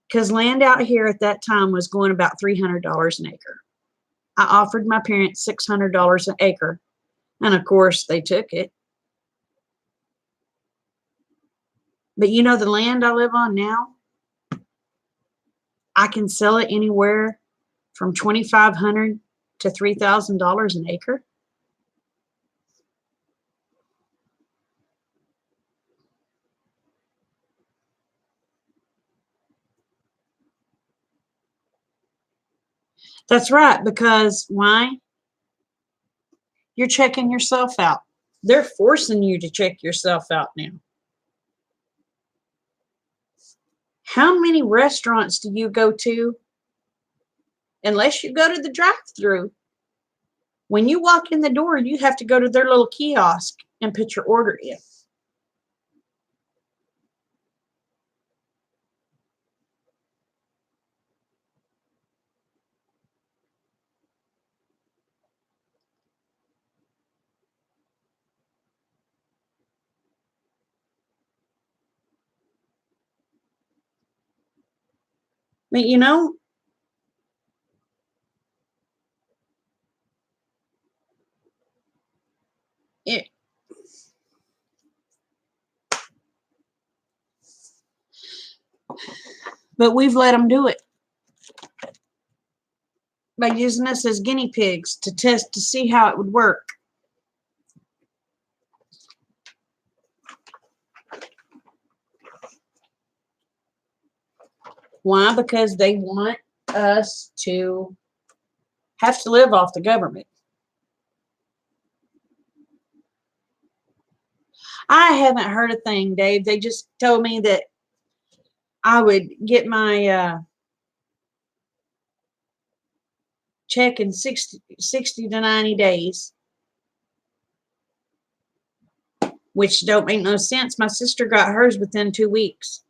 Because land out here at that time was going about $300 an acre. I offered my parents $600 an acre, and of course they took it. But you know, the land I live on now, I can sell it anywhere from $2,500 to $3,000 an acre. That's right, because why? You're checking yourself out. They're forcing you to check yourself out now. How many restaurants do you go to, unless you go to the drive-through? When you walk in the door, you have to go to their little kiosk and put your order in. But you know, it, but we've let them do it by using us as guinea pigs to test to see how it would work. Why? Because they want us to have to live off the government. I haven't heard a thing, Dave. They just told me that I would get my check in 60 to 90 days, which don't make no sense. My sister got hers within 2 weeks.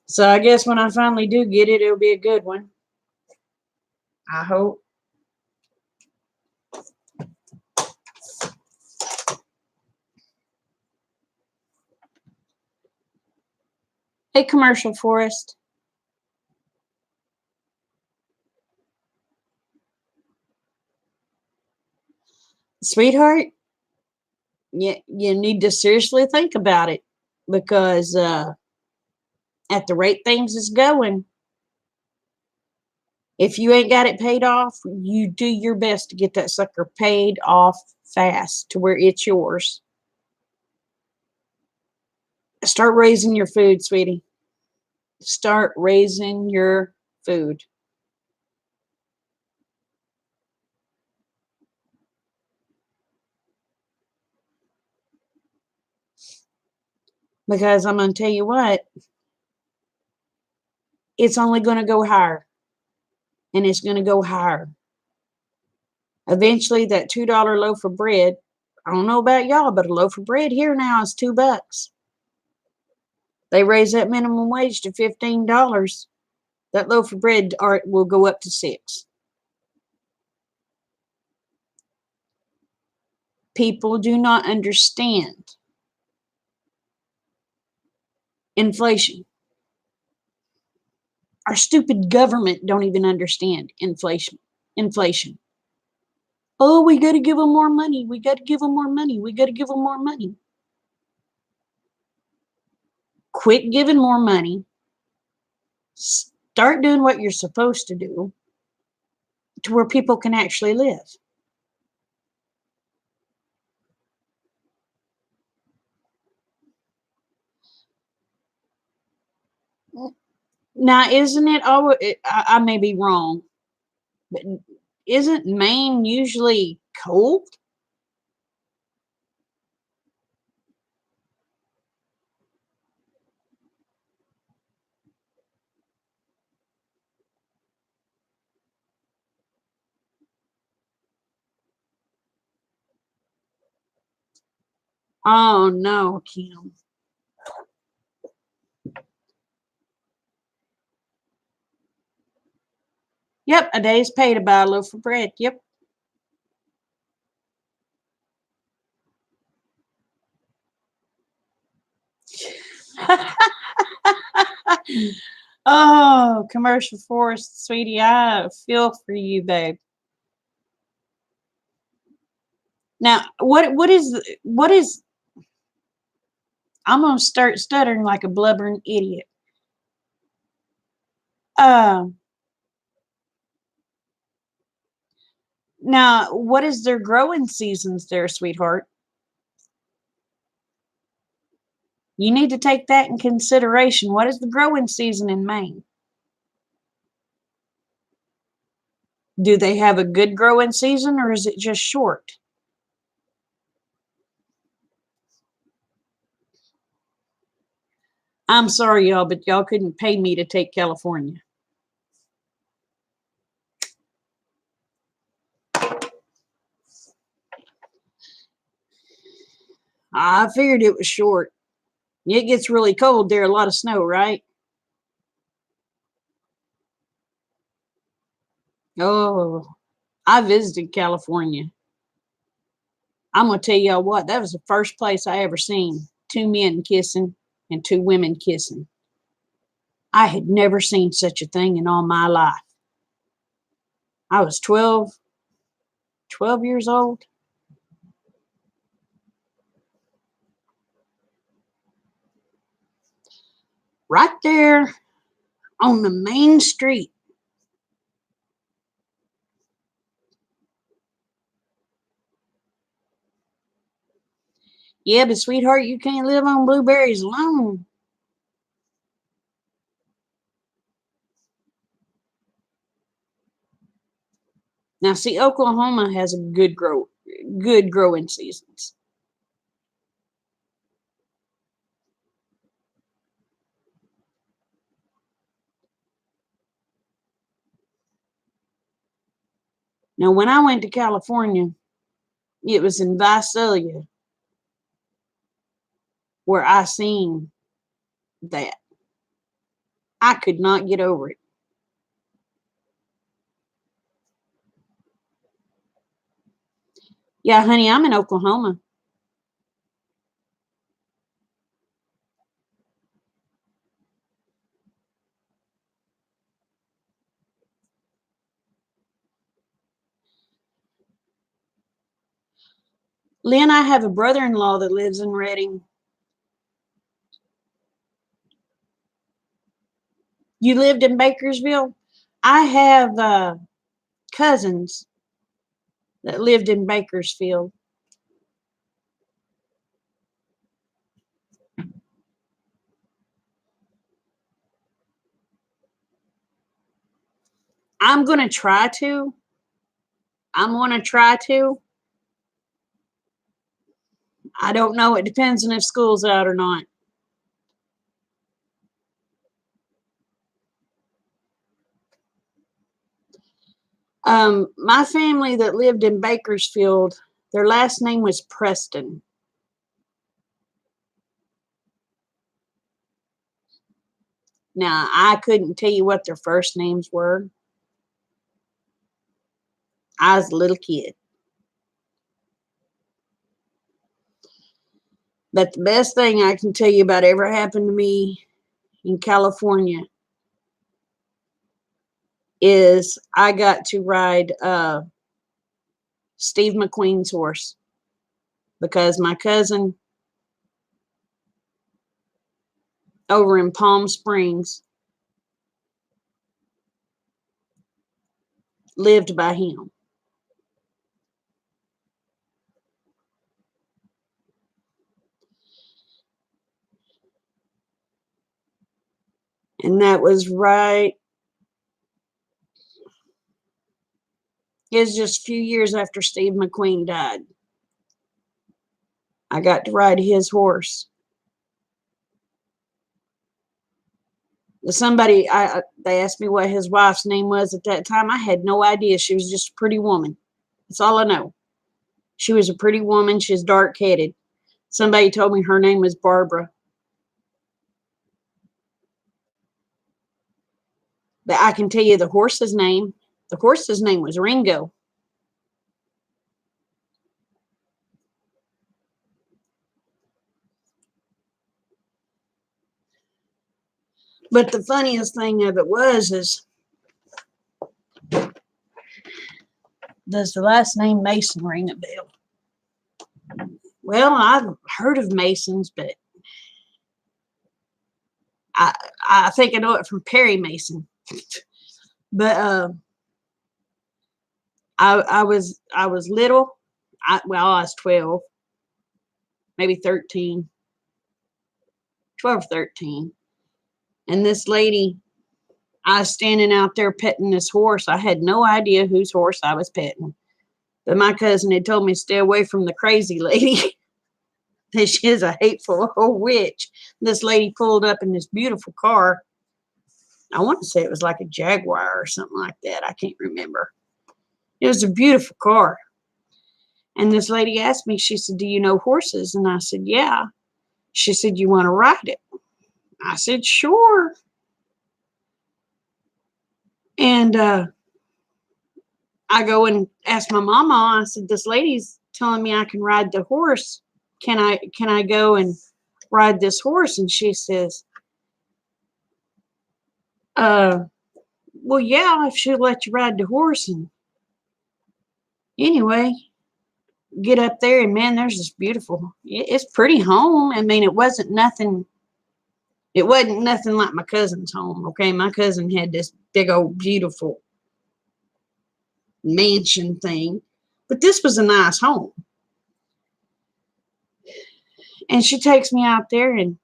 So I guess when I finally do get it, it'll be a good one. I hope. Hey, commercial forest. Sweetheart, you need to seriously think about it because at the rate things is going, if you ain't got it paid off, you do your best to get that sucker paid off fast to where it's yours. Start raising your food, sweetie. Start raising your food. Because I'm going to tell you what, it's only going to go higher. And it's going to go higher. Eventually, that $2 loaf of bread, I don't know about y'all, but a loaf of bread here now is $2. They raise that minimum wage to $15. That loaf of bread will go up to $6. People do not understand inflation. Our stupid government don't even understand inflation. Inflation. Oh, we got to give them more money. We got to give them more money. We got to give them more money. Quit giving more money. Start doing what you're supposed to do to where people can actually live. Now, isn't it always, I may be wrong, but isn't Maine usually cold? Oh, no, Kim. Yep, a day's pay to buy a loaf of bread. Yep. Oh, commercial forest, sweetie. I feel for you, babe. Now, what is I'm gonna start stuttering like a blubbering idiot. Um Now, what is their growing seasons there, sweetheart? You need to take that in consideration. What is the growing season in Maine? Do they have a good growing season or is it just short? I'm sorry, y'all, but y'all couldn't pay me to take California. I figured it was short. It gets really cold there, a lot of snow, right? Oh, I visited California. I'm going to tell y'all what, that was the first place I ever seen two men kissing and two women kissing. I had never seen such a thing in all my life. I was 12 years old. Right there on the main street. Yeah, but sweetheart, you can't live on blueberries alone. Now, see, Oklahoma has a good growing seasons. Now, when I went to California, it was in Visalia where I seen that. I could not get over it. Yeah, honey, I'm in Oklahoma. Lynn, I have a brother-in-law that lives in Redding. You lived in Bakersville? I have cousins that lived in Bakersfield. I'm going to try to. I'm going to try to. I don't know. It depends on if school's out or not. My family that lived in Bakersfield, their last name was Preston. Now, I couldn't tell you what their first names were. I was a little kid. But the best thing I can tell you about ever happened to me in California is I got to ride Steve McQueen's horse because my cousin over in Palm Springs lived by him. And that was right. It was just a few years after Steve McQueen died. I got to ride his horse. Somebody, they asked me what his wife's name was at that time. I had no idea. She was just a pretty woman. That's all I know. She was a pretty woman. She's dark-headed. Somebody told me her name was Barbara. But I can tell you the horse's name. The horse's name was Ringo. But the funniest thing of it is, does the last name Mason ring a bell? Well, I've heard of Masons, but I think I know it from Perry Mason. But I was little. I was 12, maybe 13, 12, 13. And this lady, I was standing out there petting this horse. I had no idea whose horse I was petting. But my cousin had told me to stay away from the crazy lady. That she is a hateful old witch. This lady pulled up in this beautiful car. I want to say it was like a Jaguar or something like that. I can't remember. It was a beautiful car. And this lady asked me, she said, "Do you know horses?" And I said, "Yeah." She said, "You want to ride it?" I said, "Sure." And I go and ask my mama. I said, "This lady's telling me I can ride the horse. Can I go and ride this horse? And she says, uh, well, yeah, if she'll let you ride the horse. And anyway, get up there, and man, there's this beautiful, it's pretty home. I mean, it wasn't nothing like my cousin's home. Okay, my cousin had this big old beautiful mansion thing, but this was a nice home. And she takes me out there, and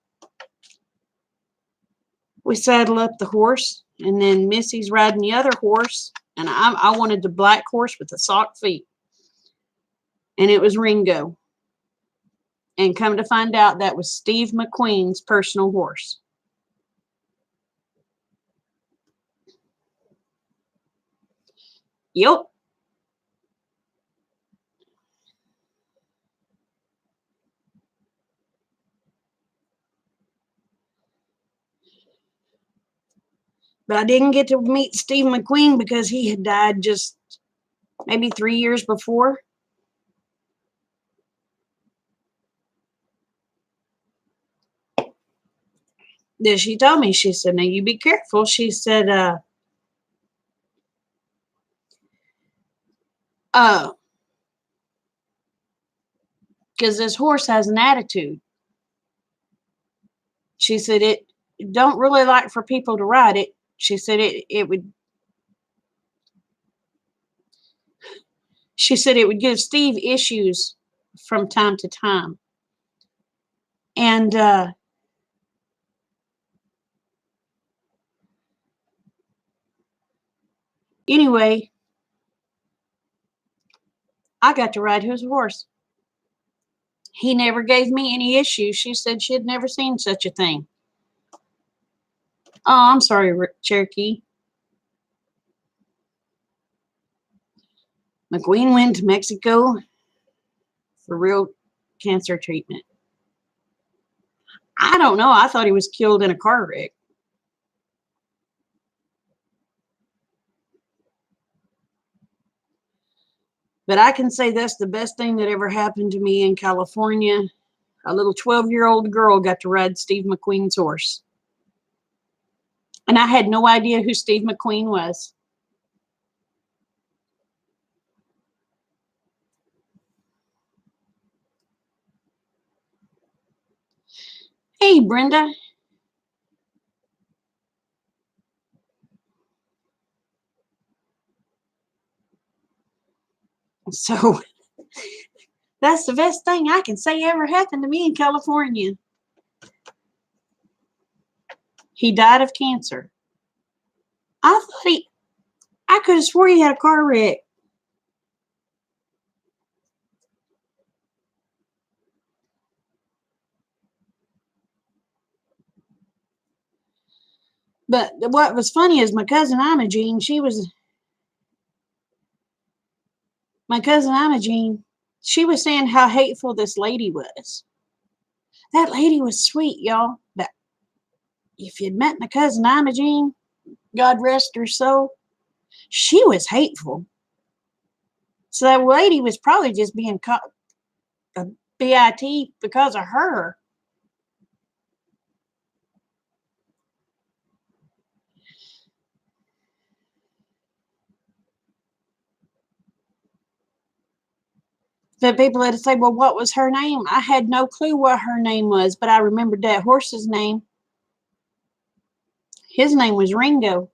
we saddle up the horse, and then Missy's riding the other horse, and I wanted the black horse with the sock feet, and it was Ringo. And come to find out, that was Steve McQueen's personal horse. Yep. But I didn't get to meet Steve McQueen because he had died just maybe 3 years before. Then she told me, she said, now you be careful. She said, because this horse has an attitude. She said it don't really like for people to ride it. She said it would. She said it would give Steve issues from time to time. And anyway, I got to ride his horse. He never gave me any issues. She said she had never seen such a thing. Oh, I'm sorry, Cherokee. McQueen went to Mexico for real cancer treatment. I don't know. I thought he was killed in a car wreck. But I can say that's the best thing that ever happened to me in California. A little 12-year-old girl got to ride Steve McQueen's horse. And I had no idea who Steve McQueen was. Hey, Brenda. So that's the best thing I can say ever happened to me in California. He died of cancer. I could have swore he had a car wreck. But what was funny is my cousin Imogene, she was saying how hateful this lady was. That lady was sweet, y'all. But if you'd met my cousin Imogene, God rest her soul, she was hateful. So that lady was probably just being caught a BIT because of her. The people had to say, well, what was her name? I had no clue what her name was, but I remembered that horse's name. His name was Ringo.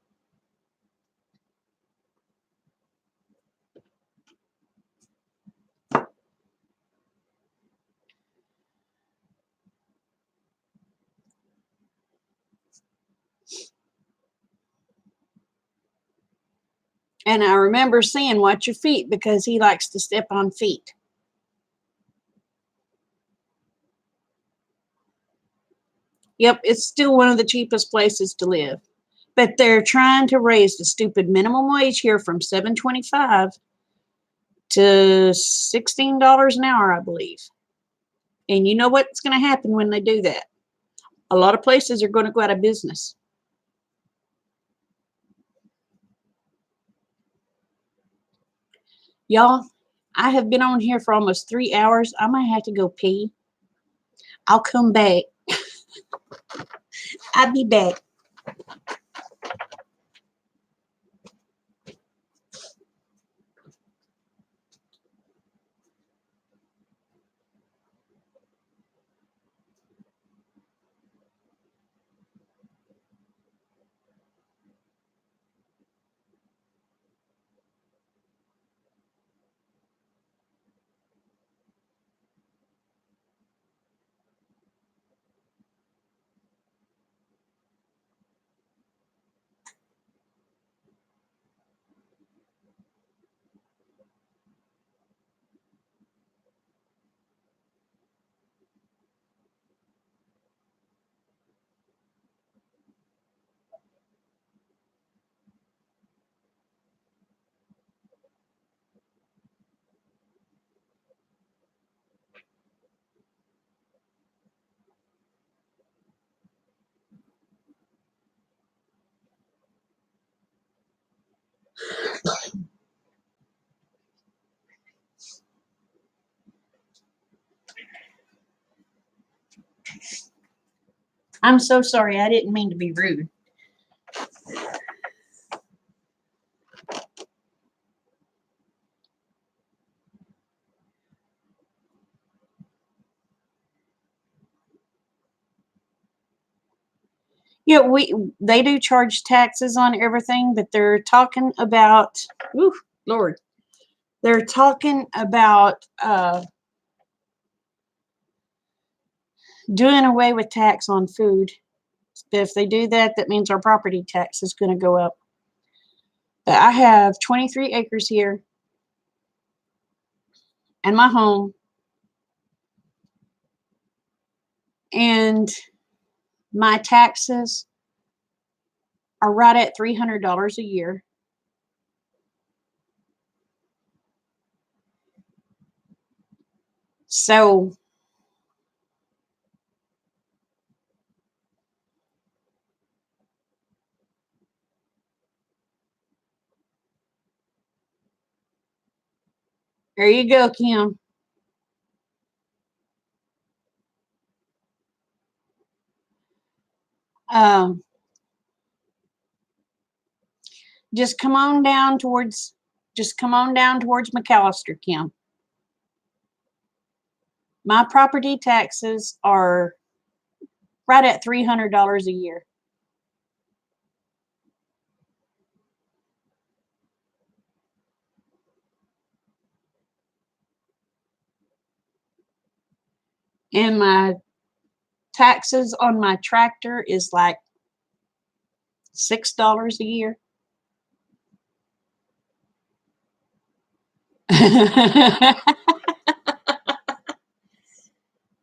And I remember saying, watch your feet, because he likes to step on feet. Yep, it's still one of the cheapest places to live. But they're trying to raise the stupid minimum wage here from $7.25 to $16 an hour, I believe. And you know what's going to happen when they do that? A lot of places are going to go out of business. Y'all, I have been on here for almost 3 hours. I might have to go pee. I'll come back. I'll be back. I'm so sorry. I didn't mean to be rude. Yeah, they do charge taxes on everything, but they're talking about, ooh, Lord, they're talking about doing away with tax on food. If they do that, that means our property tax is going to go up. But I have 23 acres here and my home, and my taxes are right at $300 a year. So there you go, Kim. Um, just come on down towards, McAllister, Kim. My property taxes are right at $300 a year. And my taxes on my tractor is like $6 a year.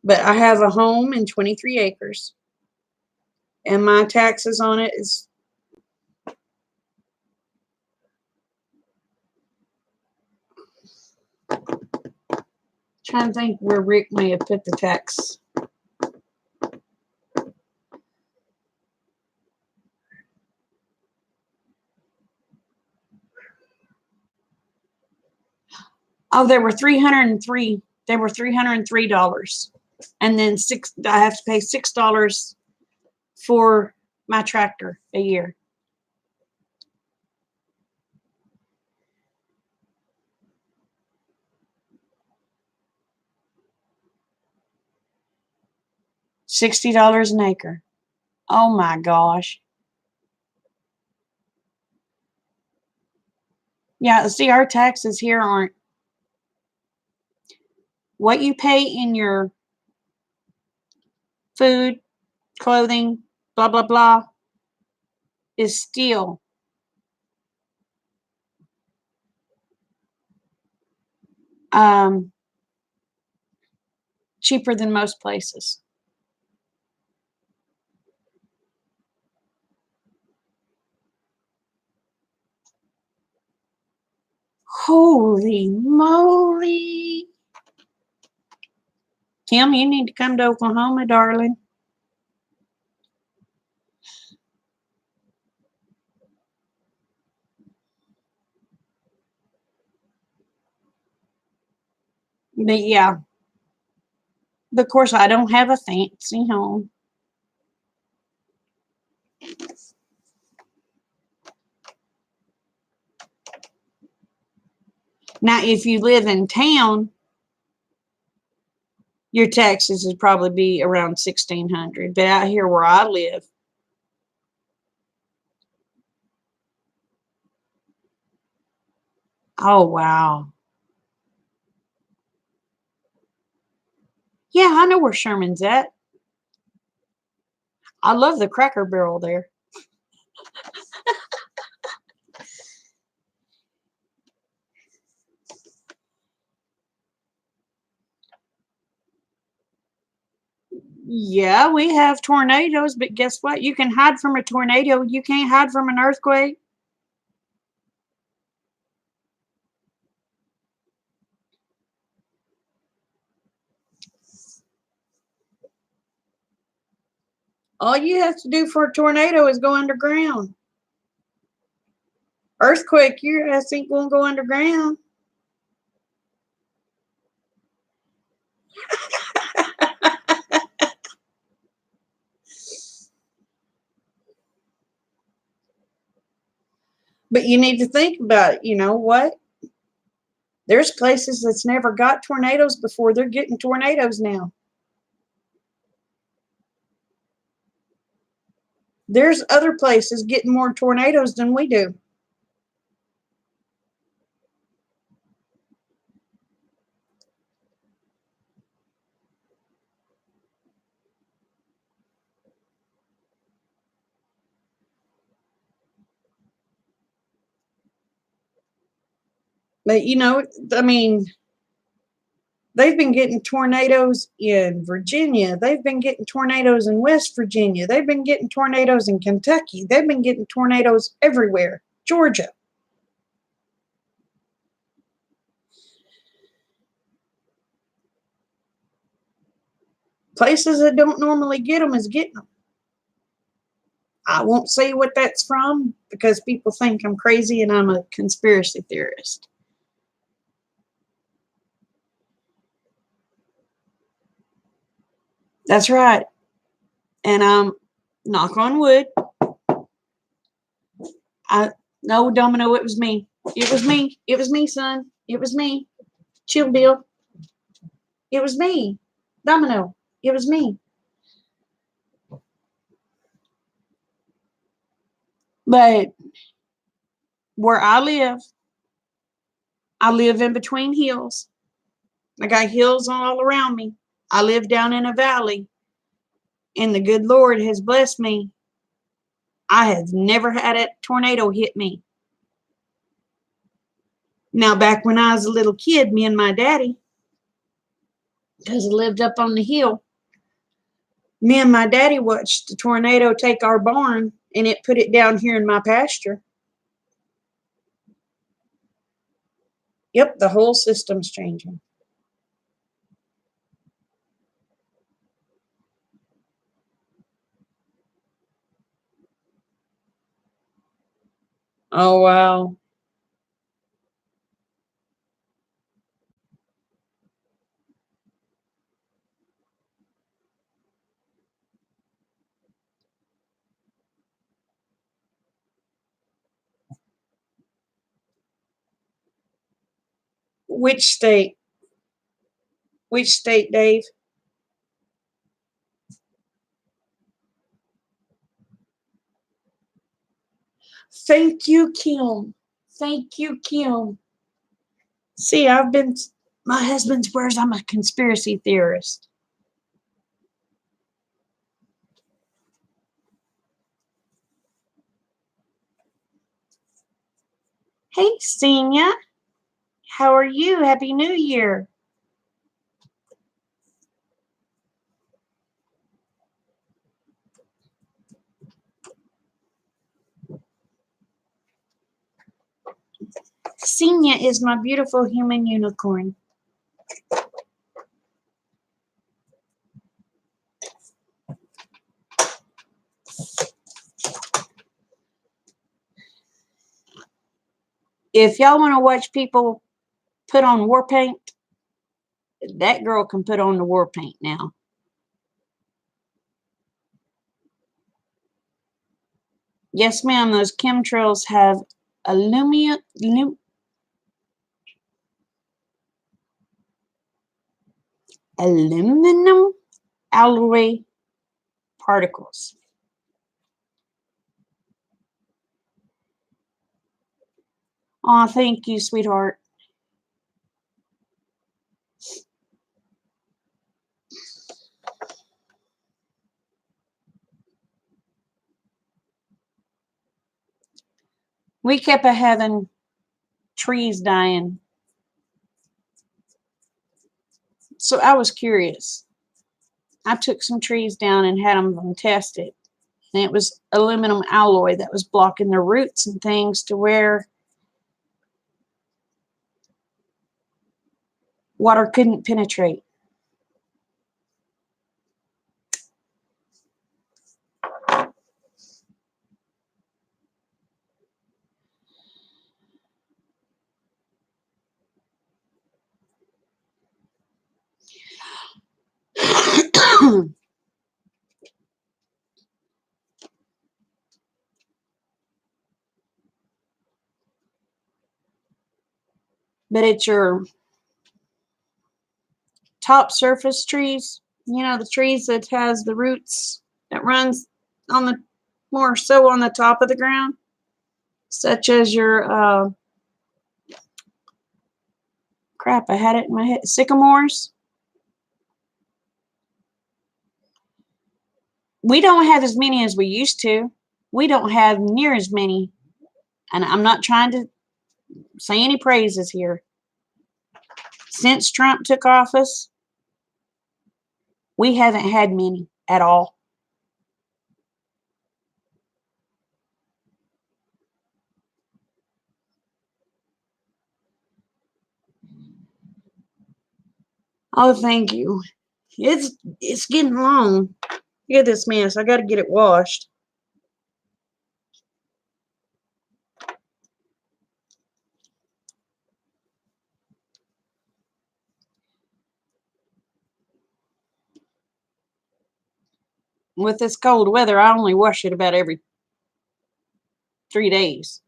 But I have a home and 23 acres, and my taxes on it is trying to think where Rick may have put the tax. Oh, there were 303. There were $303, and then I have to pay $6 for my tractor a year. $60 an acre. Oh my gosh. Yeah, see, our taxes here aren't what you pay in your food, clothing, blah, blah, blah, is still um, cheaper than most places. Holy moly. Kim, you need to come to Oklahoma, darling. But yeah, of course, I don't have a fancy home. Now, if you live in town, your taxes would probably be around 1,600. But out here where I live, oh wow, yeah, I know where Sherman's at. I love the Cracker Barrel there. Yeah, we have tornadoes, but guess what? You can hide from a tornado. You can't hide from an earthquake. All you have to do for a tornado is go underground. Earthquake, your ass ain't gonna go underground. But you need to think about it. You know what? There's places that's never got tornadoes before. They're getting tornadoes now. There's other places getting more tornadoes than we do. But you know, I mean, they've been getting tornadoes in Virginia. They've been getting tornadoes in West Virginia. They've been getting tornadoes in Kentucky. They've been getting tornadoes everywhere. Georgia. Places that don't normally get them is getting them. I won't say what that's from because people think I'm crazy and I'm a conspiracy theorist. That's right. And knock on wood. I no Domino, it was me. It was me. It was me, son. It was me. Chill, Bill. It was me. Domino. It was me. But where I live in between hills. I got hills all around me. I live down in a valley, and the good Lord has blessed me. I have never had a tornado hit me. Now, back when I was a little kid, me and my daddy, because I lived up on the hill, me and my daddy watched the tornado take our barn and it put it down here in my pasture. Yep, the whole system's changing. Oh, wow. Which state? Which state, Dave? Thank you, Kim. Thank you, Kim. See, my husband swears I'm a conspiracy theorist. Hey, Senia. How are you? Happy New Year. Senia is my beautiful human unicorn. If y'all want to watch people put on war paint, That girl can put on the war paint now. Yes, ma'am, those chemtrails have aluminum alloy particles. Oh, thank you, sweetheart. We kept having trees dying. So I was curious. I took some trees down and had them tested. And it was aluminum alloy that was blocking the roots and things to where water couldn't penetrate. But it's your top surface trees, the trees that has the roots that runs on the more so on the top of the ground, such as your crap, I had it in my head, sycamores. We don't have as many as we used to. We don't have near as many. And I'm not trying to say any praises here. Since Trump took office, we haven't had many at all. Oh, thank you. It's getting long. Look at this mess. I got to get it washed. With this cold weather, I only wash it about every 3 days.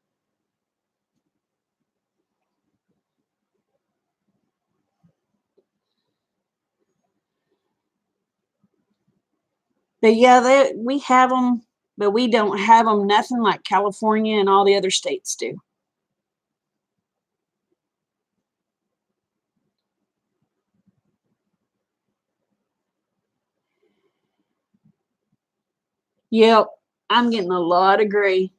But yeah, we have them, but we don't have them nothing like California and all the other states do. Yep, I'm getting a lot of gray.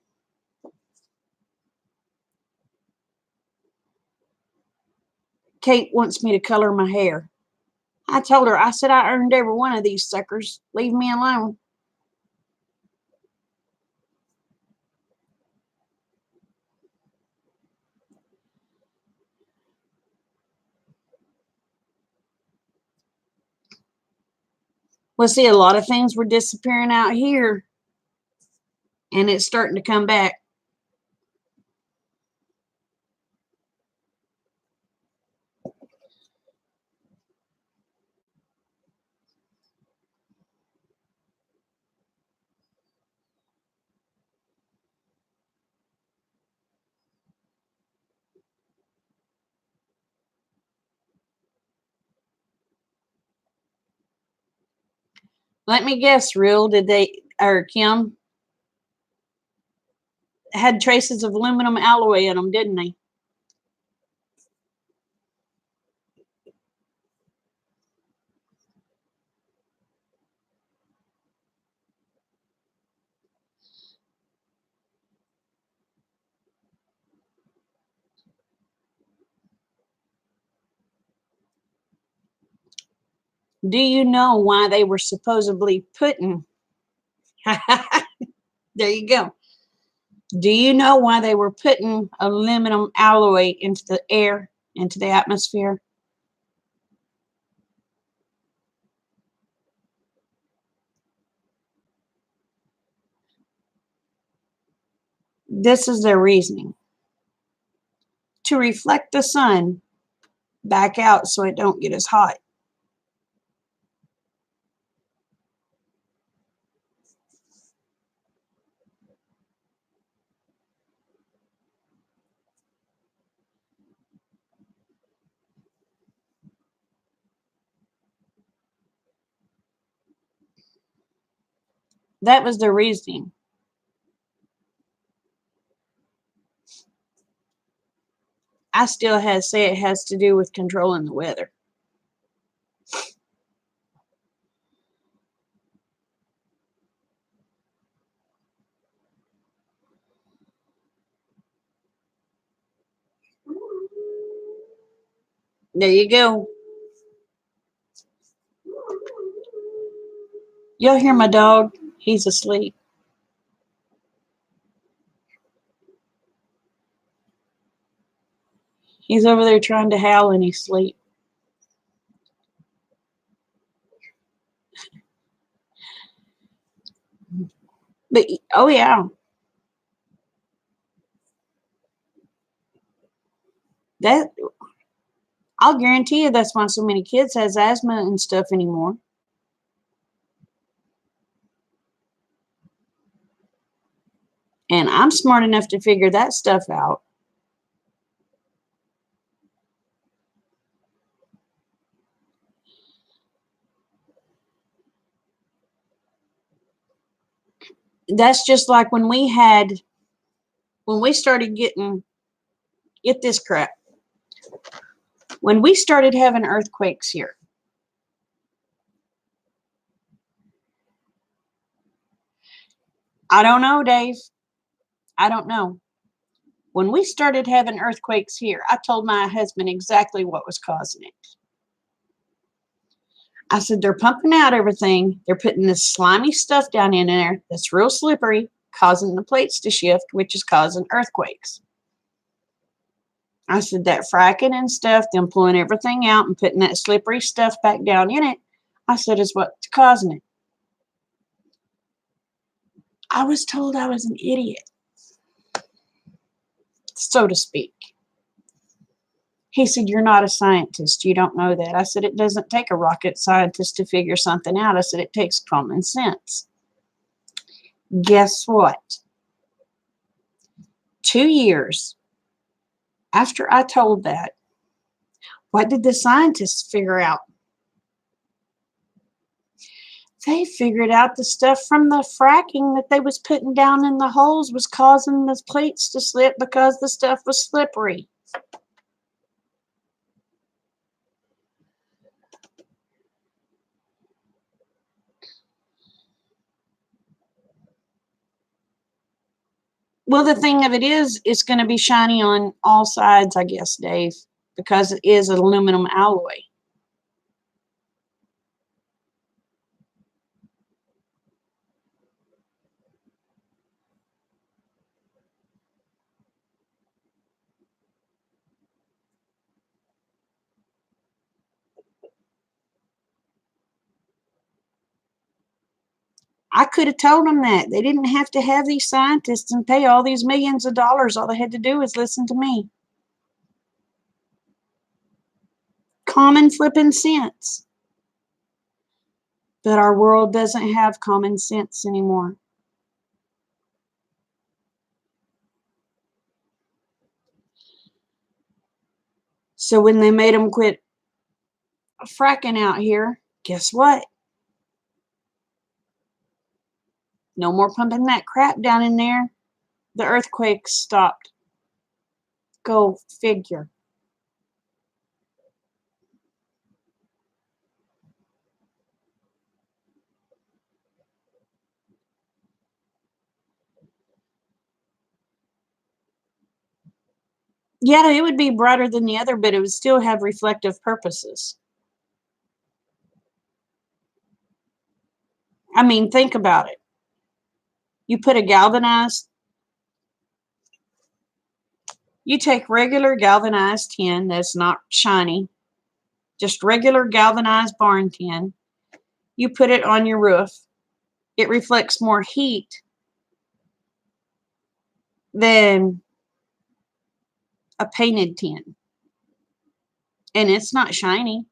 Kate wants me to color my hair. I told her, I said, I earned every one of these suckers. Leave me alone. Well, see, a lot of things were disappearing out here, and it's starting to come back. Let me guess, Real, did they, or Kim, had traces of aluminum alloy in them, didn't they? Do you know why they were supposedly putting? There you go. Do you know why they were putting aluminum alloy into the air, into the atmosphere? This is their reasoning. To reflect the sun back out so it don't get as hot. That was the reasoning. I still say it has to do with controlling the weather. There you go. You'll hear my dog. He's asleep. He's over there trying to howl in his sleep. But oh yeah, that I'll guarantee you that's why so many kids has asthma and stuff anymore. And I'm smart enough to figure that stuff out. That's just like when we started get this crap. When we started having earthquakes here, I don't know, Dave. I don't know. When we started having earthquakes here, I told my husband exactly what was causing it. I said, they're pumping out everything. They're putting this slimy stuff down in there that's real slippery, causing the plates to shift, which is causing earthquakes. I said, that fracking and stuff, them pulling everything out and putting that slippery stuff back down in it, I said, is what's causing it. I was told I was an idiot, so to speak. He said, you're not a scientist. You don't know that. I said, it doesn't take a rocket scientist to figure something out. I said, it takes common sense. Guess what? 2 years after I told that, what did the scientists figure out? They figured out the stuff from the fracking that they was putting down in the holes was causing the plates to slip because the stuff was slippery. Well, the thing of it is, it's going to be shiny on all sides, I guess, Dave, because it is an aluminum alloy. I could have told them that. They didn't have to have these scientists and pay all these millions of dollars. All they had to do was listen to me. Common flipping sense. But our world doesn't have common sense anymore. So when they made them quit fracking out here, guess what? No more pumping that crap down in there. The earthquakes stopped. Go figure. Yeah, it would be brighter than the other, but it would still have reflective purposes. I mean, think about it. You put a galvanized, you take regular galvanized tin that's not shiny, just regular galvanized barn tin. You put it on your roof. It reflects more heat than a painted tin. And it's not shiny.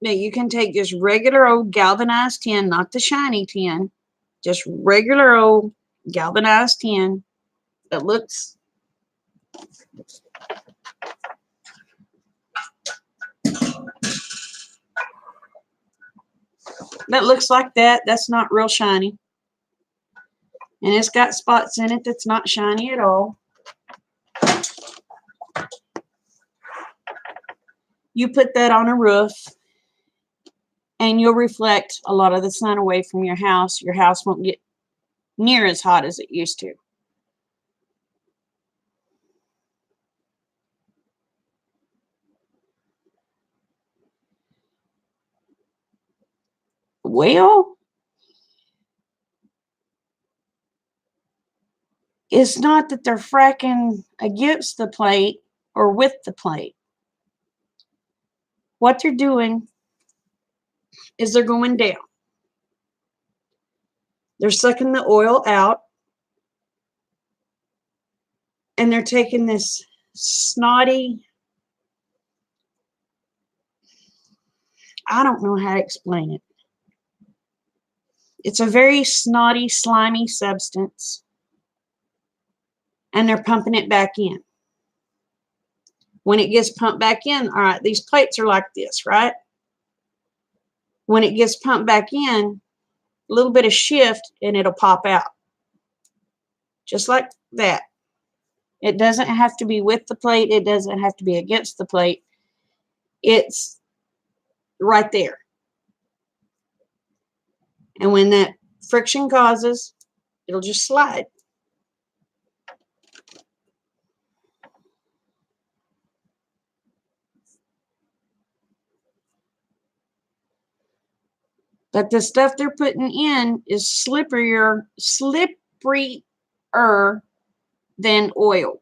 Now you can take just regular old galvanized tin, not the shiny tin, just regular old galvanized tin that looks like that. That's not real shiny. And it's got spots in it that's not shiny at all. You put that on a roof and you'll reflect a lot of the sun away from your house. Your house won't get near as hot as it used to. Well, it's not that they're fracking against the plate or with the plate. What they're doing is they're going down. They're sucking the oil out, and they're taking this snotty, I don't know how to explain it. It's a very snotty, slimy substance, and they're pumping it back in. When it gets pumped back in, all right, these plates are like this, right? When it gets pumped back in, a little bit of shift and it'll pop out. Just like that. It doesn't have to be with the plate. It doesn't have to be against the plate. It's right there. And when that friction causes, it'll just slide. But the stuff they're putting in is slipperier than oil.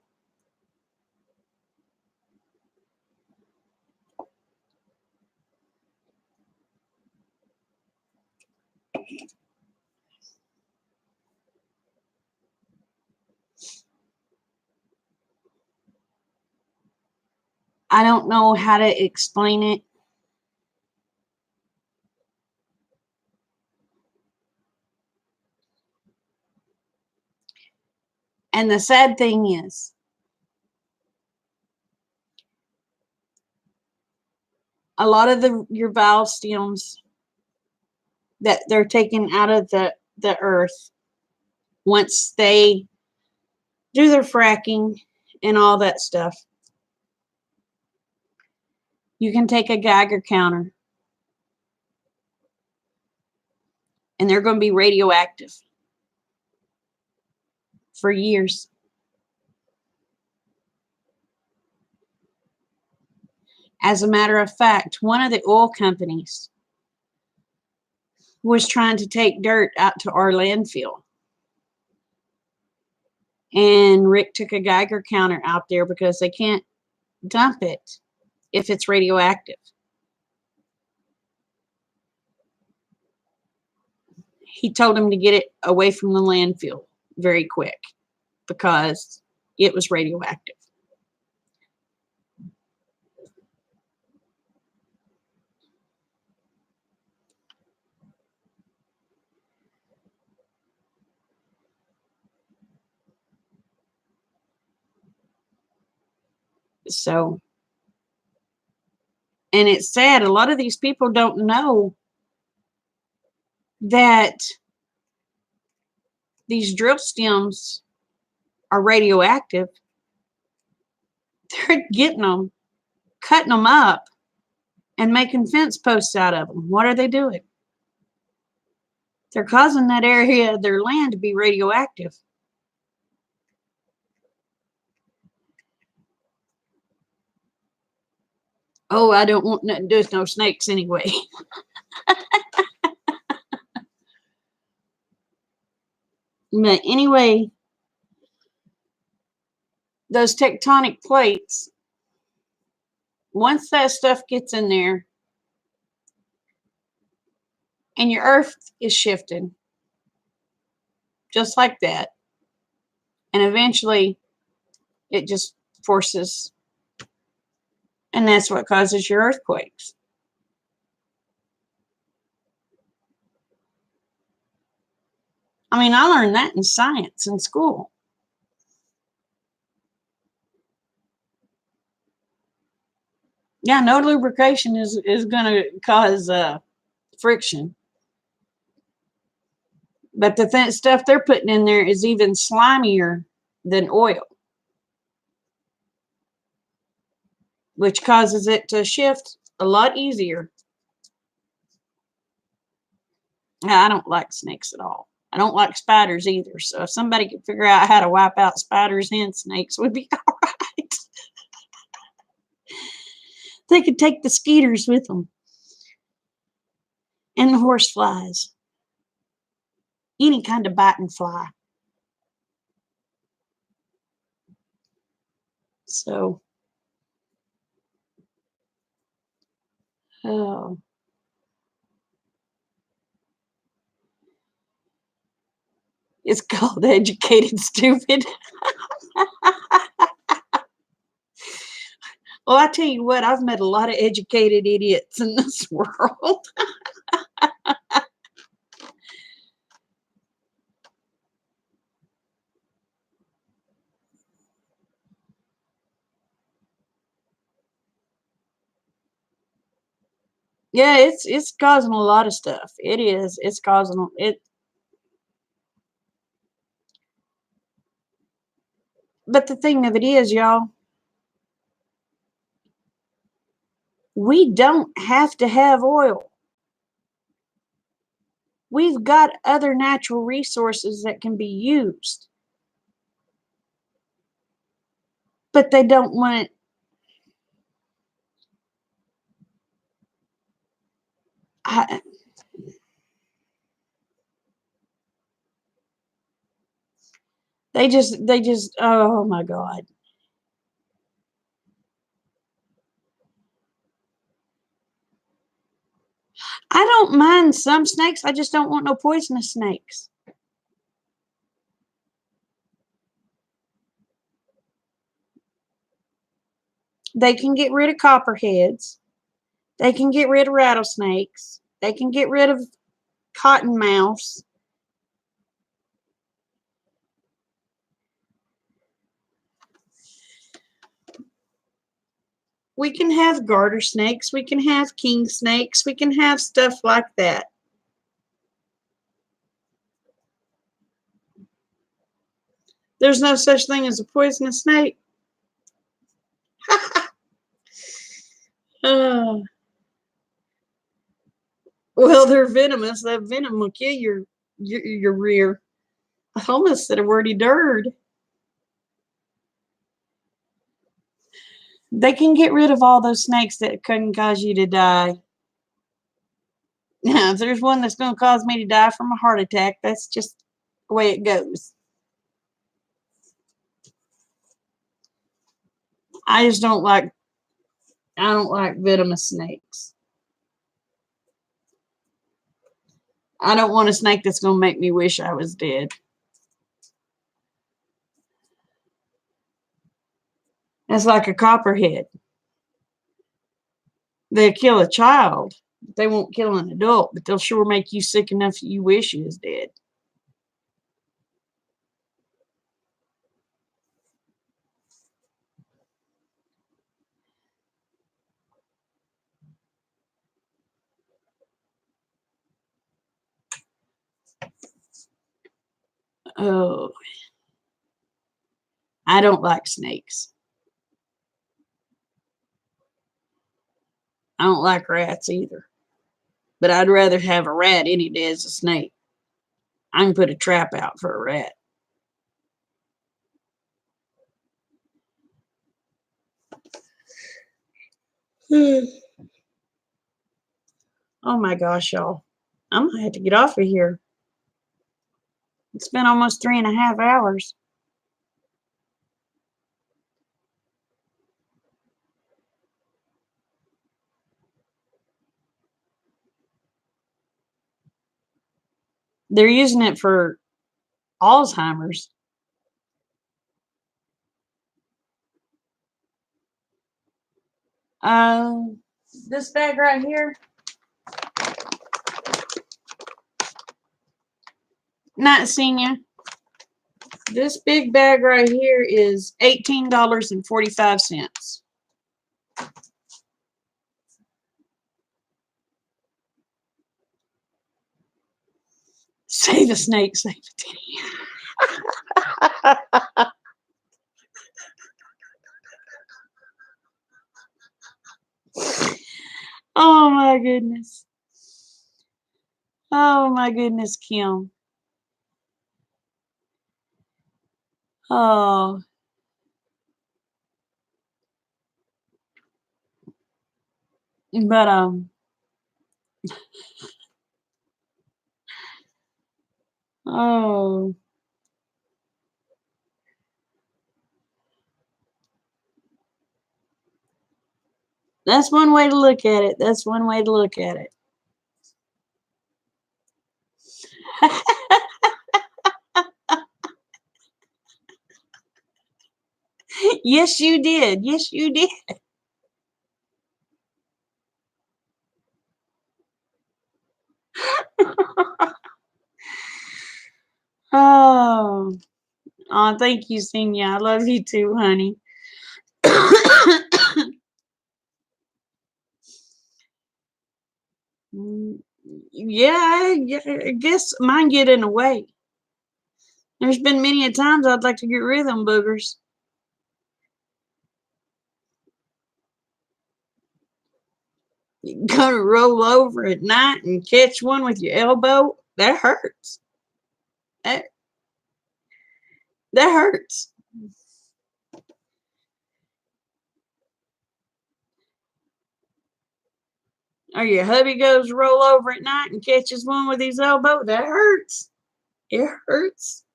I don't know how to explain it. And the sad thing is, a lot of your valve stems that they're taking out of the earth, once they do their fracking and all that stuff, you can take a Geiger counter and they're going to be radioactive for years. As a matter of fact, one of the oil companies was trying to take dirt out to our landfill. And Rick took a Geiger counter out there because they can't dump it if it's radioactive. He told him to get it away from the landfill very quick because it was radioactive. So, and it's sad, a lot of these people don't know that these drill stems are radioactive. They're getting them, cutting them up, and making fence posts out of them. What are they doing? They're causing that area of their land to be radioactive. Oh, I don't want nothing to do with no snakes anyway. But anyway, those tectonic plates, once that stuff gets in there and your earth is shifting just like that, and eventually it just forces, and that's what causes your earthquakes. I mean, I learned that in science in school. Yeah, no lubrication is going to cause friction. But the stuff they're putting in there is even slimier than oil, which causes it to shift a lot easier. Now, I don't like snakes at all. I don't like spiders either. So if somebody could figure out how to wipe out spiders and snakes, would be all right. They could take the skeeters with them and the horse flies, any kind of biting fly. So, oh, it's called educated stupid. Well, I tell you what, I've met a lot of educated idiots in this world. Yeah, it's causing a lot of stuff. It is. It's causing it. But the thing of it is, y'all, we don't have to have oil. We've got other natural resources that can be used. But they don't want it. I, they just, oh my God. I don't mind some snakes. I just don't want no poisonous snakes. They can get rid of copperheads. They can get rid of rattlesnakes. They can get rid of cottonmouths. We can have garter snakes. We can have king snakes. We can have stuff like that. There's no such thing as a poisonous snake. Oh. Well, they're venomous. That venom will kill your rear. I almost said a wordy dirt. They can get rid of all those snakes that couldn't cause you to die. Now, if there's one that's going to cause me to die from a heart attack, that's just the way it goes. I just don't like. I don't like venomous snakes. I don't want a snake that's going to make me wish I was dead. That's like a copperhead. They'll kill a child. They won't kill an adult, but they'll sure make you sick enough that you wish you was dead. Oh, I don't like snakes. I don't like rats either. But I'd rather have a rat any day as a snake. I can put a trap out for a rat. Oh my gosh, y'all. I'm going to have to get off of here. It's been almost 3.5 hours. They're using it for Alzheimer's. This bag right here, Not senior. This big bag right here is $18.45. Save a snake, save a titty. Oh my goodness. Oh my goodness, Kim. Oh. But oh, that's one way to look at it. That's one way to look at it. Yes, you did. Yes, you did. Oh, oh, thank you, Senior. I love you too, honey. Yeah, I guess mine get in the way. There's been many a times I'd like to get rid of them boogers. You're gonna roll over at night and catch one with your elbow. That hurts. That that hurts. Or your hubby goes roll over at night and catches one with his elbow. That hurts. It hurts.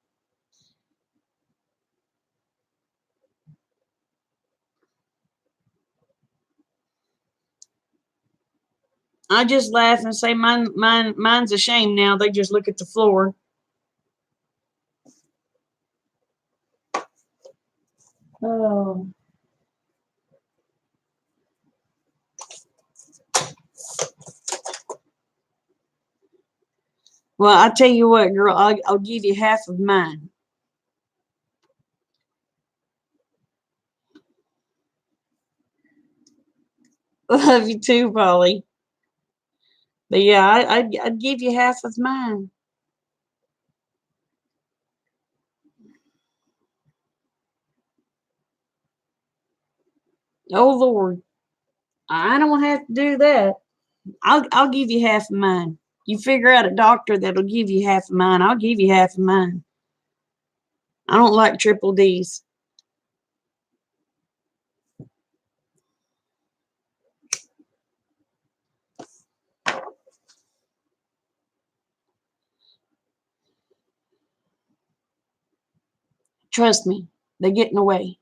I just laugh and say mine's a shame now. They just look at the floor. Oh. Well, I tell you what, girl, I'll give you half of mine. Love you too, Polly. But yeah, I'd give you half of mine. Oh Lord, I don't have to do that. I'll give you half of mine. You figure out a doctor that'll give you half of mine. I'll give you half of mine. I don't like triple D's. Trust me, they get in the way.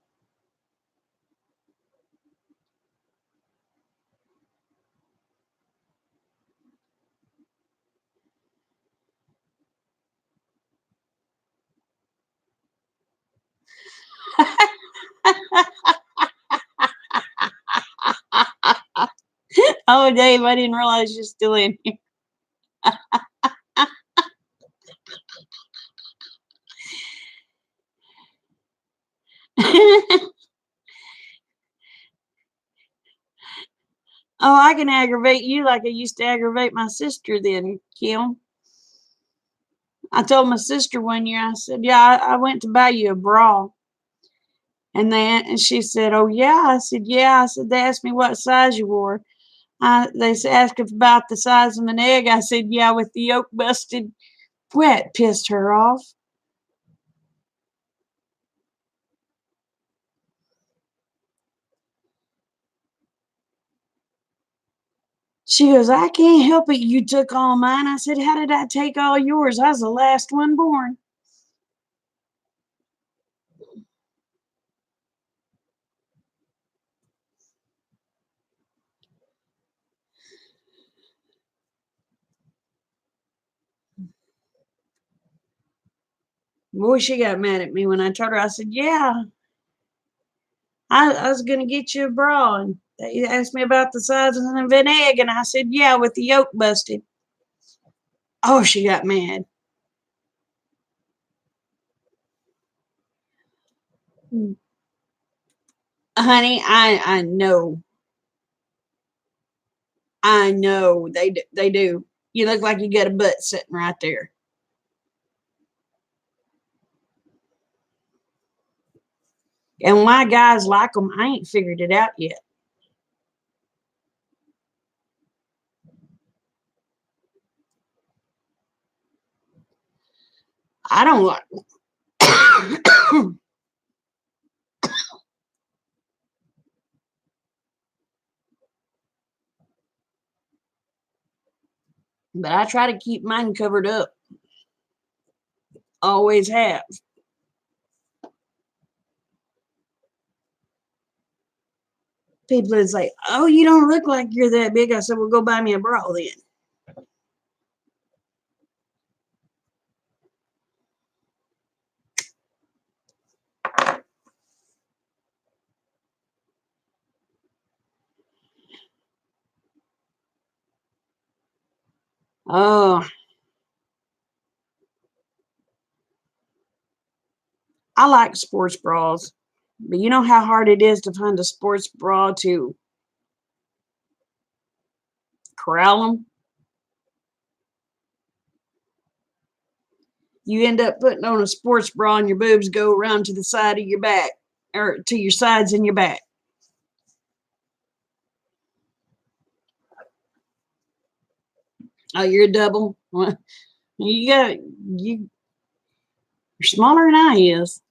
Oh, Dave, I didn't realize you're still in here. Oh, I can aggravate you like I used to aggravate my sister then, Kim. I told my sister one year, I said, yeah, I went to buy you a bra. And she said, oh, yeah. I said, yeah. I said, they asked me what size you wore. They asked about the size of an egg. I said, yeah, with the yolk busted. Wet pissed her off. She goes, I can't help it. You took all mine. I said, how did I take all yours? I was the last one born. Boy, she got mad at me when I told her. I said, yeah, I was going to get you a bra. And they asked me about the size of an egg. And I said, yeah, with the yolk busted. Oh, she got mad. Honey, I know. I know they do. You look like you got a butt sitting right there. And why guys like them, I ain't figured it out yet. I don't like. But I try to keep mine covered up. Always have. People would say, "Oh, you don't look like you're that big." I said, "Well, go buy me a bra then." Oh, I like sports bras, but you know how hard it is to find a sports bra to corral them. You end up putting on a sports bra and your boobs go around to the side of your back or to your sides and your back. Oh, you're a double. Well, you're smaller than I is.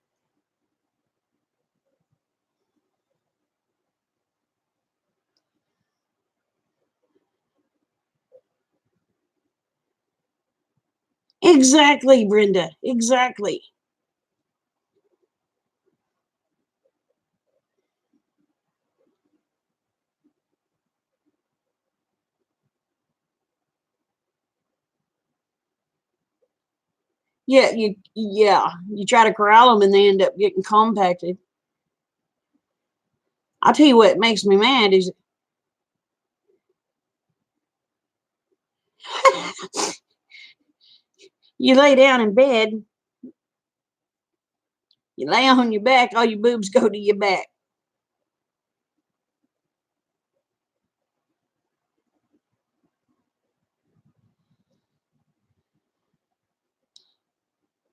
Exactly, Brenda. Exactly. You try to corral them and they end up getting compacted. I'll tell you what makes me mad is you lay down in bed, you lay on your back, all your boobs go to your back.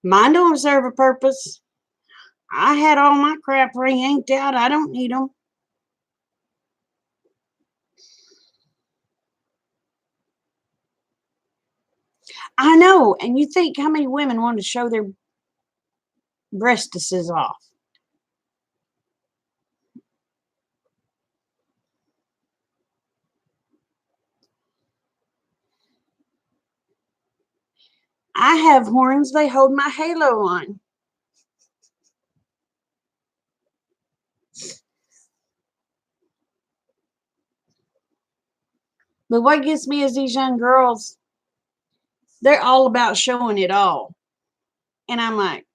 Mine don't serve a purpose. I had all my crap re-inked out. I don't need them. I know. And you think how many women want to show their breastises off? I have horns. They hold my halo on. But what gets me is these young girls, they're all about showing it all. And I'm like,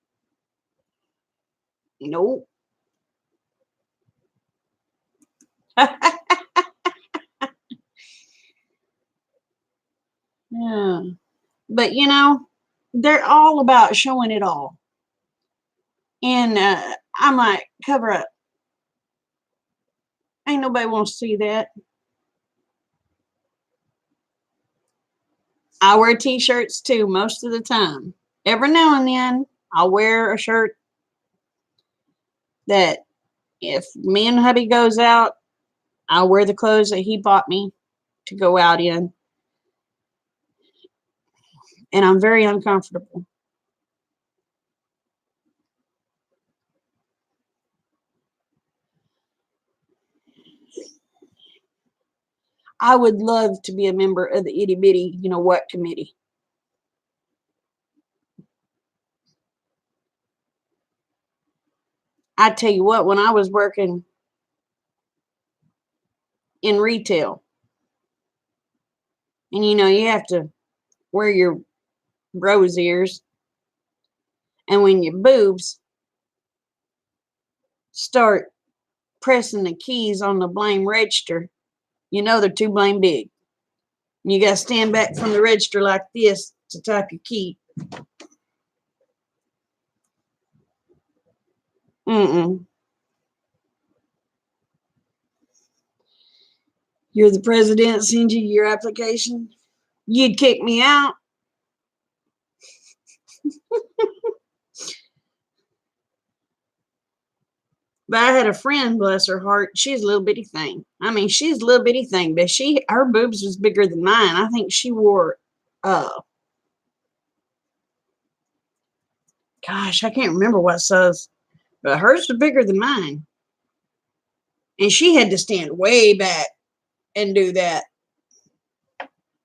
nope. Yeah. But they're all about showing it all. And I'm like, cover up. Ain't nobody wants to see that. I wear t-shirts too most of the time. Every now and then, I'll wear a shirt that if me and hubby goes out, I'll wear the clothes that he bought me to go out in. And I'm very uncomfortable. I would love to be a member of the itty bitty, you know what committee. I tell you what, when I was working in retail, and you have to wear your rose ears, and when your boobs start pressing the keys on the blame register, they're too blame big. You got to stand back from the register like this to type your key. Mm-mm. You're the president, send you your application. You'd kick me out. But I had a friend, bless her heart. She's a little bitty thing. I mean, she's a little bitty thing, but her boobs was bigger than mine. I think she wore, gosh, I can't remember what size, but hers was bigger than mine. And she had to stand way back and do that.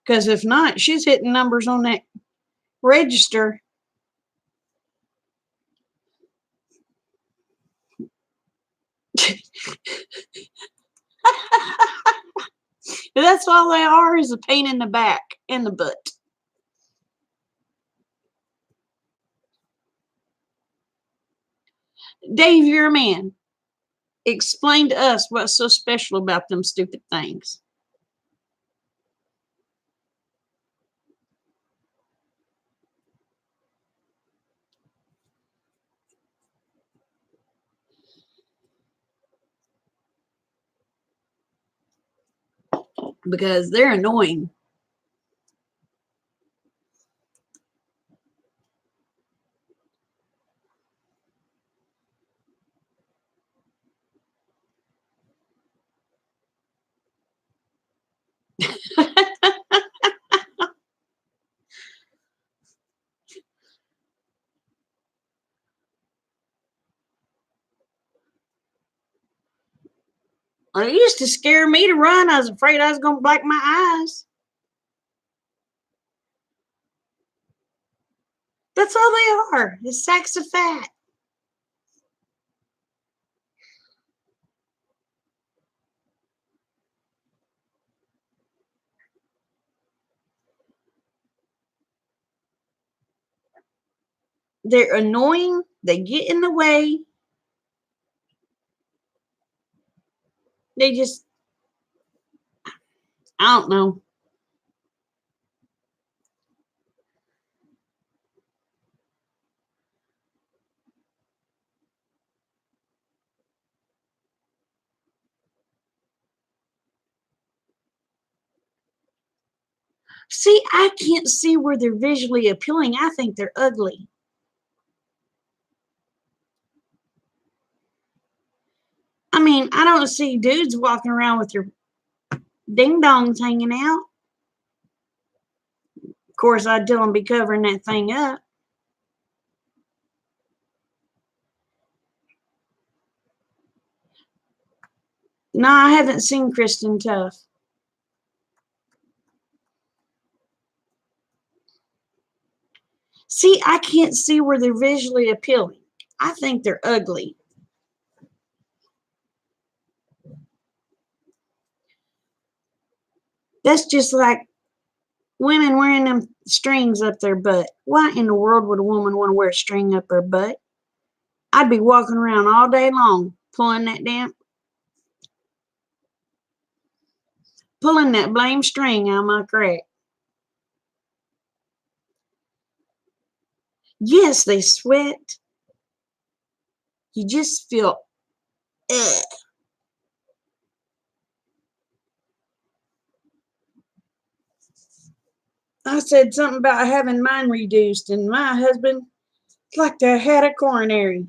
Because if not, she's hitting numbers on that register. That's all they are, is a pain in the back and the butt. Dave, you're a man. Explain to us what's so special about them stupid things. Because they're annoying. It used to scare me to run. I was afraid I was going to black my eyes. That's all they are, is sacks of fat. They're annoying. They get in the way. They just, I don't know. See, I can't see where they're visually appealing. I think they're ugly. I mean, I don't see dudes walking around with your ding dongs hanging out. Of course, I'd tell them be covering that thing up. No, I haven't seen Kristen Tough. See, I can't see where they're visually appealing. I think they're ugly. That's just like women wearing them strings up their butt. Why in the world would a woman want to wear a string up her butt? I'd be walking around all day long pulling that blame string out of my crack. Yes, they sweat. You just feel, ugh. I said something about having mine reduced, and my husband like to have had a coronary.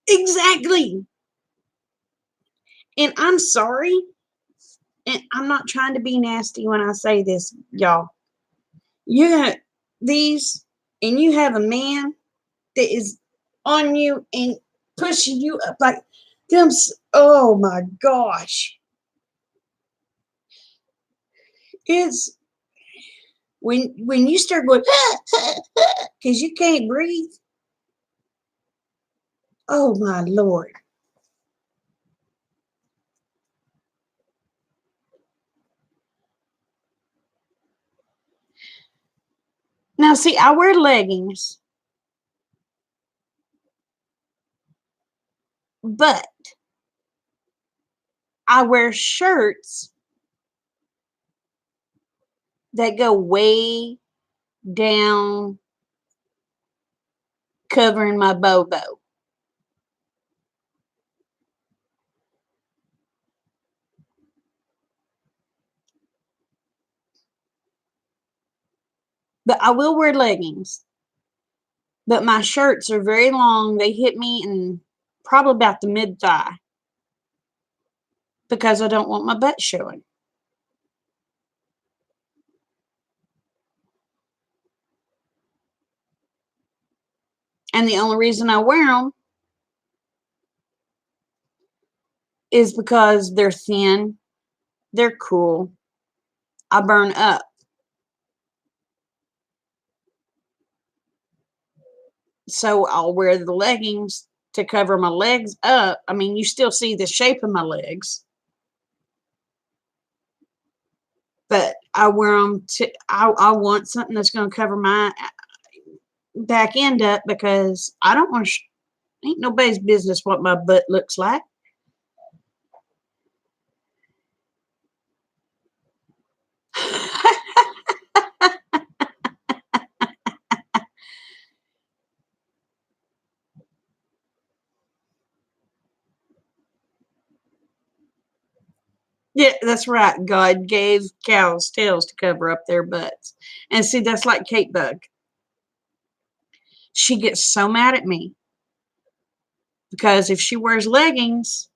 Exactly. And I'm sorry, and I'm not trying to be nasty when I say this, y'all. You got these, and you have a man that is on you and pushing you up like them. Oh my gosh. It's when you start going because you can't breathe. Oh my Lord. Now see, I wear leggings But I wear shirts that go way down covering my bobo. But I will wear leggings. But my shirts are very long. They hit me in probably about the mid thigh because I don't want my butt showing. And the only reason I wear them is because they're thin, they're cool. I burn up. So I'll wear the leggings to cover my legs up. I mean, you still see the shape of my legs, but I wear them to, I want something that's going to cover my back end up because I don't want to, ain't nobody's business what my butt looks like. Yeah, that's right. God gave cows tails to cover up their butts. And see, that's like Kate Bug. She gets so mad at me because if she wears leggings,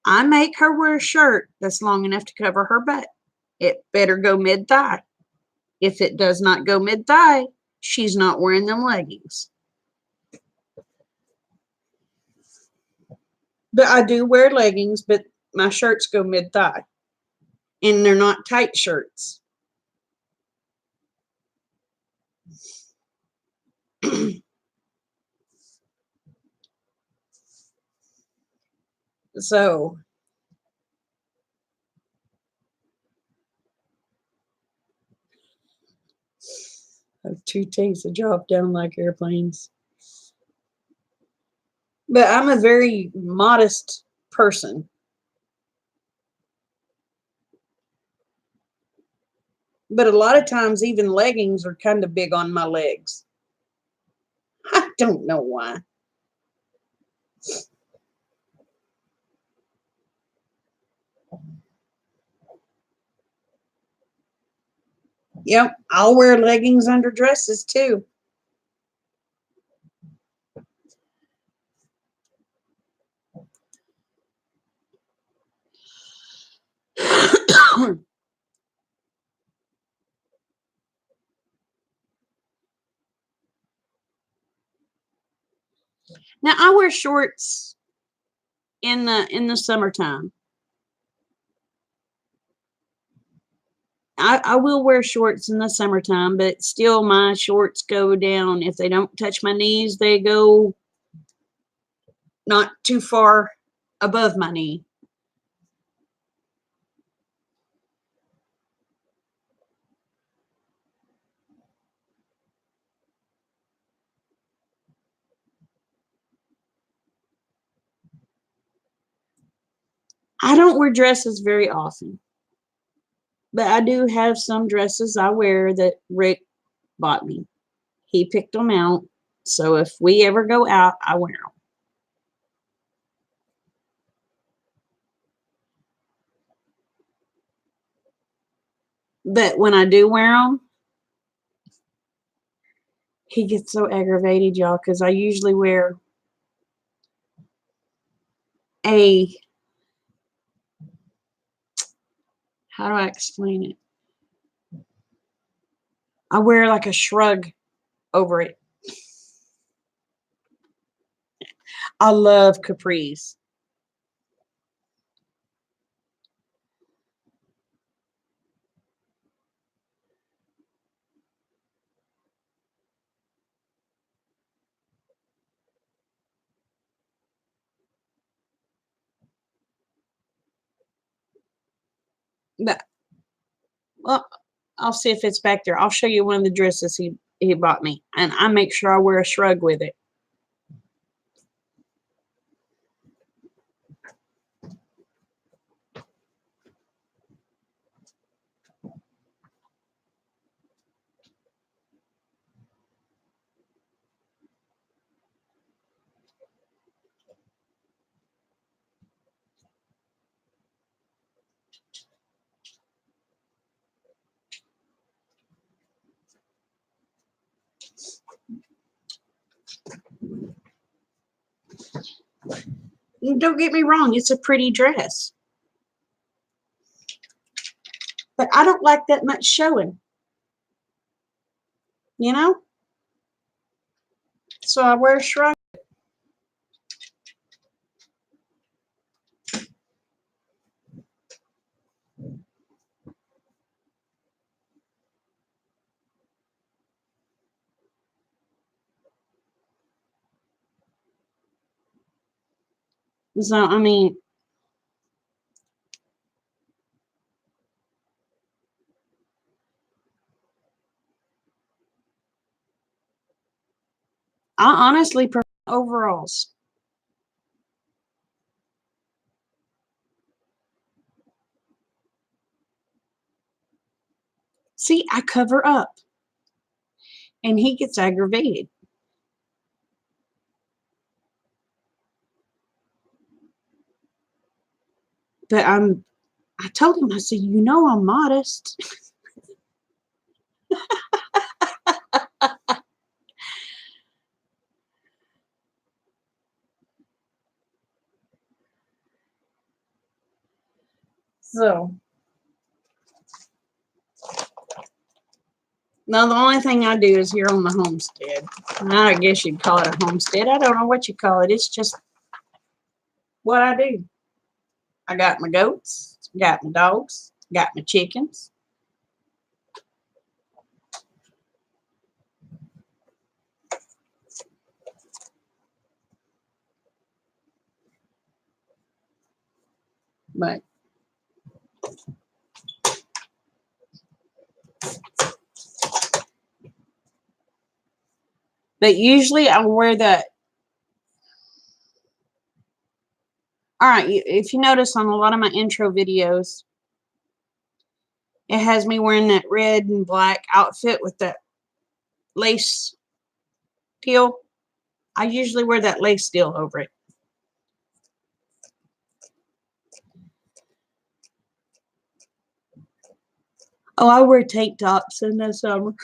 I make her wear a shirt that's long enough to cover her butt. It better go mid thigh. If it does not go mid thigh, she's not wearing them leggings. But I do wear leggings, but my shirts go mid thigh. And they're not tight shirts. So two takes to drop down like airplanes. But I'm a very modest person. But a lot of times, even leggings are kind of big on my legs. I don't know why. Yep, I'll wear leggings under dresses too. Now I wear shorts in the summertime. I will wear shorts in the summertime, but still my shorts go down. If they don't touch my knees, they go not too far above my knee. I don't wear dresses very often, but I do have some dresses I wear that Rick bought me. He picked them out. So if we ever go out, I wear them. But when I do wear them, he gets so aggravated, y'all, because I usually wear a, how do I explain it? I wear like a shrug over it. I love capris. But, well, I'll see if it's back there. I'll show you one of the dresses he bought me, and I make sure I wear a shrug with it. Don't get me wrong, it's a pretty dress. But I don't like that much showing. You know? So I wear a shrug. So, I mean, I honestly prefer overalls. See, I cover up. And he gets aggravated. But I told him, I said, you know I'm modest. So now the only thing I do is here on the homestead. I guess you'd call it a homestead. I don't know what you call it. It's just what I do. I got my goats, got my dogs, got my chickens. But usually I wear that. All right, if you notice on a lot of my intro videos, it has me wearing that red and black outfit with that lace deal. I usually wear that lace deal over it. Oh, I wear tank tops in the summer.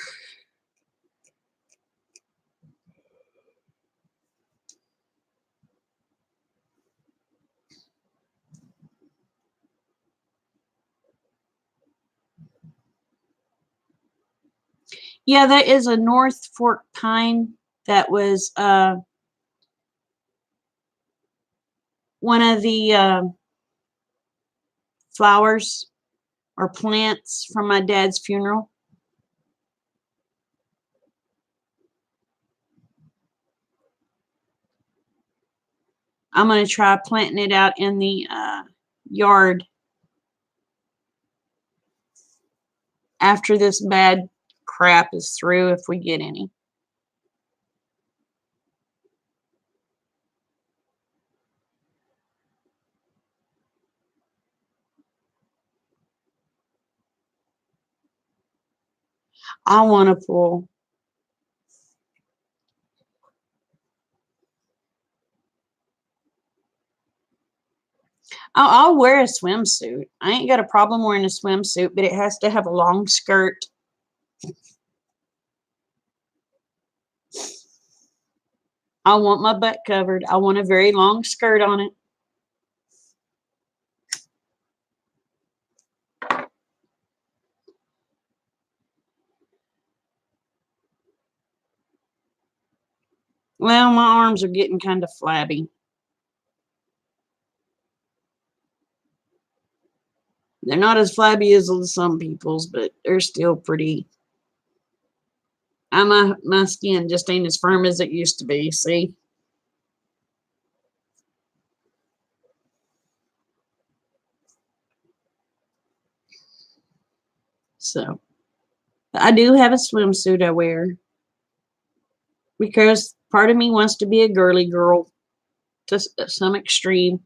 Yeah, that is a North Fork pine that was one of the flowers or plants from my dad's funeral. I'm going to try planting it out in the yard after this bad crap is through, if we get any. I want a pool. I'll wear a swimsuit. I ain't got a problem wearing a swimsuit, but it has to have a long skirt. I want my butt covered. I want a very long skirt on it. Well, my arms are getting kind of flabby. They're not as flabby as some people's, but they're still pretty. My skin just ain't as firm as it used to be. See? So I do have a swimsuit I wear because part of me wants to be a girly girl to some extreme,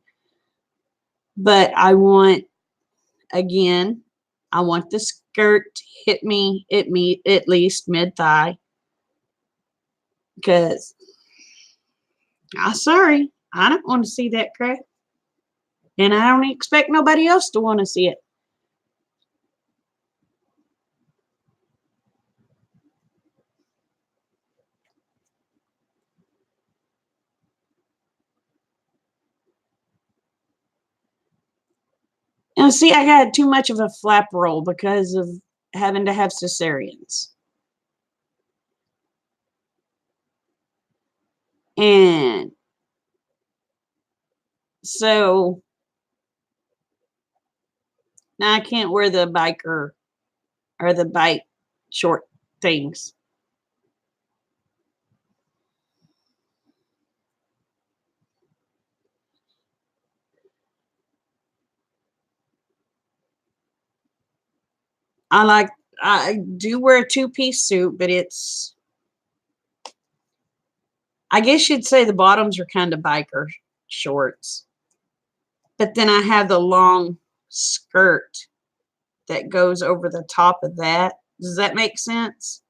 but I want, again, I want the skirt to hit me at least mid thigh, because I'm sorry, I don't want to see that crap, and I don't expect nobody else to want to see it. And see, I got too much of a flap roll because of having to have cesareans. And so now I can't wear the biker or the bike short things. I do wear a two-piece suit, but I guess you'd say the bottoms are kind of biker shorts. But then I have the long skirt that goes over the top of that. Does that make sense?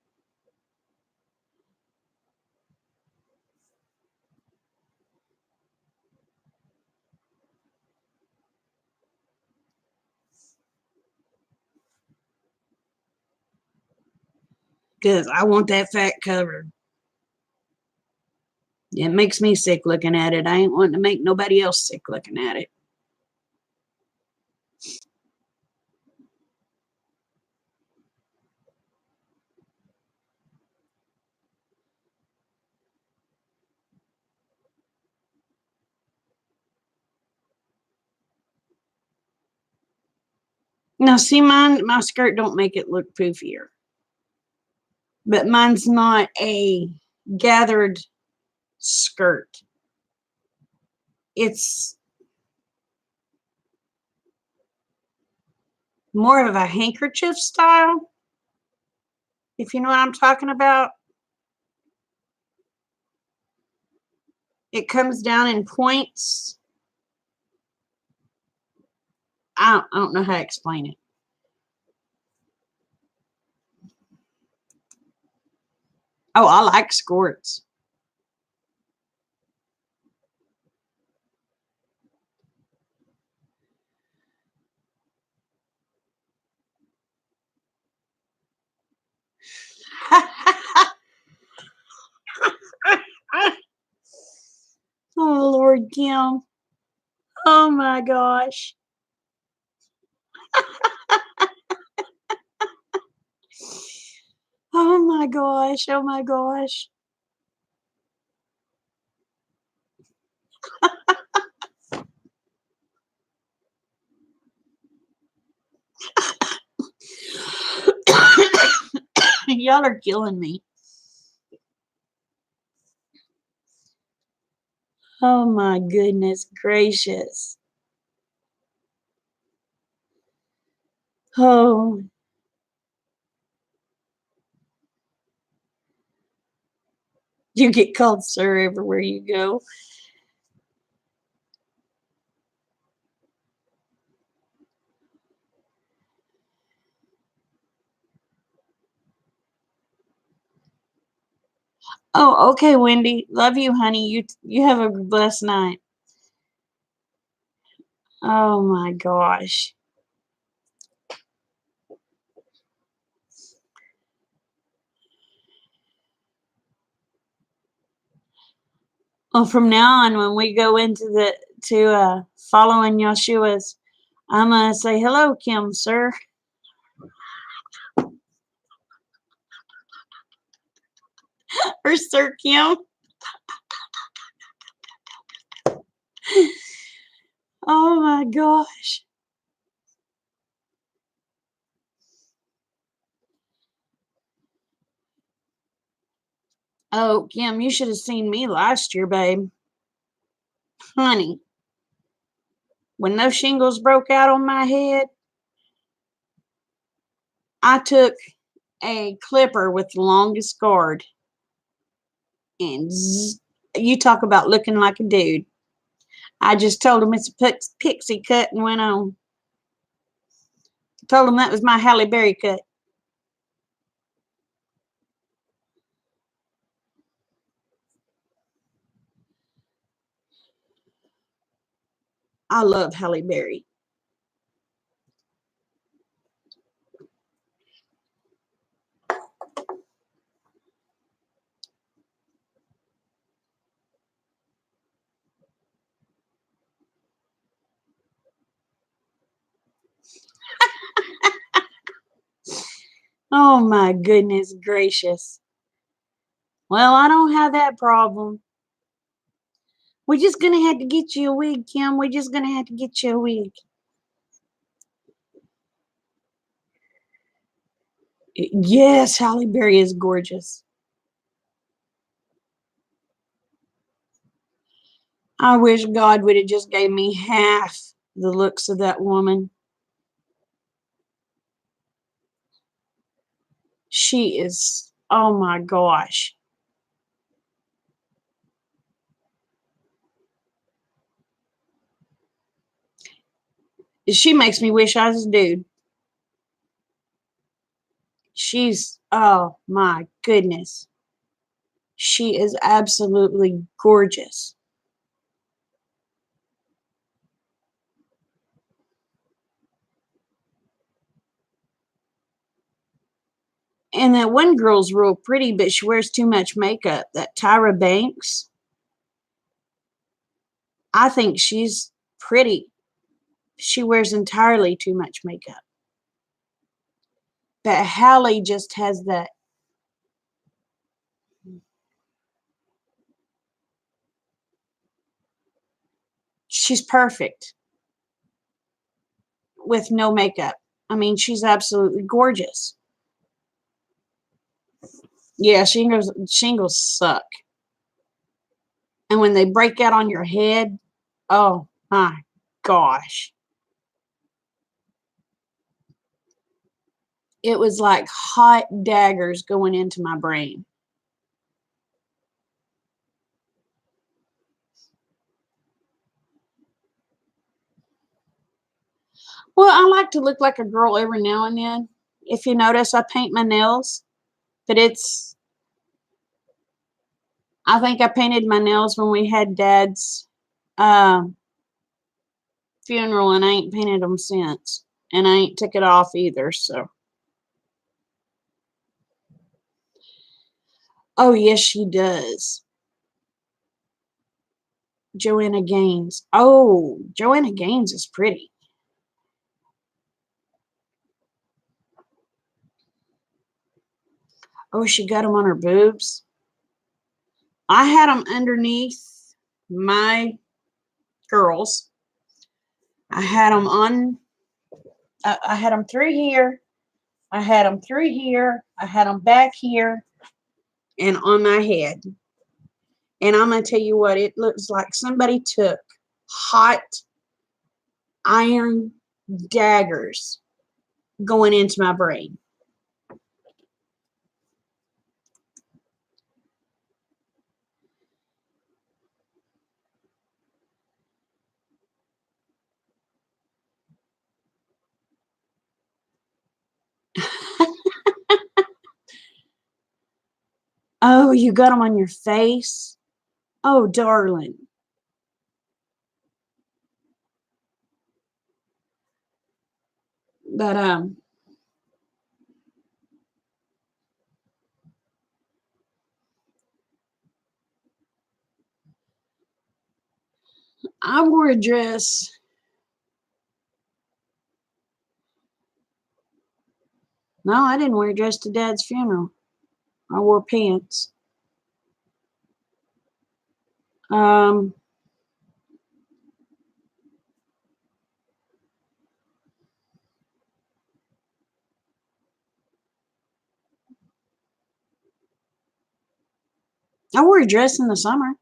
Because I want that fat covered. It makes me sick looking at it. I ain't wanting to make nobody else sick looking at it. Now, see, my skirt don't make it look poofier. But mine's not a gathered skirt. It's more of a handkerchief style, if you know what I'm talking about. It comes down in points. I don't know how to explain it. Oh, I like skirts. Oh, Lord, Kim. Oh, my gosh. Oh, my gosh. Oh, my gosh. Y'all are killing me. Oh, my goodness gracious. Oh, you get called sir everywhere you go. Oh, okay, Wendy. Love you, honey. You have a blessed night. Oh my gosh. Well, from now on, when we go into the to following Yeshua's, I'm gonna say hello, Kim, sir, or Sir Kim. Oh my gosh. Oh, Kim, you should have seen me last year, babe. Honey, when those shingles broke out on my head, I took a clipper with the longest guard and you talk about looking like a dude. I just told him it's a pixie cut and went on. Told him that was my Halle Berry cut. I love Halle Berry. Oh my goodness gracious. Well, I don't have that problem. We're just gonna have to get you a wig, Kim. We're just gonna have to get you a wig. Yes, Halle Berry is gorgeous. I wish God would have just gave me half the looks of that woman. She is, oh my gosh. She makes me wish I was a dude. She's, oh my goodness. She is absolutely gorgeous. And that one girl's real pretty, but she wears too much makeup. That Tyra Banks, I think she's pretty. She wears entirely too much makeup. But Halle just has that. She's perfect with no makeup. I mean, she's absolutely gorgeous. Yeah, shingles suck. And when they break out on your head, oh my gosh. It was like hot daggers going into my brain. Well, I like to look like a girl every now and then. If you notice, I paint my nails, but I think I painted my nails when we had Dad's um, funeral, and I ain't painted them since. And I ain't took it off either, so. Oh, yes, she does. Joanna Gaines. Oh, Joanna Gaines is pretty. Oh, she got them on her boobs. I had them underneath my girls. I had them on. I had them through here. I had them through here. I had them back here, and on my head. And I'm gonna tell you what, it looks like somebody took hot iron daggers going into my brain. Oh, you got them on your face? Oh, darling. But I wore a dress. No, I didn't wear a dress to Dad's funeral. I wore pants. Um, I wore a dress in the summer.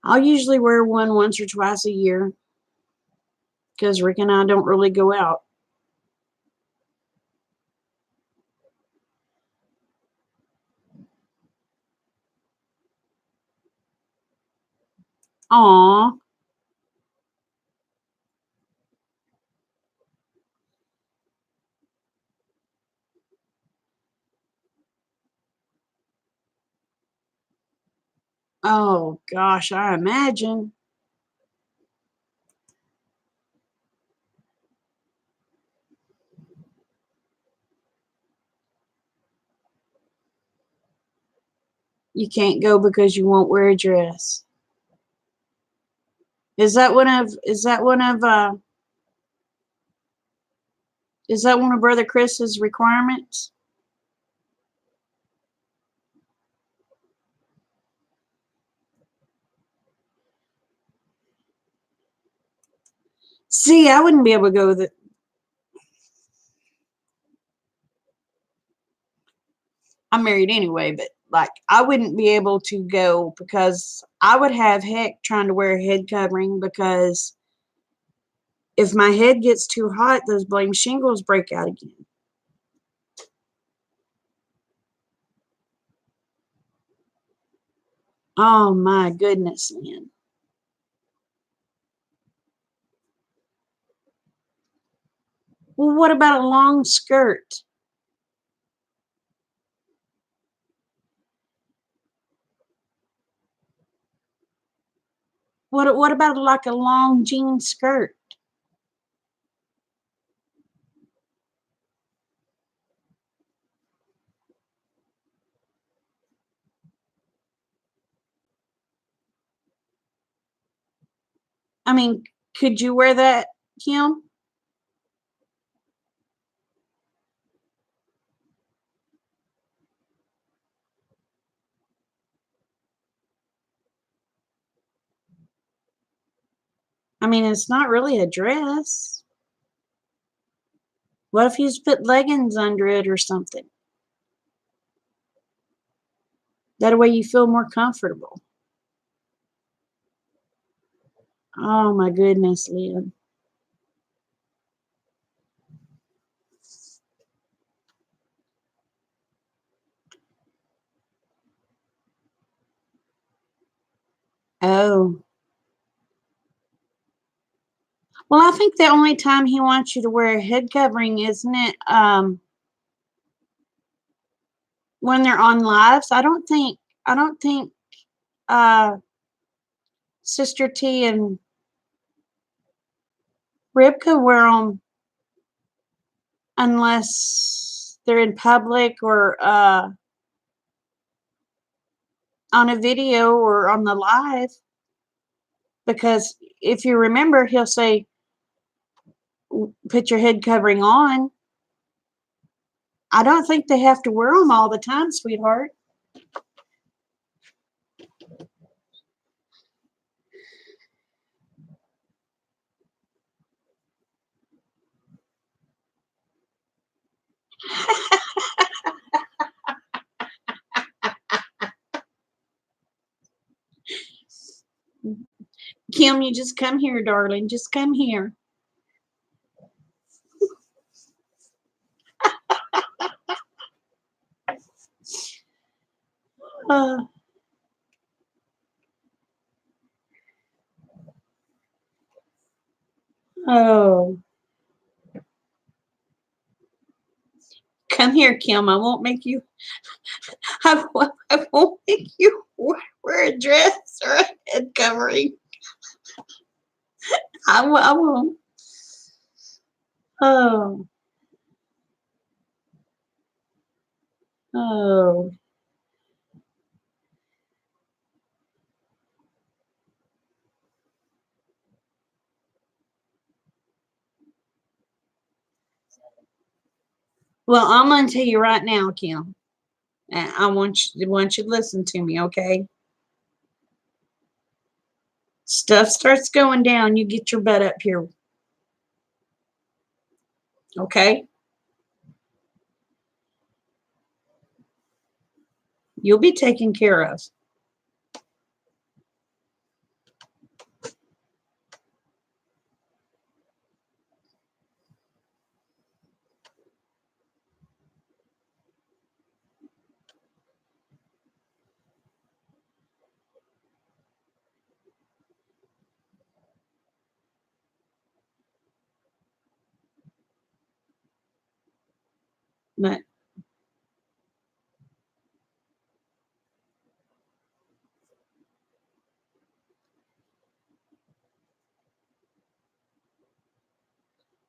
I'll usually wear one once or twice a year because Rick and I don't really go out. Aw. Oh gosh, I imagine. You can't go because you won't wear a dress. Is that one of Brother Chris's requirements? See, I wouldn't be able to go with it. I'm married anyway, but like I wouldn't be able to go because I would have heck trying to wear a head covering because if my head gets too hot, those blame shingles break out again. Oh my goodness, Lynn. Well, what about a long skirt? What about like a long jean skirt? I mean, could you wear that, Kim? I mean, it's not really a dress. What if you just put leggings under it or something? That way you feel more comfortable. Oh my goodness, Lynn. Oh. Well, I think the only time he wants you to wear a head covering, isn't it? When they're on lives. I don't think uh Sister T and Ribka wear them unless they're in public or on a video or on the live. Because if you remember, he'll say, put your head covering on. I don't think they have to wear them all the time, sweetheart. Kim, you just come here, darling. Just come here. Uh, oh, come here, Kim. I won't make you. I won't make you wear a dress or a head covering. I won't. Oh, oh. Well, I'm gonna tell you right now, Kim. And I want you to listen to me, okay? Stuff starts going down, you get your butt up here, okay? You'll be taken care of. But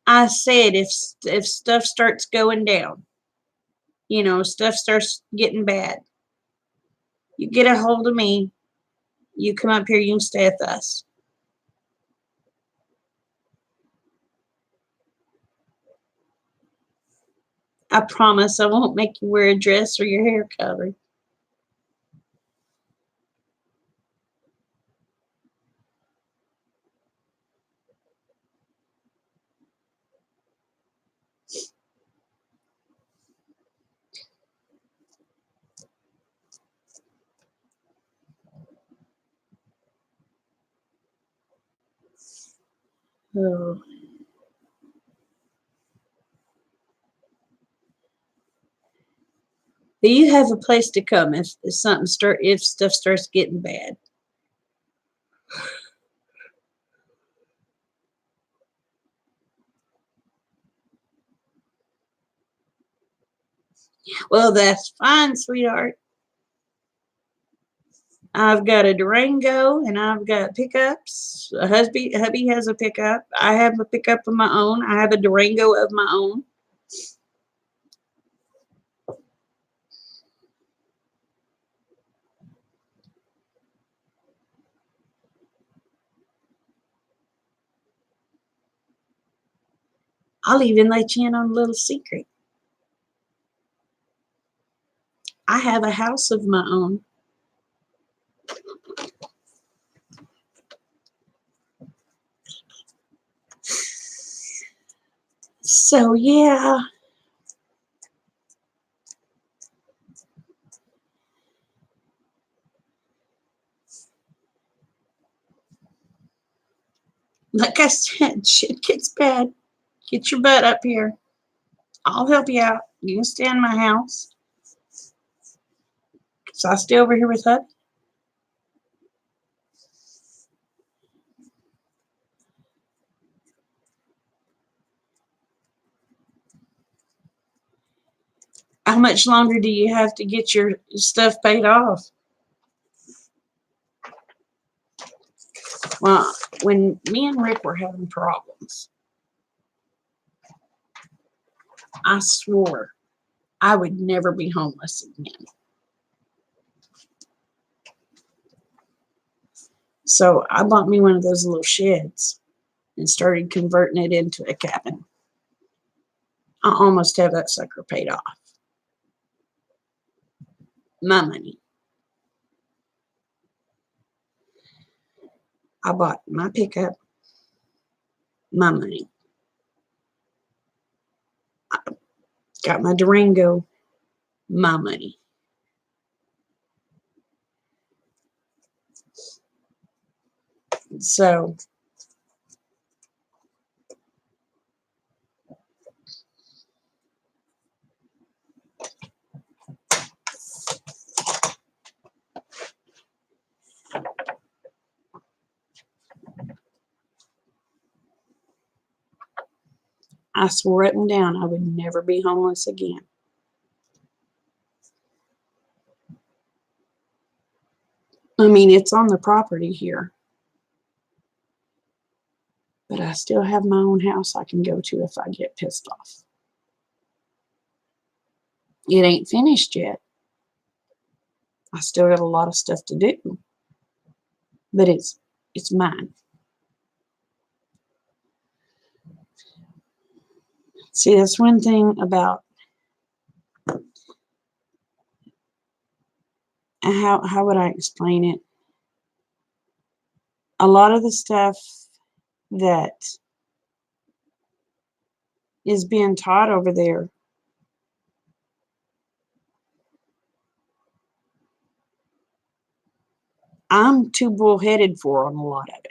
I said if stuff starts going down, stuff starts getting bad, you get a hold of me. You come up here. You can stay with us. I promise I won't make you wear a dress or your hair covered. Oh. You have a place to come if stuff starts getting bad. Well, that's fine, sweetheart. I've got a Durango and I've got pickups. Hubby has a pickup. I have a pickup of my own. I have a Durango of my own. I'll even let you in on a little secret. I have a house of my own. So, yeah. Like I said, shit gets bad. Get your butt up here. I'll help you out. You can stay in my house. So I'll stay over here with Hub. How much longer do you have to get your stuff paid off? Well, when me and Rick were having problems, I swore I would never be homeless again. So I bought me one of those little sheds and started converting it into a cabin. I almost have that sucker paid off. My money. I bought my pickup, my money. I got my Durango, my money. So I swore up and down I would never be homeless again. I mean, it's on the property here, but I still have my own house I can go to if I get pissed off. It ain't finished yet. I still got a lot of stuff to do, but it's mine. See, that's one thing about how would I explain it? A lot of the stuff that is being taught over there, I'm too bullheaded for on a lot of it.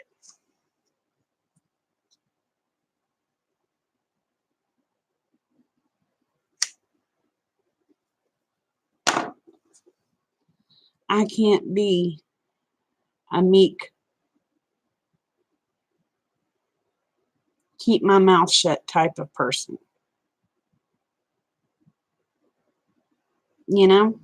I can't be a meek, keep my mouth shut type of person. You know?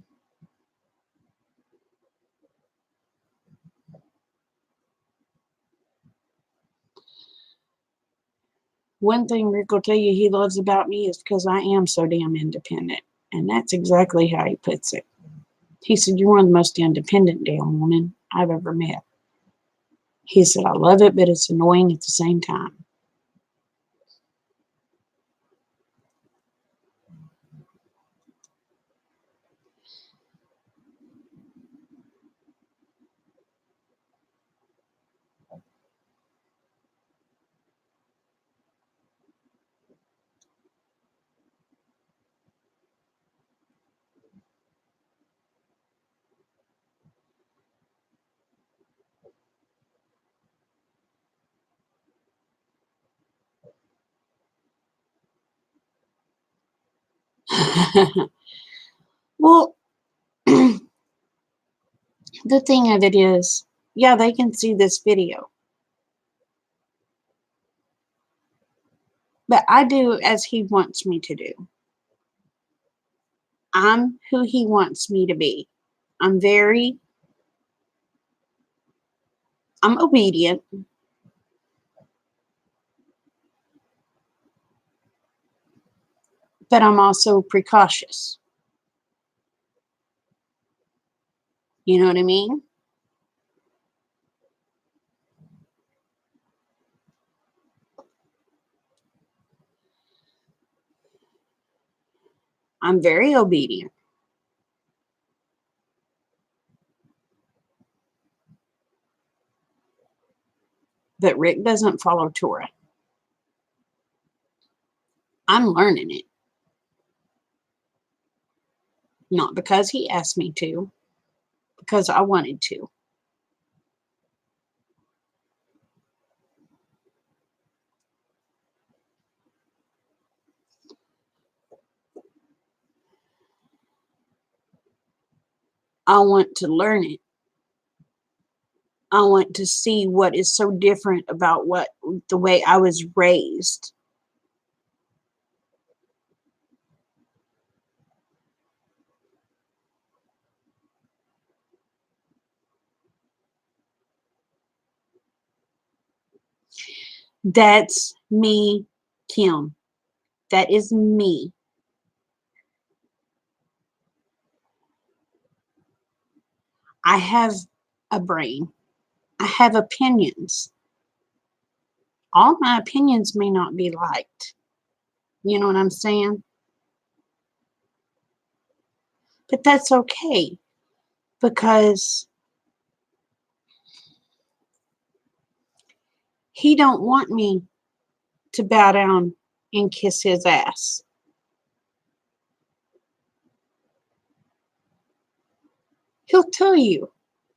One thing Rick will tell you he loves about me is because I am so damn independent. And that's exactly how he puts it. He said, "You're one of the most independent damn women I've ever met." He said, "I love it, but it's annoying at the same time." Well, the thing of it is, yeah, they can see this video, but I do as he wants me to do. I'm who he wants me to be. I'm very, I'm obedient, but I'm also precautious. You know what I mean? I'm very obedient, but Rick doesn't follow Torah. I'm learning it, not because he asked me to, because I wanted to. I want to learn it. I want to see what is so different about what the way I was raised. That's me, Kim. That is me. I have a brain. I have opinions. All my opinions may not be liked. You know what I'm saying? But that's okay because he don't want me to bow down and kiss his ass. He'll tell you,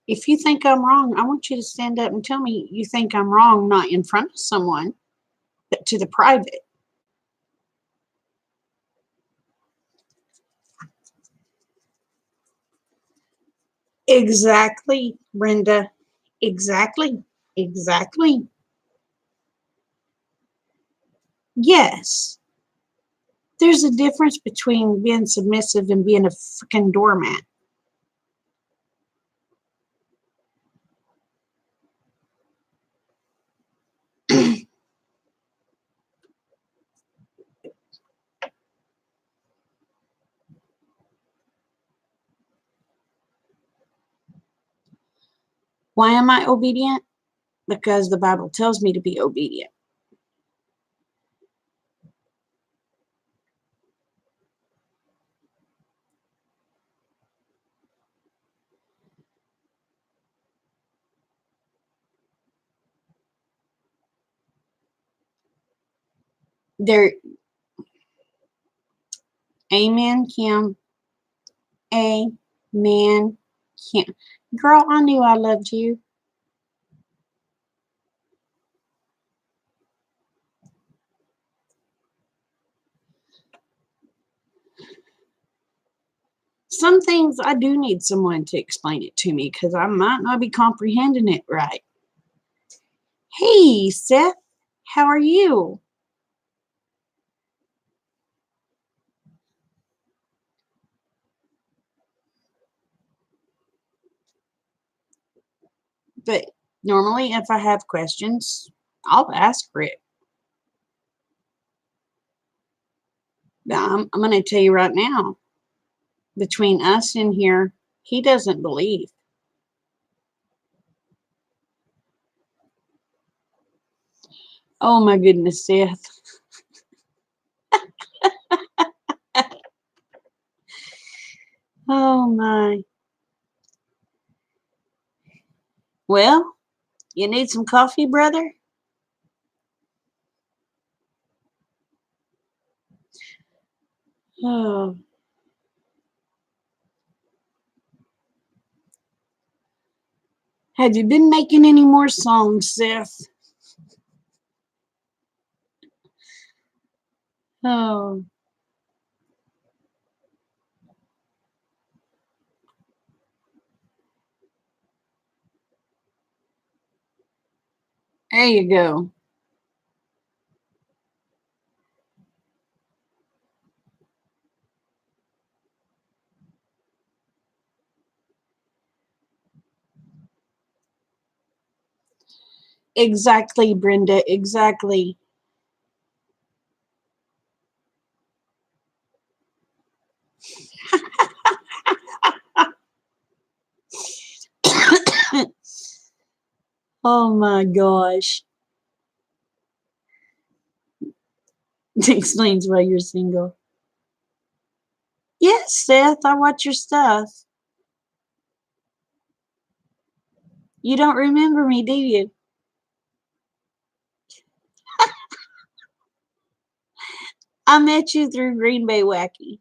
if you think I'm wrong, I want you to stand up and tell me you think I'm wrong, not in front of someone, but to the private. Exactly, Brenda. Exactly. Exactly. Yes. There's a difference between being submissive and being a freaking doormat. Why am I obedient? Because the Bible tells me to be obedient. There, amen, Kim. Amen, Kim. Girl, I knew I loved you. Some things I do need someone to explain it to me because I might not be comprehending it right. Hey, Seth, how are you? But normally, if I have questions, I'll ask Rick. I'm going to tell you right now, between us in here, he doesn't believe. Oh my goodness, Seth. Oh my. Well, you need some coffee, brother? Oh. Have you been making any more songs, Seth? Oh. There you go. Exactly, Brenda. Exactly. Oh my gosh. Explains why you're single. Yes, Seth, I watch your stuff. You don't remember me, do you? I met you through Green Bay Wacky.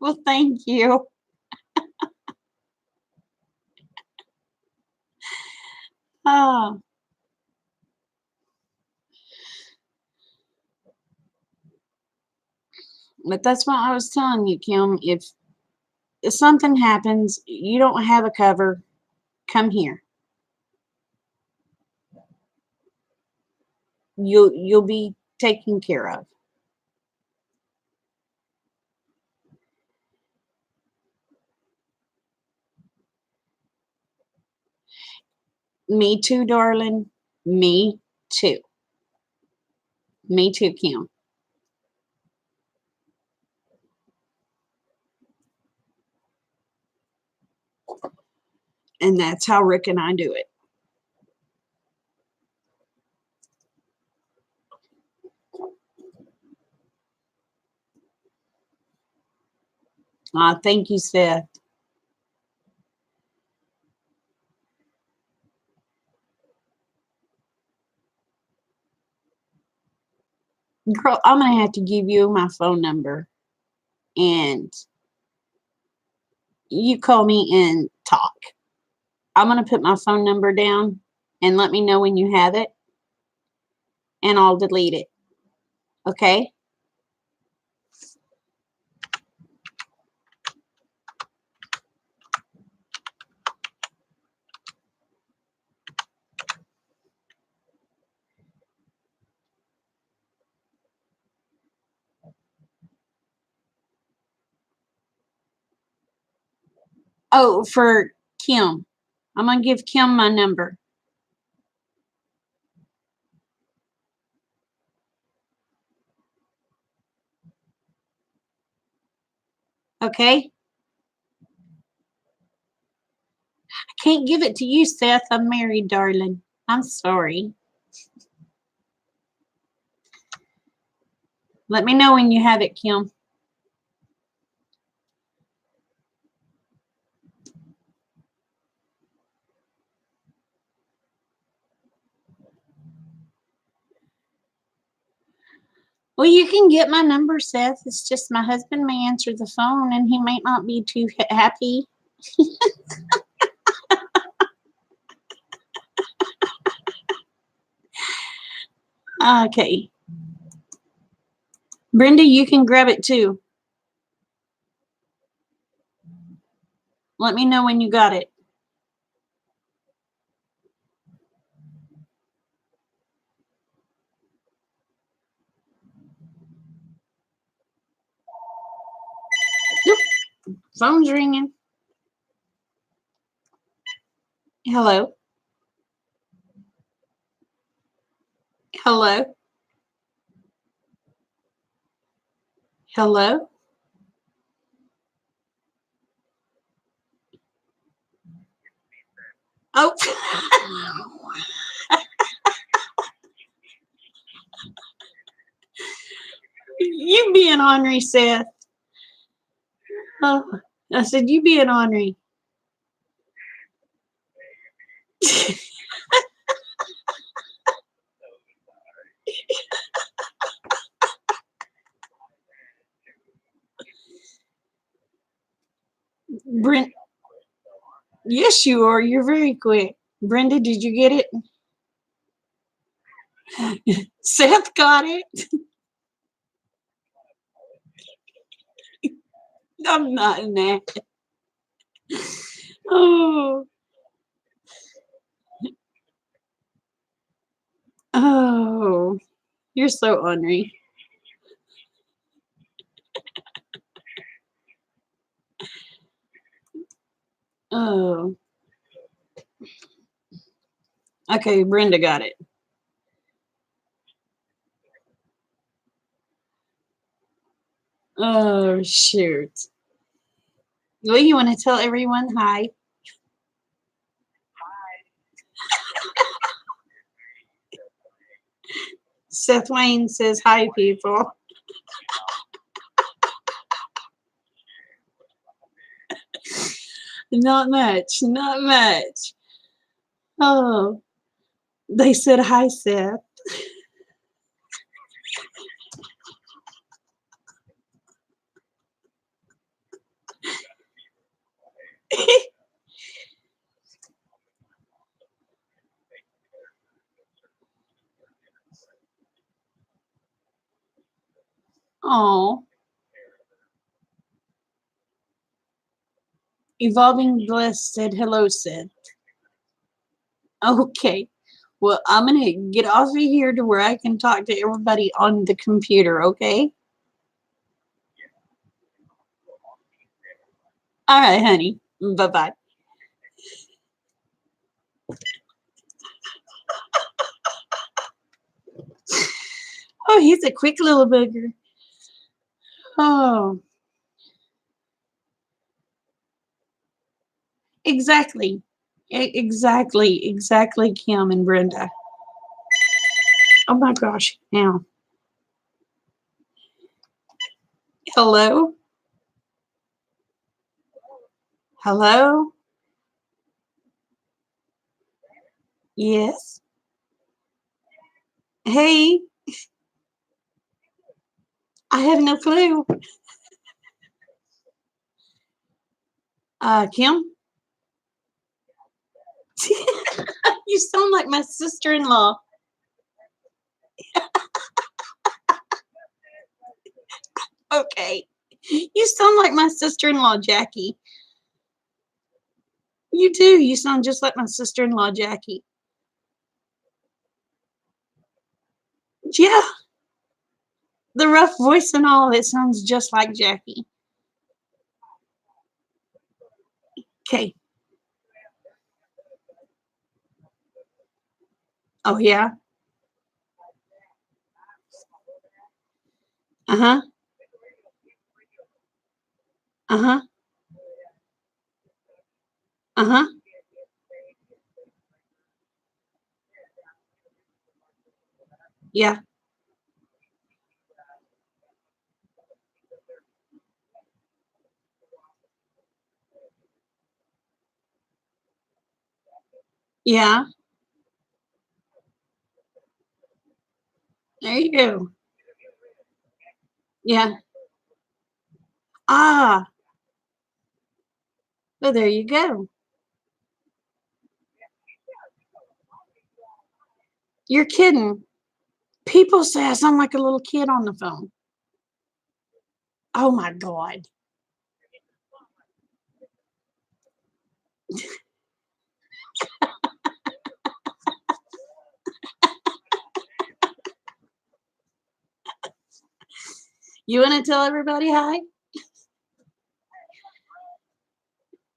Well, thank you. Ah, but that's what I was telling you, Kim. If something happens, you don't have a cover, come here. You'll be taken care of. Me too, darling. Me too. Me too, Kim. And that's how Rick and I do it. Thank you, Seth. Girl, I'm gonna have to give you my phone number and you call me and talk. I'm gonna put my phone number down and let me know when you have it and I'll delete it. Okay? Oh, for Kim. I'm gonna give Kim my number. Okay? I can't give it to you, Seth. I'm married, darling. I'm sorry. Let me know when you have it, Kim. Well, you can get my number, Seth. It's just my husband may answer the phone and he might not be too happy. Okay. Brenda, you can grab it too. Let me know when you got it. Nope. Phone's ringing. Hello. Hello. Hello. Oh. You being ornery, Seth. Oh, I said, you being ornery. Brent, yes, you are. You're very quick. Brenda, did you get it? Seth got it. I'm not in that. Oh, oh, you're so ornery. Oh, okay, Brenda got it. Oh, shoot. Well, you want to tell everyone hi? Seth Wayne says hi, people. Not much, not much. Oh, they said hi, Seth. Oh, Evolving Bliss said hello, Seth. Okay. Well, I'm going to get off of here to where I can talk to everybody on the computer, okay? All right, honey. Bye bye. Oh, he's a quick little booger. Oh, exactly. Exactly, Kim and Brenda. Oh my gosh. Now, hello? Hello? Yes. Hey, I have no clue. Kim? You sound like my sister-in-law. Okay. You sound like my sister-in-law, Jackie. You do. You sound just like my sister-in-law, Jackie. Yeah, the rough voice and all, it sounds just like Jackie. Okay. Oh, yeah? Uh-huh. Uh-huh. Uh-huh. Yeah. Yeah. There you go. Yeah. Ah, well, there you go. You're kidding. People say I sound like a little kid on the phone. Oh my God. You want to tell everybody hi?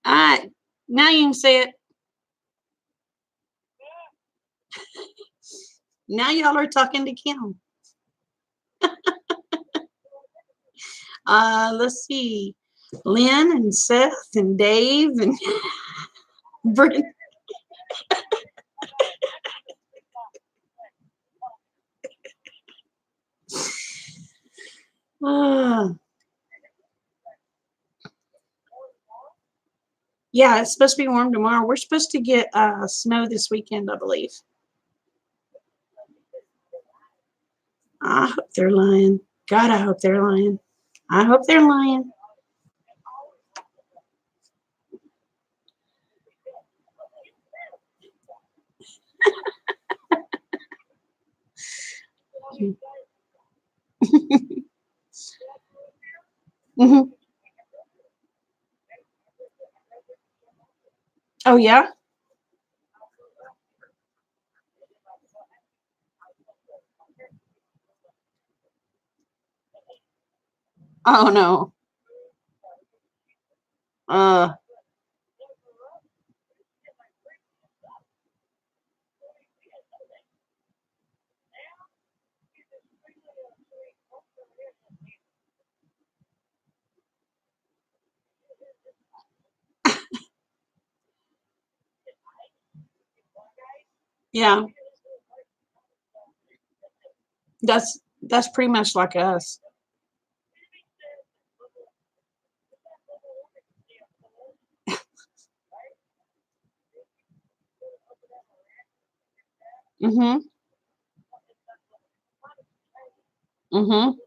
All right. Now you can say it. Now y'all are talking to Kim. Let's see. Lynn and Seth and Dave and Brent. Uh, yeah, it's supposed to be warm tomorrow. We're supposed to get snow this weekend, I believe. I hope they're lying. God, I hope they're lying. I hope they're lying. Hmm. Oh yeah. Oh no. Uh. Yeah. That's pretty much like us. Mhm. Mhm.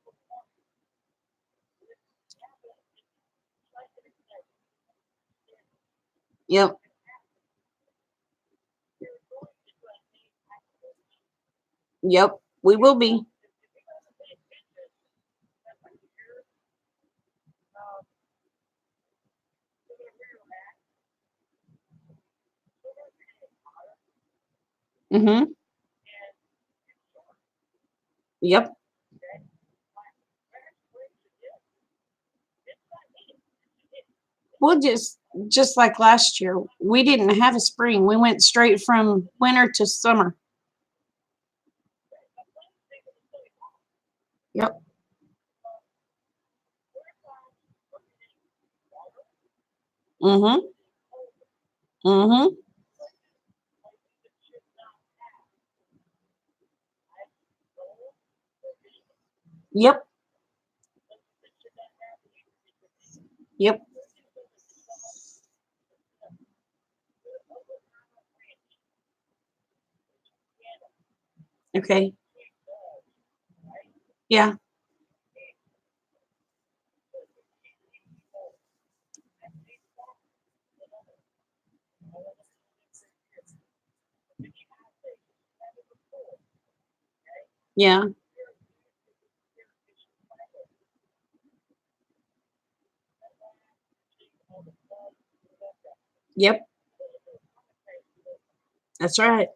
Yep. Yep. We will be. Mhm. Yep. We'll just like last year, we didn't have a spring. We went straight from winter to summer. Yep. Mhm. Mhm. Yep. Yep. Okay. Yeah. Yeah. Yep. That's right.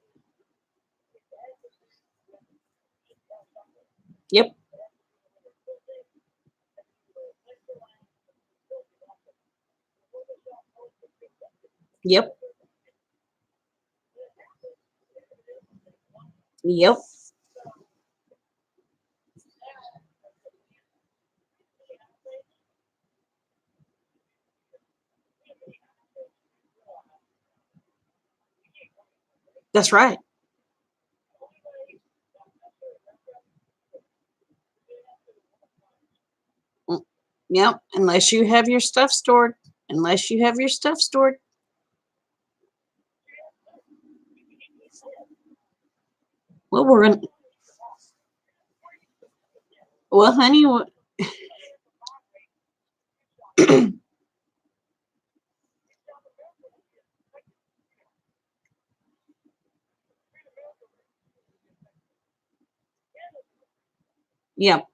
Yep. Yep. Yep. That's right. Mm. Yep. Unless you have your stuff stored. Unless you have your stuff stored. Well, we're gonna. Well, honey. Yep.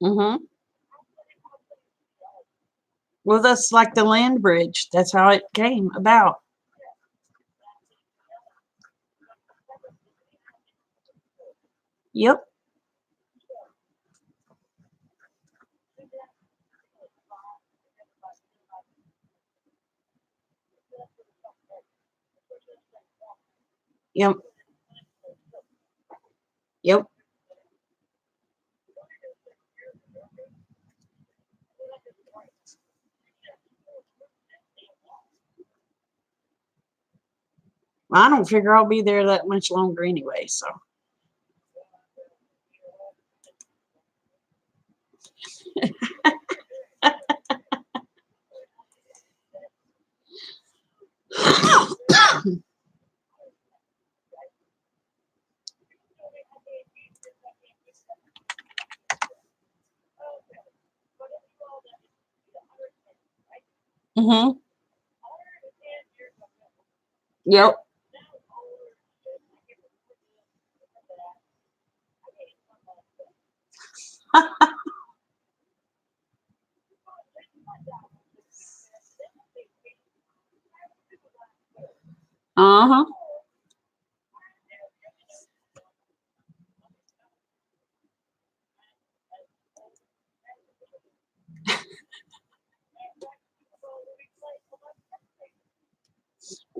Mhm. Well, that's like the land bridge. That's how it came about. Yep. Yep. Yep. I don't figure I'll be there that much longer anyway. So. Mm-hmm. Yep. Uh-huh.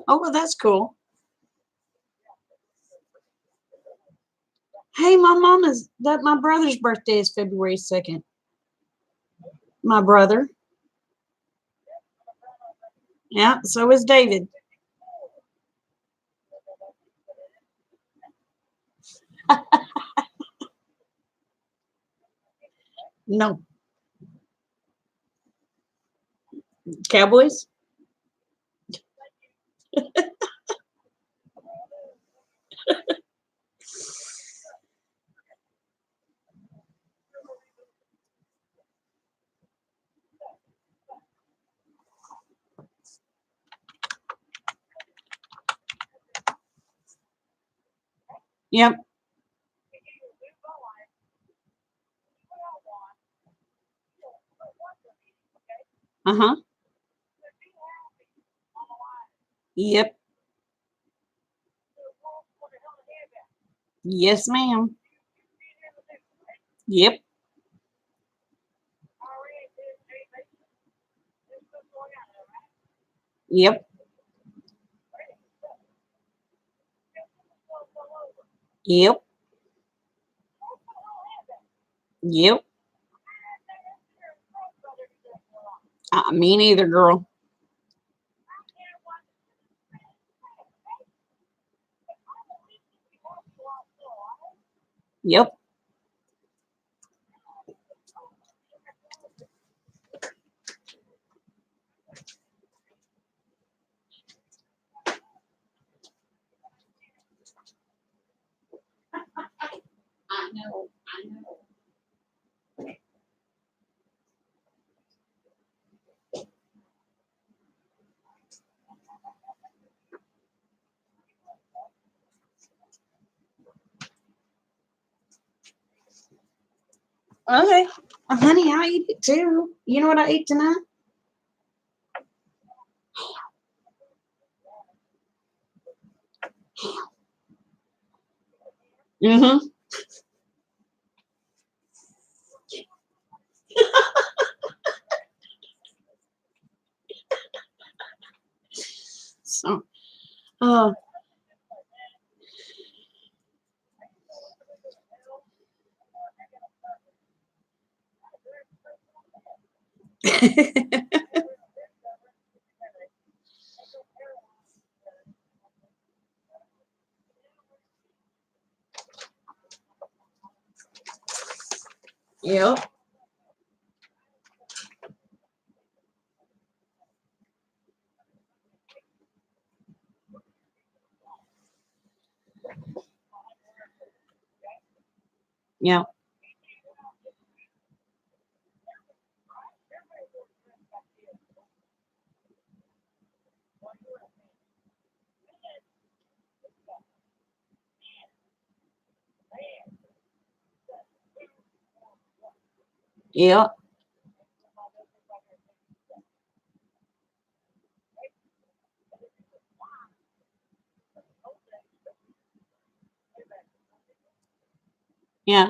Oh, well, that's cool. Hey, my brother's birthday is February 2nd. My brother. Yeah, so is David. No. Cowboys? Yep. Uh-huh. Yep. Yes, ma'am. Yep. Yep. Yep. Yep. Me neither, girl. Yep. I know. I know. Okay. Honey, I eat it too. You know what I ate tonight? Mm-hmm. So, uh, yep. Yep. Yep. Yeah.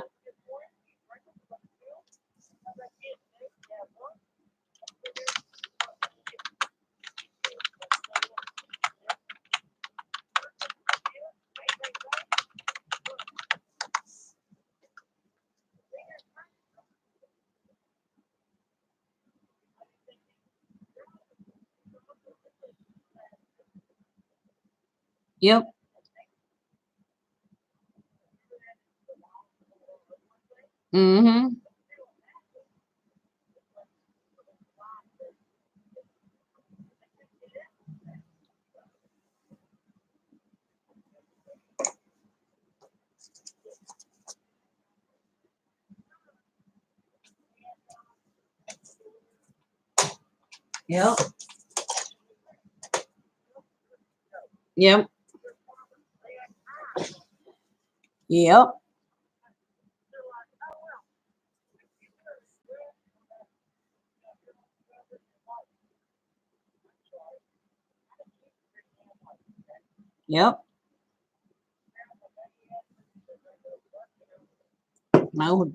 Yep. Mm-hmm. Yep. Yep. Yep. Yep. No,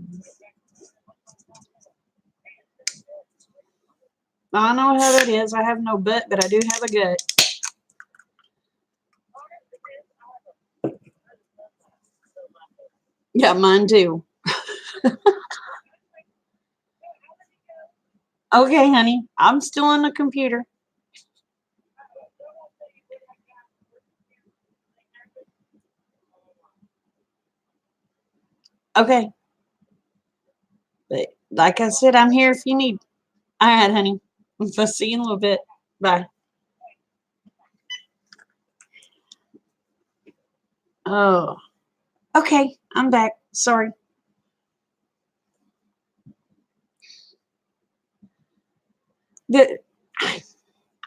I know how that is. I have no butt, but I do have a gut. Yeah, mine too. Okay, honey. I'm still on the computer. Okay. But like I said, I'm here if you need. All right, honey. I'll see you in a little bit. Bye. Oh, okay. I'm back. Sorry. The,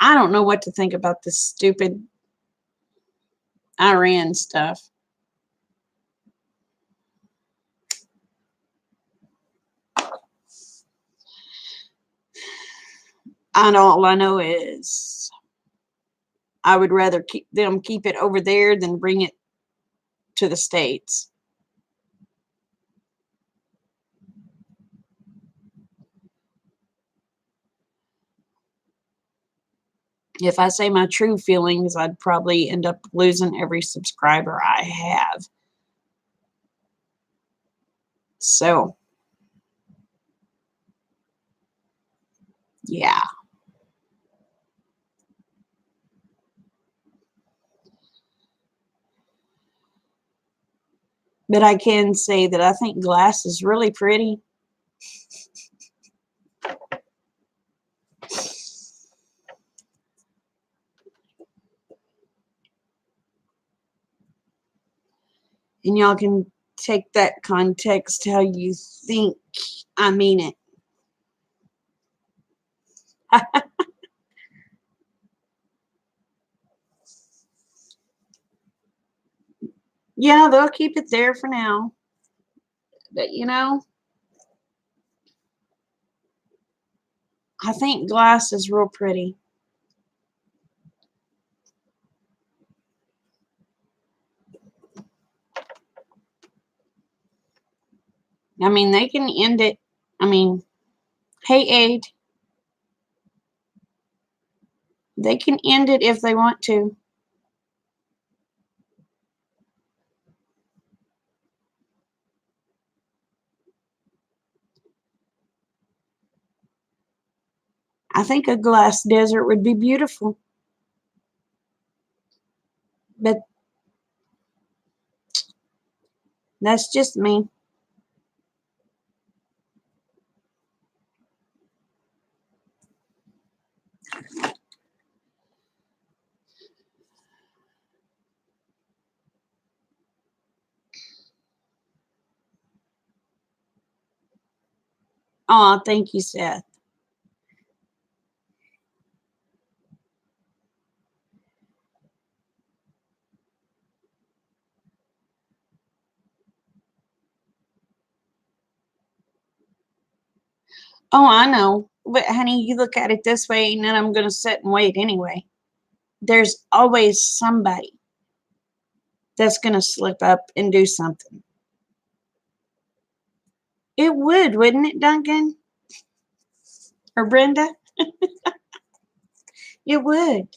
I don't know what to think about this stupid Iran stuff. All I know is I would rather keep it over there than bring it to the States. If I say my true feelings, I'd probably end up losing every subscriber I have. So, yeah. But I can say that I think glass is really pretty. And y'all can take that context how you think I mean it. Yeah, they'll keep it there for now. But I think glass is real pretty. I mean, they can end it. I mean, hey, Aid, they can end it if they want to. I think a glass desert would be beautiful. But that's just me. Oh, thank you, Seth. Oh, I know. But, honey, you look at it this way, and then I'm going to sit and wait anyway. There's always somebody that's going to slip up and do something. It would, wouldn't it, Duncan? Or Brenda? It would.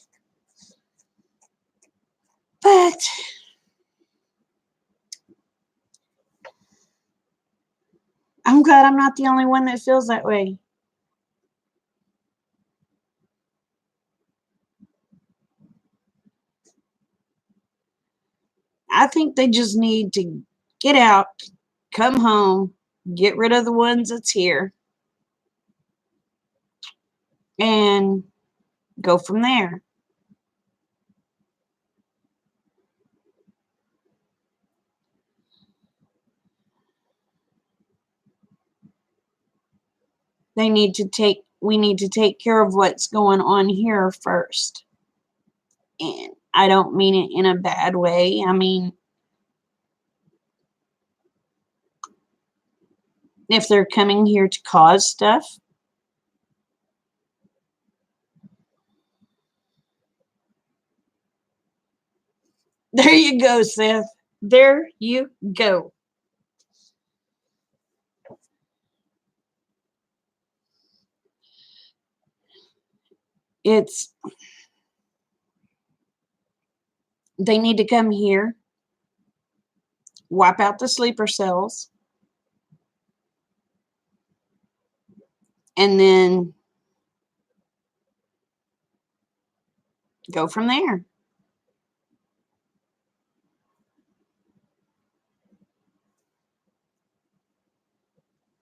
But I'm glad I'm not the only one that feels that way. I think they just need to get out, come home, get rid of the ones that's here, and go from there. We need to take care of what's going on here first. And I don't mean it in a bad way. I mean, if they're coming here to cause stuff, there you go, Seth. There you go. It's, they need to come here, wipe out the sleeper cells, and then go from there.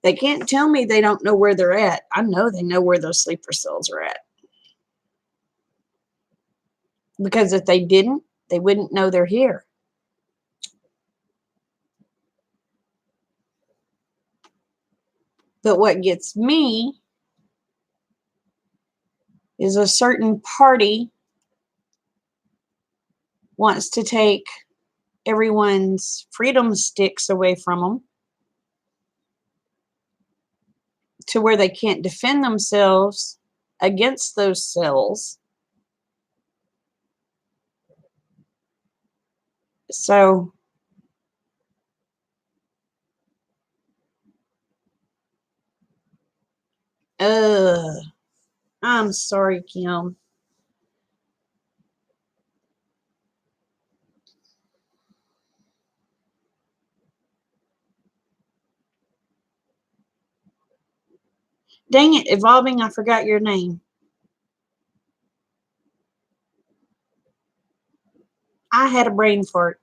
They can't tell me they don't know where they're at. I know they know where those sleeper cells are at. Because if they didn't, they wouldn't know they're here. But what gets me is a certain party wants to take everyone's freedom sticks away from them to where they can't defend themselves against those cells. So, I'm sorry, Kim. Dang it, Evolving, I forgot your name. I had a brain fart.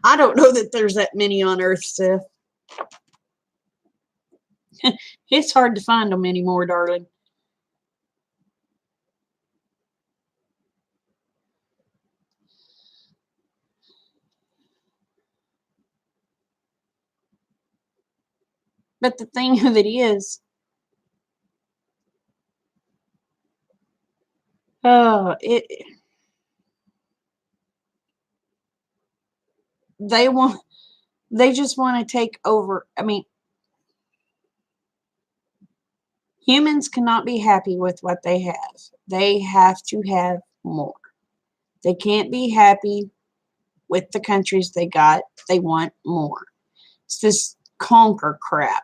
I don't know that there's that many on Earth, Seth. It's hard to find them anymore, darling. But the thing of it is, it they want they just want to take over. I mean, humans cannot be happy with what they have. They have to have more. They can't be happy with the countries they got. They want more. It's this conquer crap.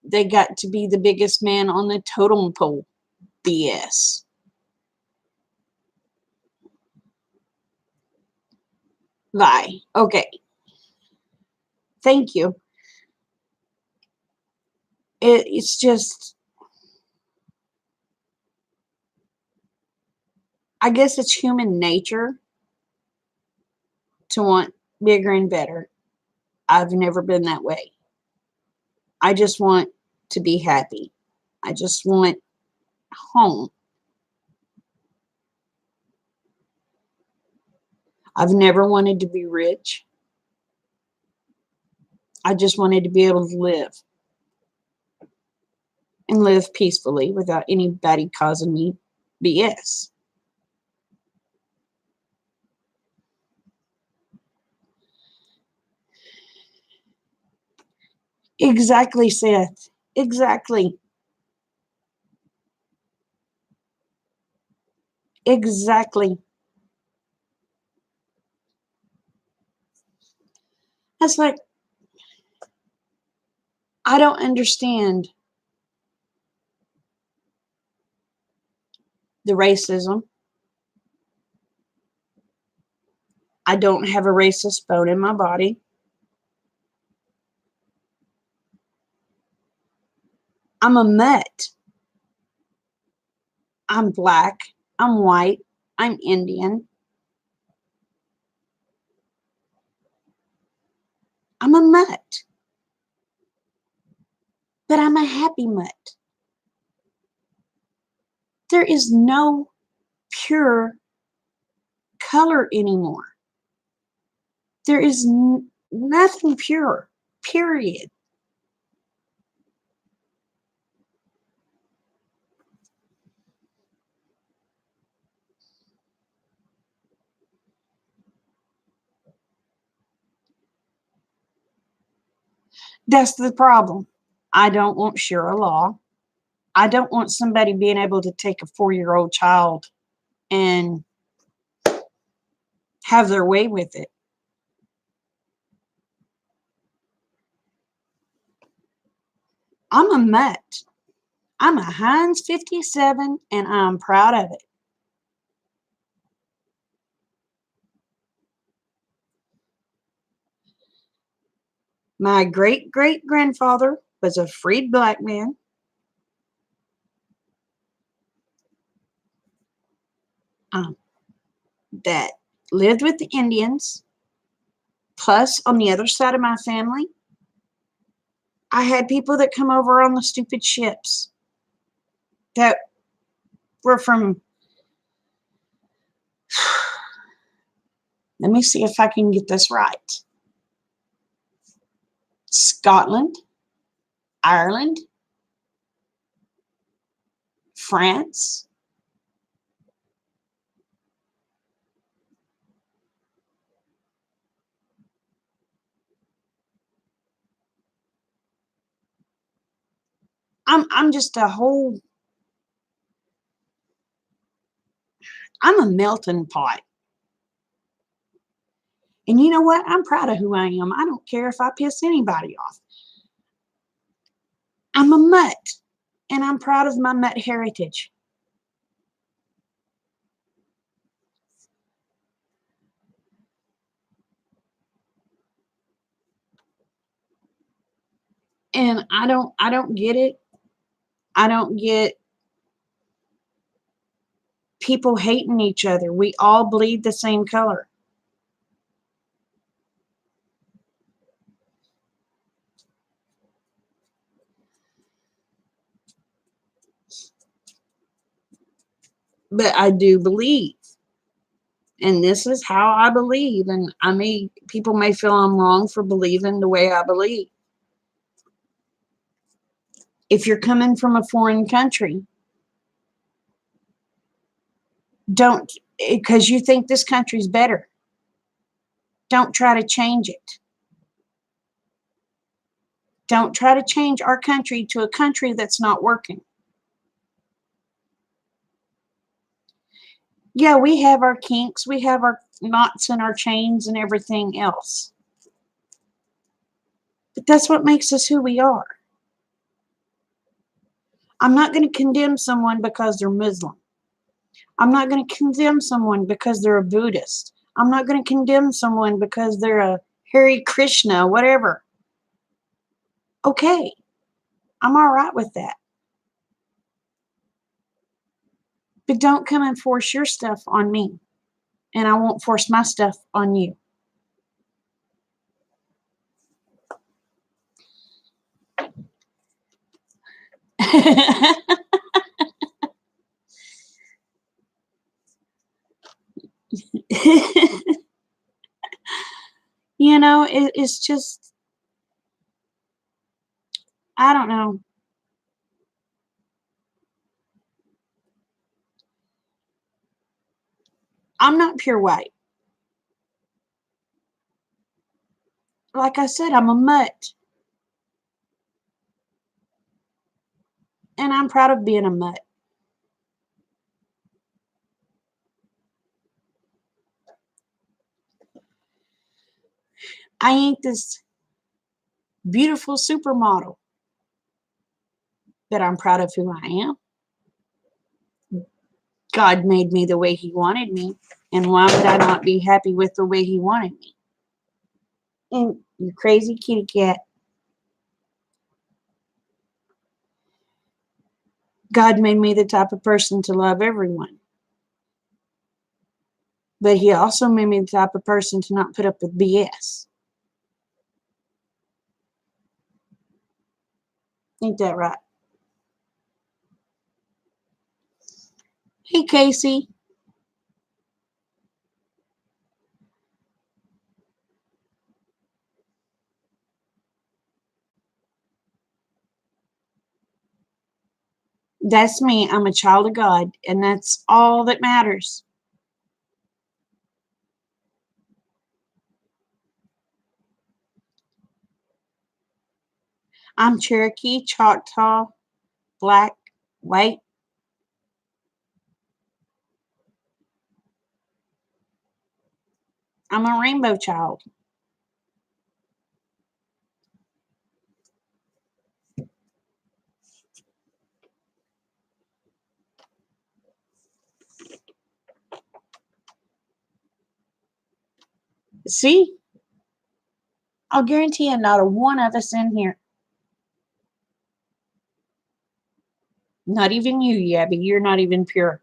They got to be the biggest man on the totem pole. BS. Lie. Okay. Thank you. It's just, I guess it's human nature to want bigger and better. I've never been that way. I just want to be happy. I just want home. I've never wanted to be rich. I just wanted to be able to live and live peacefully without anybody causing me BS. Exactly, Seth. Exactly. Exactly. That's like, I don't understand the racism. I don't have a racist bone in my body. I'm a mutt. I'm black. I'm white. I'm Indian. I'm a mutt. But I'm a happy mutt. There is no pure color anymore. There is nothing pure, period. That's the problem. I don't want Shira law. I don't want somebody being able to take a 4-year-old child and have their way with it. I'm a mutt. I'm a Heinz 57 and I'm proud of it. My great great grandfather was a freed black man um, that lived with the Indians. Plus, on the other side of my family, I had people that come over on the stupid ships that were from, let me see if I can get this right, Scotland, Ireland, France. I'm just a whole, I'm a melting pot. And you know what? I'm proud of who I am. I don't care if I piss anybody off. I'm a mutt, and I'm proud of my mutt heritage. And I don't get it. I don't get people hating each other. We all bleed the same color. But I do believe, and this is how I believe, and people may feel I'm wrong for believing the way I believe. If you're coming from a foreign country, don't, because you think this country's better, don't try to change it. Don't try to change our country to a country that's not working. Yeah, we have our kinks, we have our knots and our chains and everything else. But that's what makes us who we are. I'm not going to condemn someone because they're Muslim. I'm not going to condemn someone because they're a Buddhist. I'm not going to condemn someone because they're a Hare Krishna, whatever. Okay, I'm all right with that. But don't come and force your stuff on me, and I won't force my stuff on you. It's just, I don't know. I'm not pure white. Like I said, I'm a mutt, and I'm proud of being a mutt. I ain't this beautiful supermodel, but I'm proud of who I am. God made me the way He wanted me, and why would I not be happy with the way He wanted me? And you crazy kitty cat. God made me the type of person to love everyone, but He also made me the type of person to not put up with BS. Ain't that right? Hey, Casey. That's me. I'm a child of God, and that's all that matters. I'm Cherokee, Choctaw, Black, White. I'm a rainbow child. See? I'll guarantee you not a one of us in here. Not even you, Yabby. You're not even pure.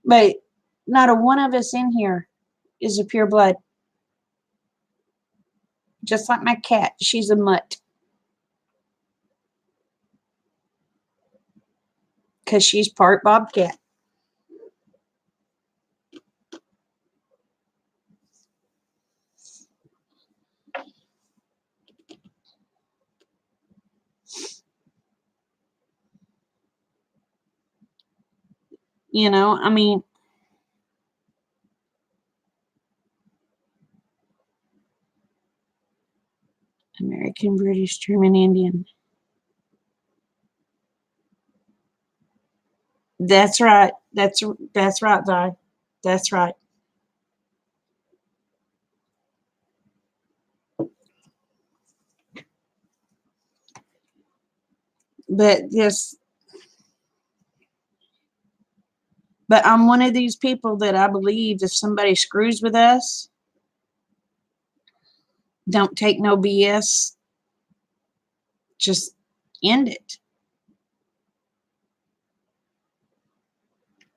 But not a one of us in here is a pure blood. Just like my cat. She's a mutt. Because she's part bobcat. You know, I mean, American, British, German, Indian. That's right. That's right, Vi. That's right. But yes, but I'm one of these people that I believe if somebody screws with us, don't take no BS. Just end it.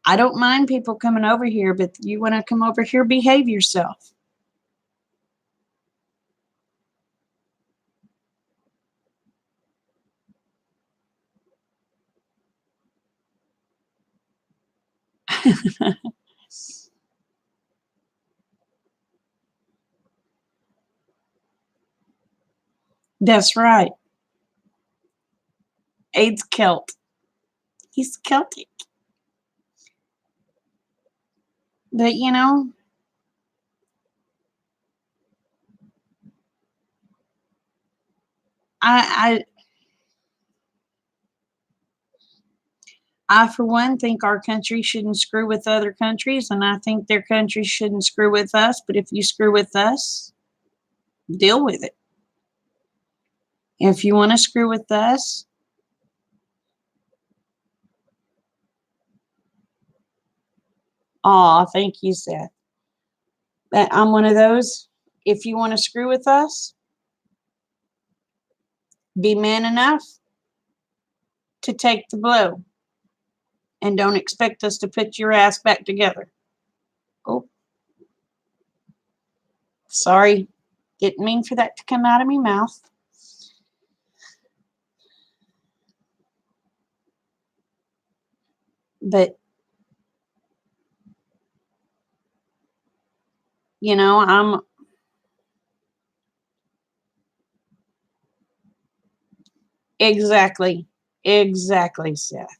I don't mind people coming over here, but you want to come over here, behave yourself. That's right. Aid's Celt. He's Celtic. But you know, I for one think our country shouldn't screw with other countries, and I think their country shouldn't screw with us. But if you screw with us, deal with it. If you want to screw with us, thank you, Seth. But I'm one of those. If you want to screw with us, be man enough to take the blow, and don't expect us to put your ass back together. Oh, sorry, didn't mean for that to come out of my mouth. But you know, I'm exactly, Seth.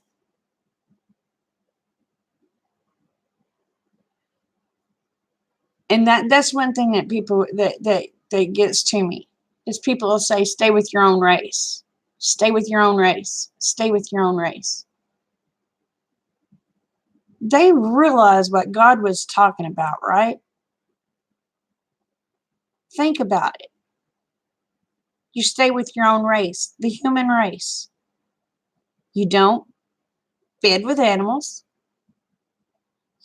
And that's one thing that people that gets to me is people will say, "Stay with your own race, stay with your own race, stay with your own race." They realize what God was talking about, right? Think about it. You stay with your own race, the human race. You don't bed with animals.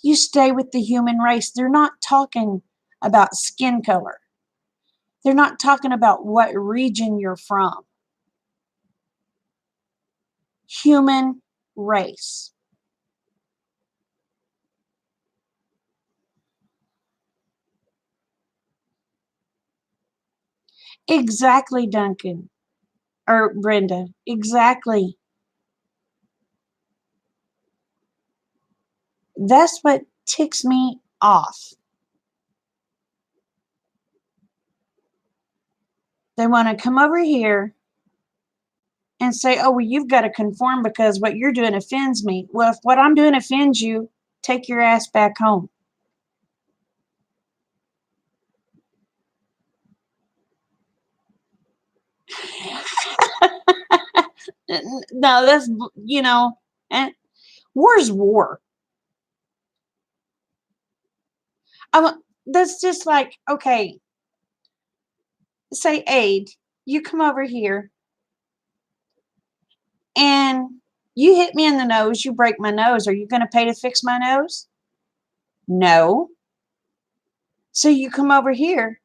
You stay with the human race. They're not talking about skin color. They're not talking about what region you're from. Human race. Exactly, Duncan or Brenda. Exactly. That's what ticks me off. They want to come over here and say, "Oh, well, you've got to conform because what you're doing offends me." Well, if what I'm doing offends you, take your ass back home. No, that's, and war's war. That's just like, okay, say Aid, you come over here and you hit me in the nose, you break my nose. Are you going to pay to fix my nose? No. So you come over here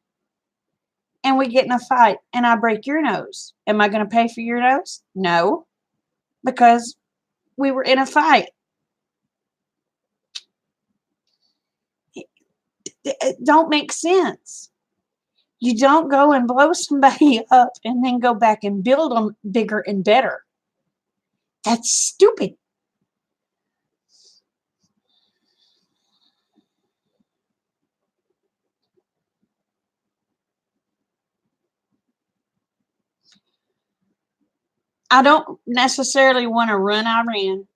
and we get in a fight and I break your nose. Am I going to pay for your nose? No, because we were in a fight. It don't make sense. You don't go and blow somebody up and then go back and build them bigger and better. That's stupid. I don't necessarily want to run Iran,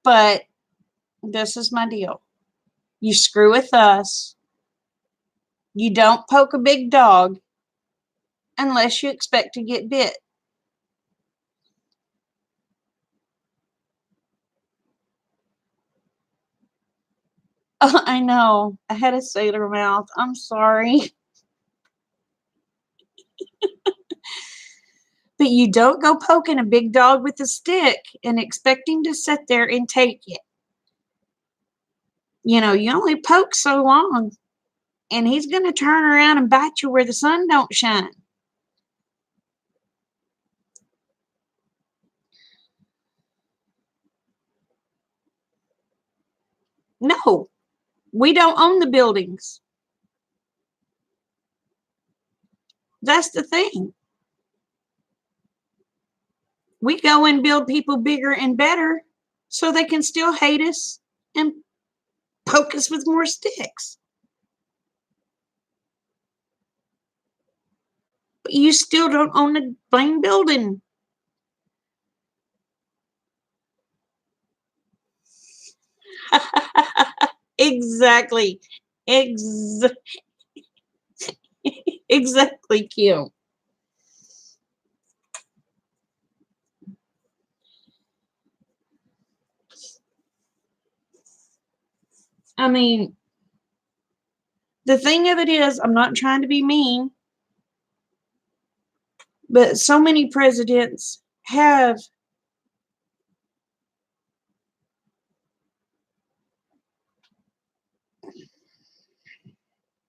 but this is my deal. You screw with us, you don't poke a big dog unless you expect to get bit. Oh, I know. I had a sailor mouth. I'm sorry. But you don't go poking a big dog with a stick and expecting to sit there and take it. You only poke so long, and he's going to turn around and bite you where the sun don't shine. No, we don't own the buildings. That's the thing. We go and build people bigger and better so they can still hate us and poke us with more sticks. But you still don't own the blame building. Exactly. Ex- exactly, Kim. I mean, the thing of it is, I'm not trying to be mean, but so many presidents have.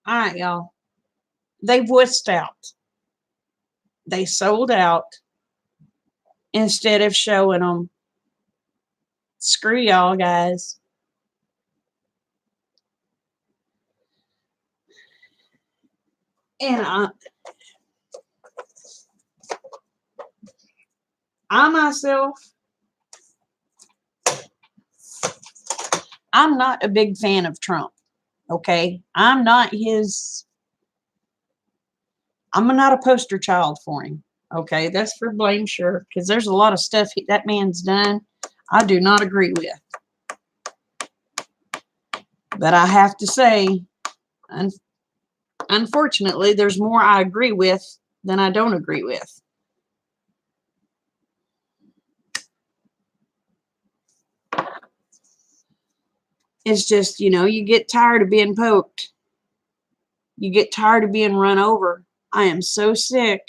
All right, y'all. They wussed out. They sold out instead of showing them. Screw y'all, guys. And I myself, I'm not a big fan of Trump. Okay, I'm not a poster child for him. Okay, that's for blame, sure, because there's a lot of stuff that man's done I do not agree with. But I have to say, un- unfortunately, there's more I agree with than I don't agree with. It's just, you get tired of being poked. You get tired of being run over. I am so sick.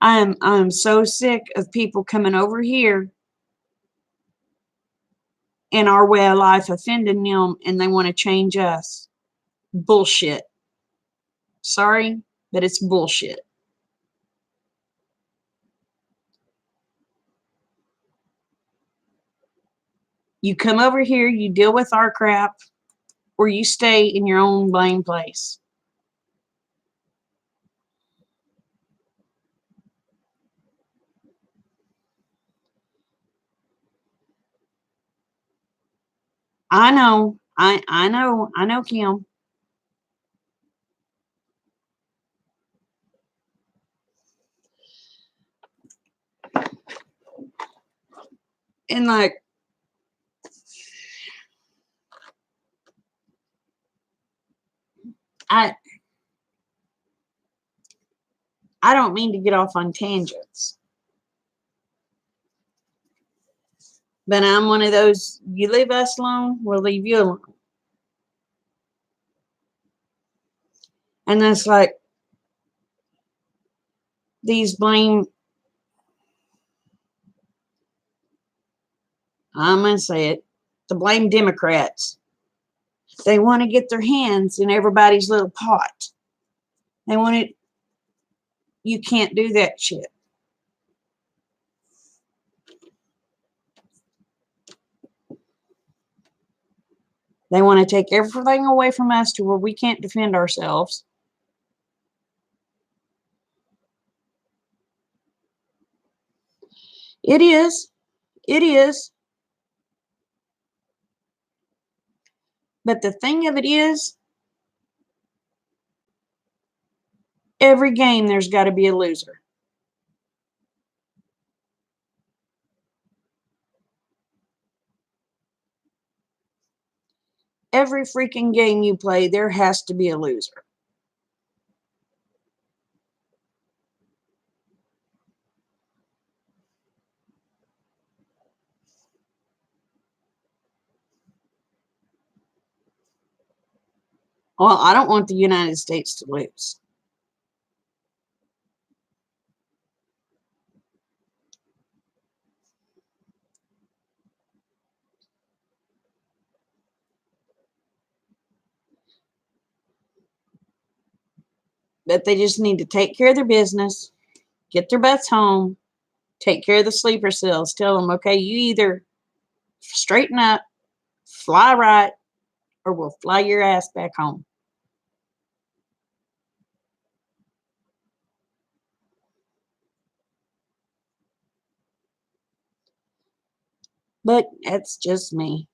I'm so sick of people coming over here in our way of life offending them and they want to change us. Bullshit. Sorry, but it's bullshit. You come over here, you deal with our crap, or you stay in your own blame place. I know. I know, Kim. And like I I don't mean to get off on tangents, but I'm one of those, you leave us alone, we'll leave you alone. And that's like these blame, I'm going to say it, the blame Democrats. They want to get their hands in everybody's little pot. They want it, you can't do that shit. They want to take everything away from us to where we can't defend ourselves. It is. It is. But the thing of it is, every game there's got to be a loser. Every freaking game you play, there has to be a loser. Well, I don't want the United States to lose. But they just need to take care of their business, get their butts home, take care of the sleeper cells. Tell them, okay, you either straighten up, fly right, or we'll fly your ass back home. But that's just me.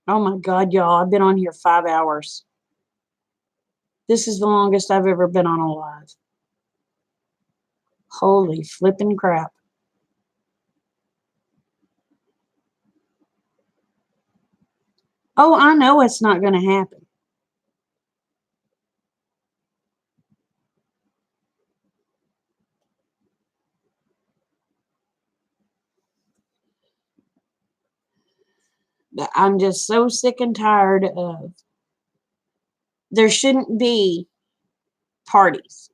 Oh my God, y'all, I've been on here 5 hours. This is the longest I've ever been on a live. Holy flipping crap. Oh, I know it's not going to happen. But I'm just so sick and tired of, there shouldn't be parties.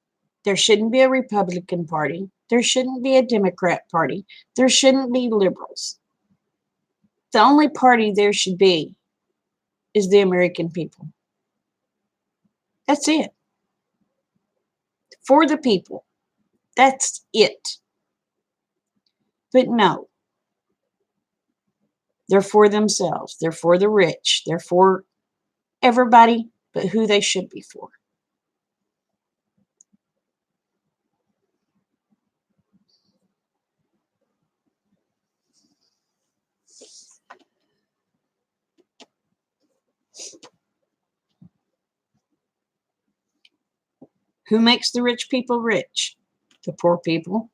There shouldn't be a Republican Party. There shouldn't be a Democrat Party. There shouldn't be liberals. The only party there should be is the American people. That's it. For the people. That's it. But no, they're for themselves. They're for the rich. They're for everybody but who they should be for. Who makes the rich people rich? The poor people.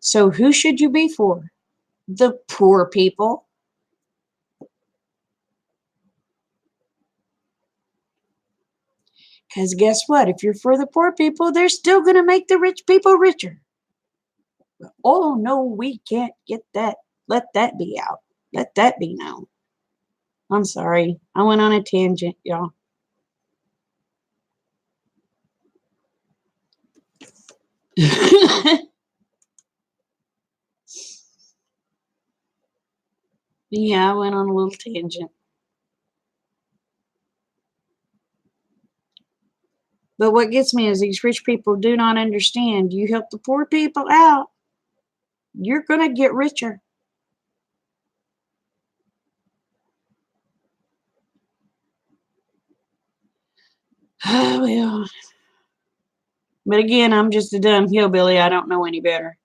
So who should you be for? The poor people. Because guess what? If you're for the poor people, they're still going to make the rich people richer. Oh, no, we can't get that. Let that be out. Let that be known. I'm sorry. I went on a tangent, y'all. Yeah, I went on a little tangent. But what gets me is these rich people do not understand. You help the poor people out, you're going to get richer. Well, but again, I'm just a dumb hillbilly. I don't know any better.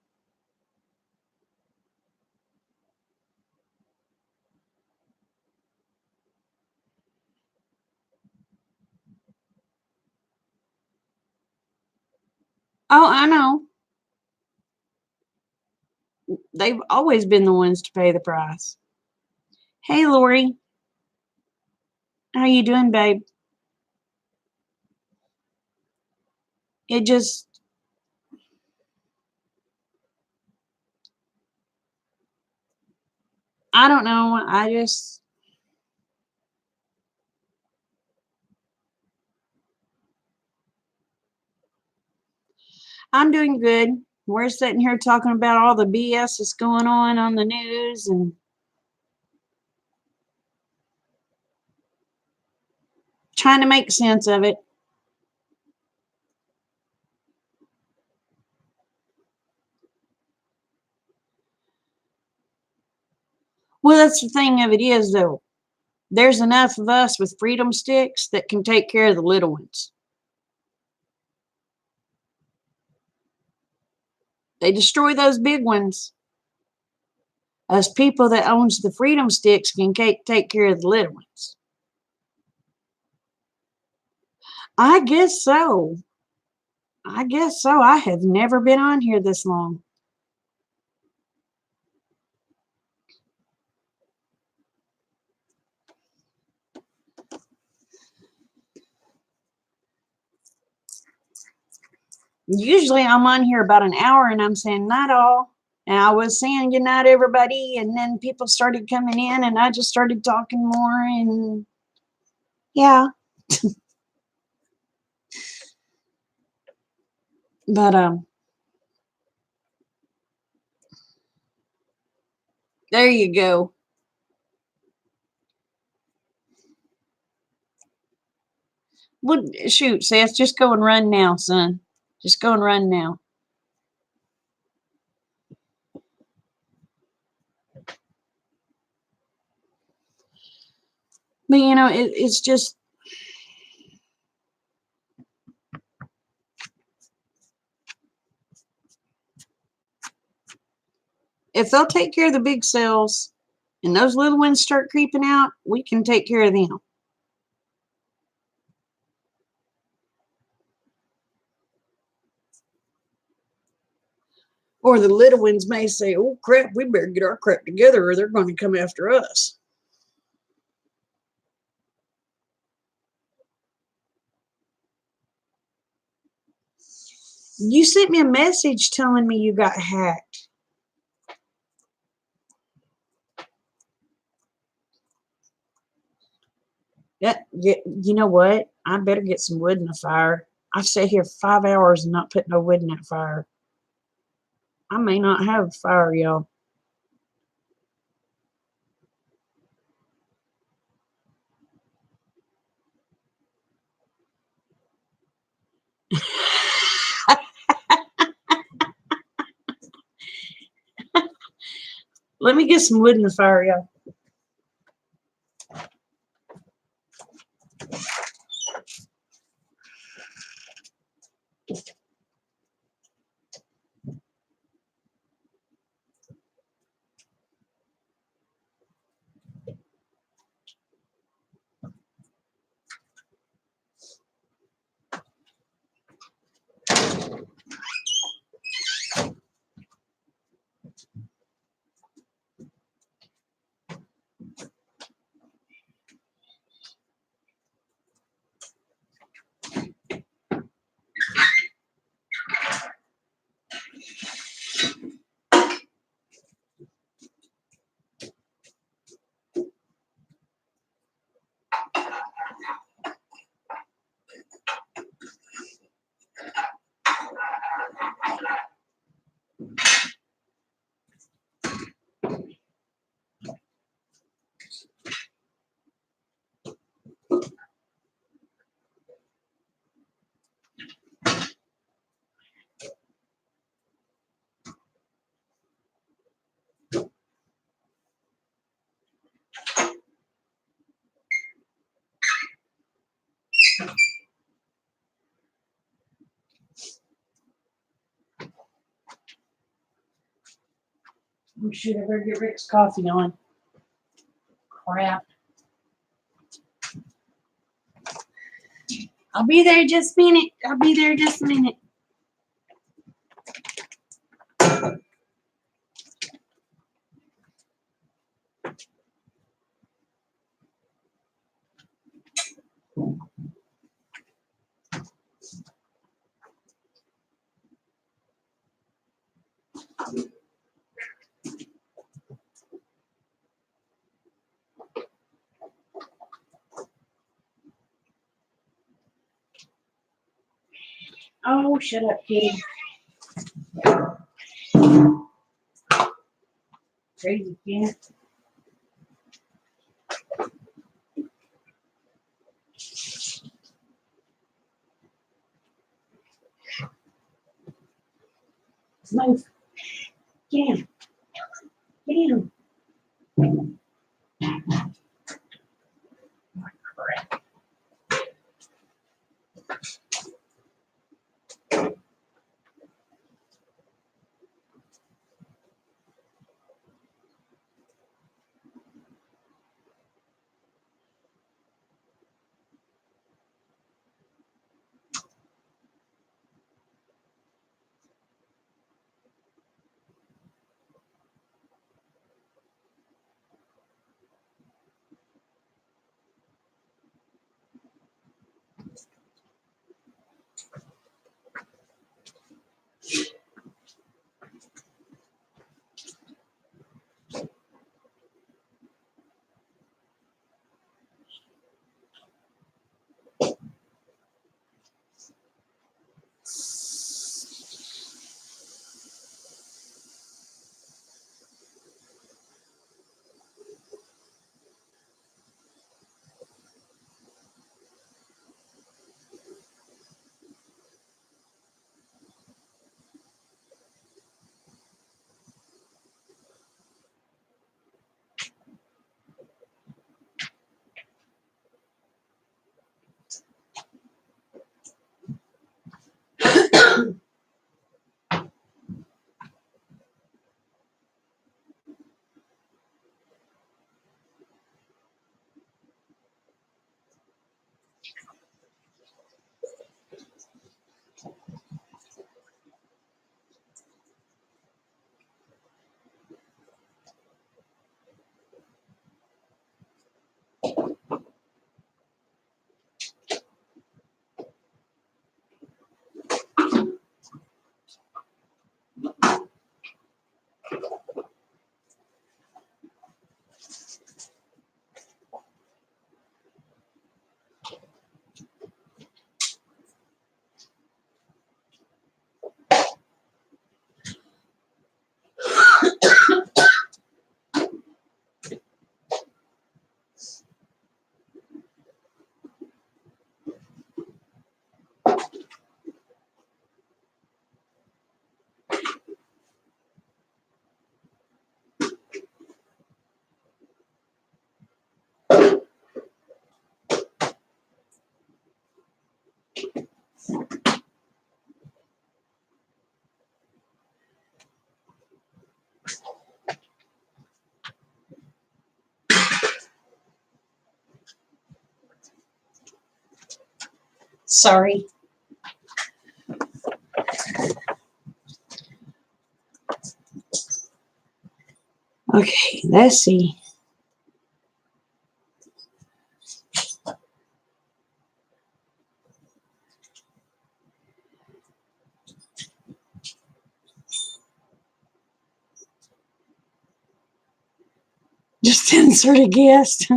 Oh, I know. they've always been the ones to pay the price. Hey, Lori, how you doing, babe? It just, I don't know. I'm doing good. We're sitting here talking about all the BS that's going on the news and trying to make sense of it. Well, that's the thing of it is, though. There's enough of us with freedom sticks that can take care of the little ones. They destroy those big ones. Us people that owns the freedom sticks can take care of the little ones. I guess so. I guess so. I have never been on here this long. Usually I'm on here about an hour and I'm saying night all. And I was saying good night, everybody. And then people started coming in and I just started talking more. And yeah. But there you go. Well, shoot, Seth, just go and run now, son. Just go and run now. But you know, it's just if they'll take care of the big cells and those little ones start creeping out, we can take care of them. Or the little ones may say, oh crap, we better get our crap together or they're going to come after us. You sent me a message telling me you got hacked. Yeah, you know what? I better get some wood in the fire. I've sat here 5 hours and not put no wood in that fire. I may not have a fire, y'all. Let me get some wood in the fire, y'all. Oh, shoot, I better get Rick's coffee on. Crap. I'll be there just a minute. I'll be there just a minute. Oh, shut up, kitty. Crazy cat. Move. Get him. Get him. Sorry. Okay, let's see. Just insert a guest.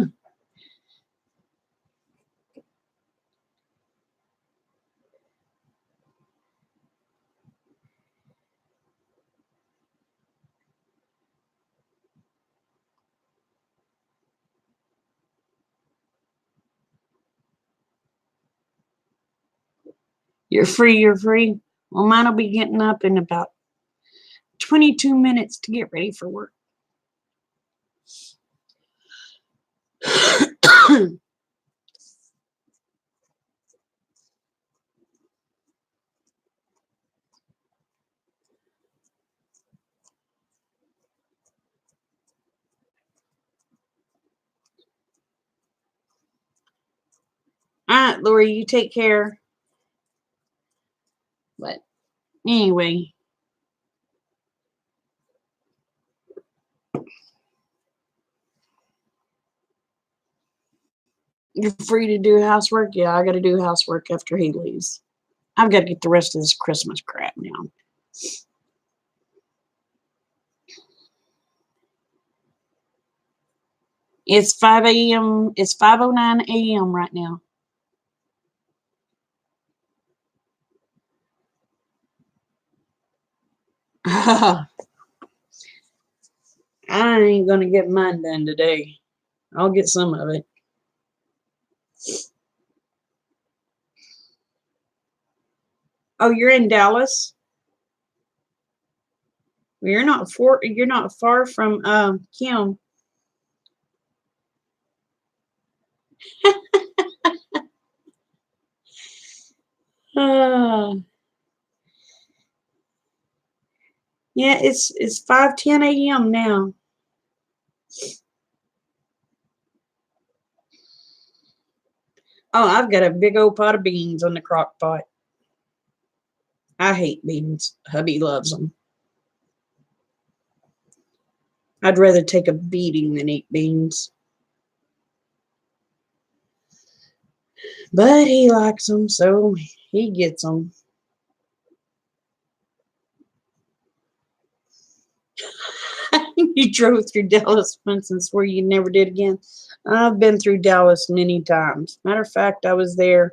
You're free, you're free. Well, mine will be getting up in about 22 minutes to get ready for work. All right, Lori, you take care. But anyway, you're free to do housework. Yeah, I got to do housework after he leaves. I've got to get the rest of this Christmas crap now. It's 5 a.m. It's 5:09 a.m. right now. I ain't gonna get mine done today. I'll get some of it. Oh, you're in Dallas? You're not far from Kim. Uh, yeah, it's 5:10 a.m. now. Oh, I've got a big old pot of beans on the crock pot. I hate beans. Hubby loves them. I'd rather take a beating than eat beans. But he likes them, so he gets them. You drove through Dallas once and swore you never did again. I've been through Dallas many times. Matter of fact, I was there.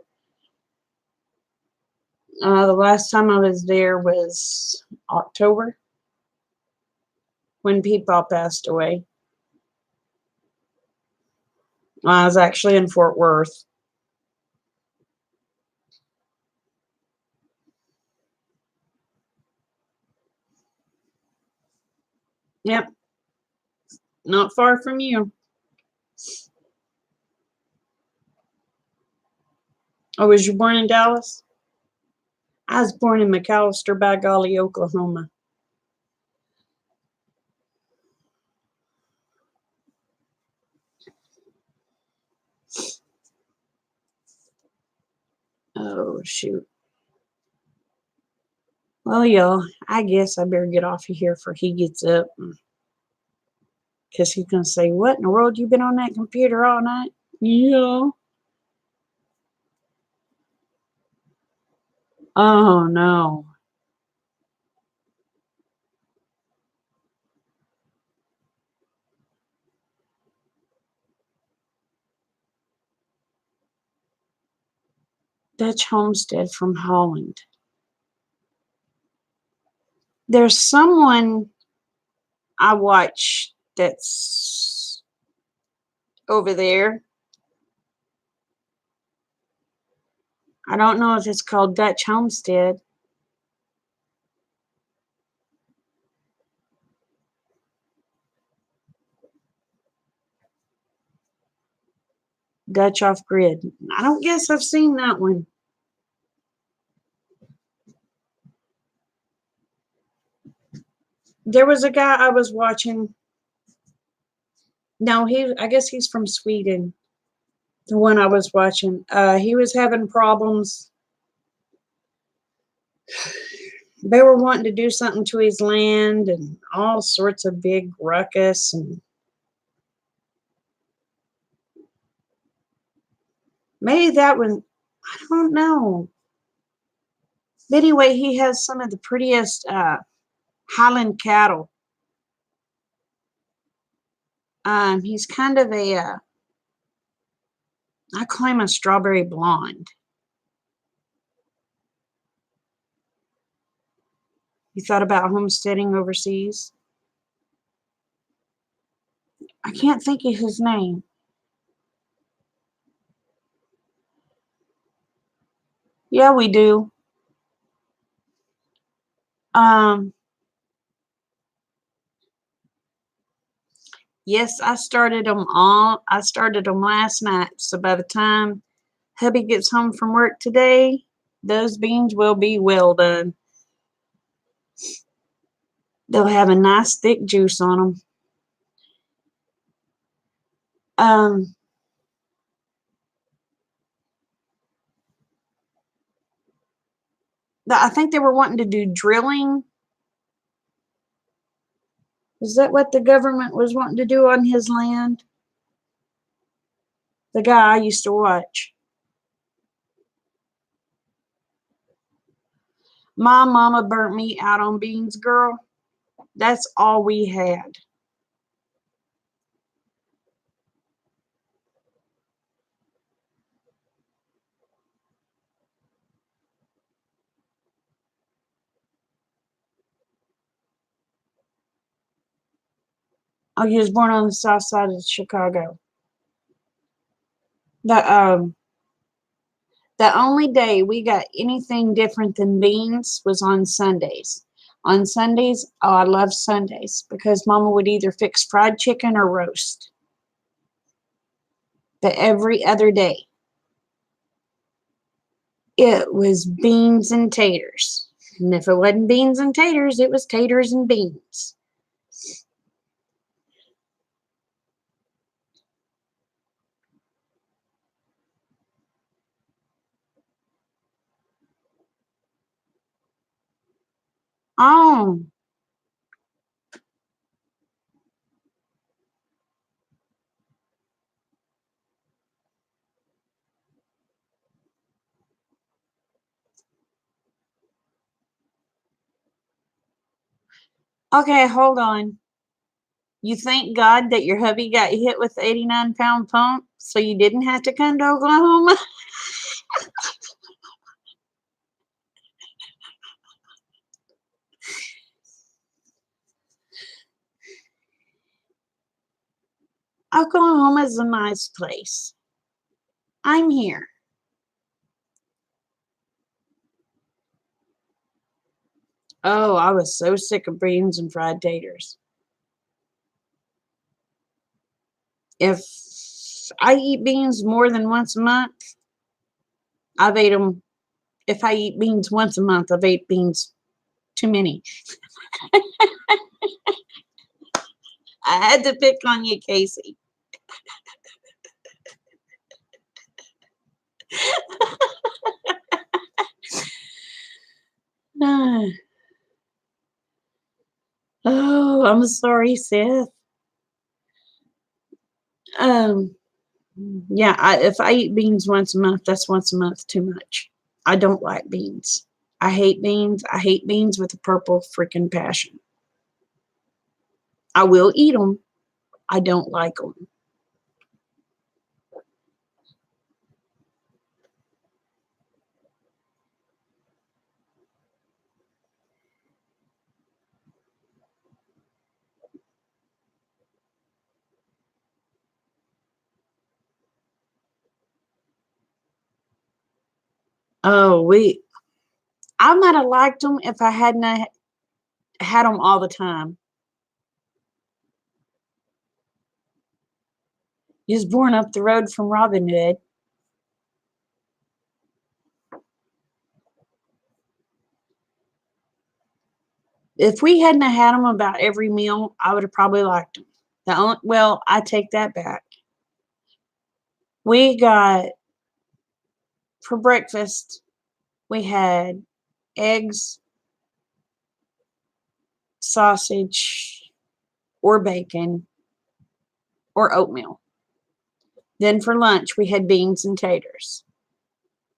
The last time I was there was October when Peepaw passed away. I was actually in Fort Worth. Yep, not far from you. Oh, was you born in Dallas? I was born in McAllister by Golly, Oklahoma. Oh, shoot. Well, y'all, I guess I better get off of here before he gets up. Because he's going to say, what in the world? You been on that computer all night? Yeah. Oh, no. Dutch Homestead from Holland. There's someone I watch that's over there. I don't know if it's called Dutch Homestead. Dutch Off Grid. I don't guess I've seen that one. There was a guy I was watching. No, I guess he's from Sweden. The one I was watching. He was having problems. They were wanting to do something to his land and all sorts of big ruckus, and maybe that one, I don't know. But anyway, he has some of the prettiest Highland cattle. He's kind of I call him a strawberry blonde. You thought about homesteading overseas? I can't think of his name. Yeah, we do. Um, yes, I started them all. I started them last night. So by the time hubby gets home from work today, those beans will be well done. They'll have a nice thick juice on them. Um, I think they were wanting to do drilling. Is that what the government was wanting to do on his land? The guy I used to watch. My mama burnt me out on beans, girl. That's all we had. Oh, he was born on the south side of Chicago. The the only day we got anything different than beans was on Sundays. On Sundays, oh, I love Sundays because Mama would either fix fried chicken or roast. But every other day, it was beans and taters. And if it wasn't beans and taters, it was taters and beans. Oh, okay, hold on. You thank God that your hubby got hit with the 89-pound pump so you didn't have to come to Oklahoma? Oklahoma's a nice place. I'm here. Oh, I was so sick of beans and fried taters. If I eat beans more than once a month, I've ate them. If I eat beans once a month, I've ate beans too many. I had to pick on you, Casey. Oh, I'm sorry, Seth. Um, yeah, if I eat beans once a month, that's once a month too much. I don't like beans. I hate beans. I hate beans with a purple freaking passion. I will eat them. I don't like them. Oh, I might have liked them if I hadn't had them all the time. He was born up the road from Robin Hood. If we hadn't had them about every meal, I would have probably liked them. Well, I take that back. We got for breakfast, we had eggs, sausage, or bacon, or oatmeal. Then for lunch, we had beans and taters.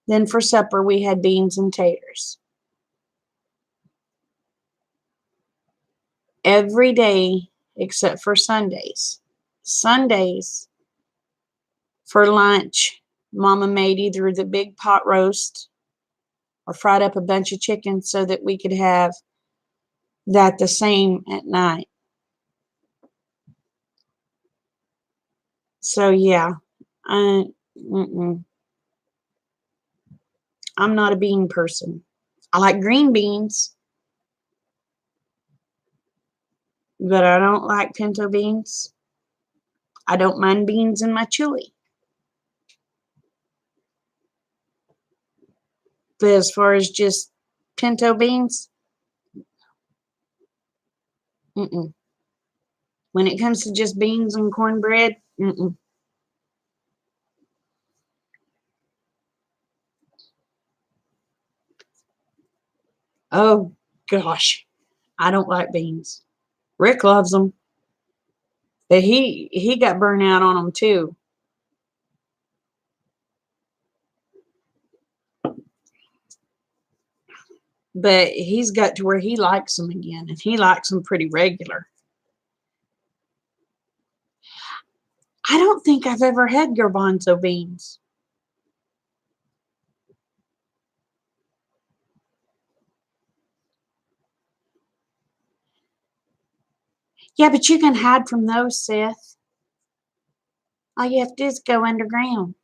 Then for supper, we had beans and taters. Every day except for Sundays. Sundays for lunch, Mama made either the big pot roast or fried up a bunch of chicken so that we could have that the same at night. So yeah, I, mm-mm. I'm not a bean person. I like green beans, but I don't like pinto beans. I don't mind beans in my chili. But as far as just pinto beans, mm-mm. When it comes to just beans and cornbread, mm-mm. Oh gosh, I don't like beans. Rick loves them, but he got burnt out on them too. But he's got to where he likes them again, and he likes them pretty regular. I don't think I've ever had garbanzo beans. Yeah, but you can hide from those, Seth. All you have to do is go underground.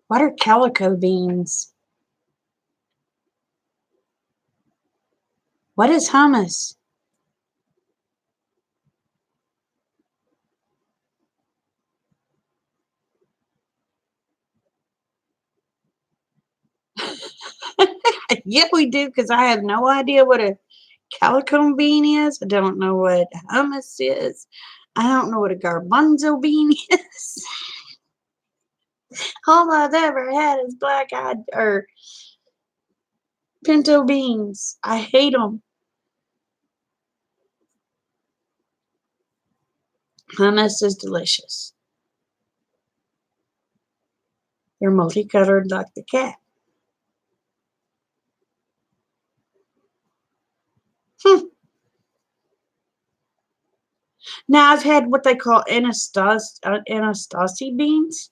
What are calico beans? What is hummus? Yeah, we do, because I have no idea what a calico bean is. I don't know what hummus is. I don't know what a garbanzo bean is. All I've ever had is black eyed or pinto beans. I hate them. Hummus is delicious. They're multicolored like the cat. Now I've had what they call Anastasi beans.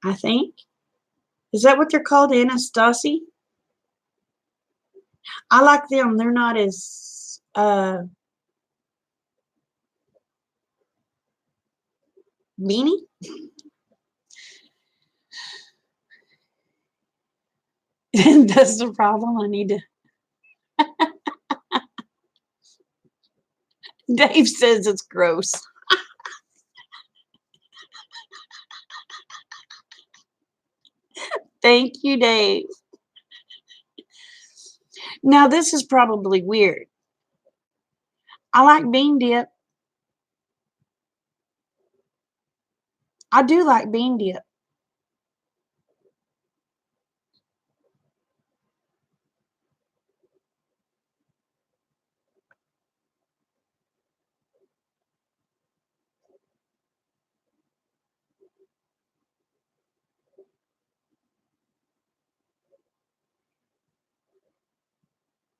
I think, is that what they're called, Anastasi? I like them. They're not as meany. That's the problem. I need to. Dave says it's gross. Thank you, Dave. Now this is probably weird. I like bean dip. I do like bean dip.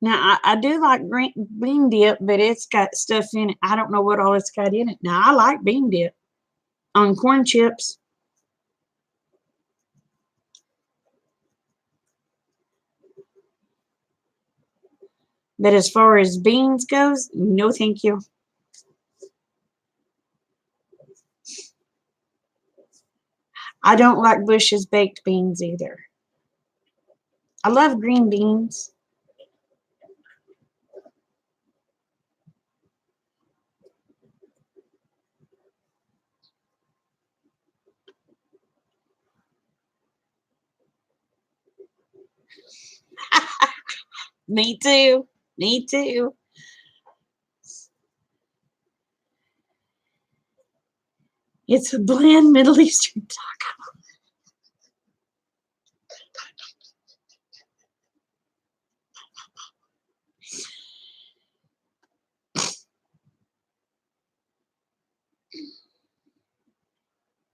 Now I do like green bean dip, but it's got stuff in it. I don't know what all it's got in it. Now I like bean dip on corn chips, but as far as beans goes, no thank you. I don't like Bush's baked beans either. I love green beans. Me too. Me too. It's a bland Middle Eastern taco.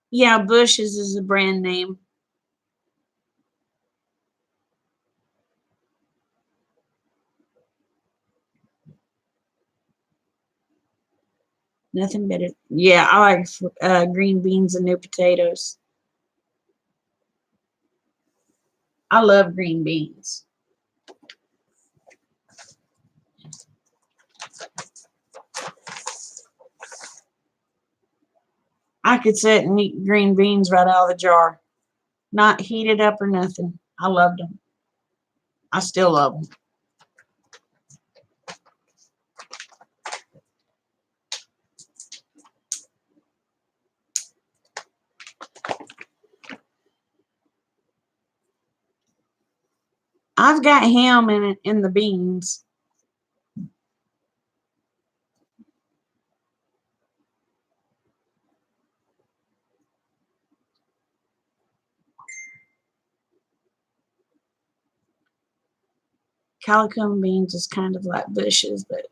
Yeah, Bush's is a brand name. Nothing better. Yeah, I like green beans and new potatoes. I love green beans. I could sit and eat green beans right out of the jar, not heated up or nothing. I loved them. I still love them. I've got ham in it in the beans. Calico beans is kind of like Bush's, but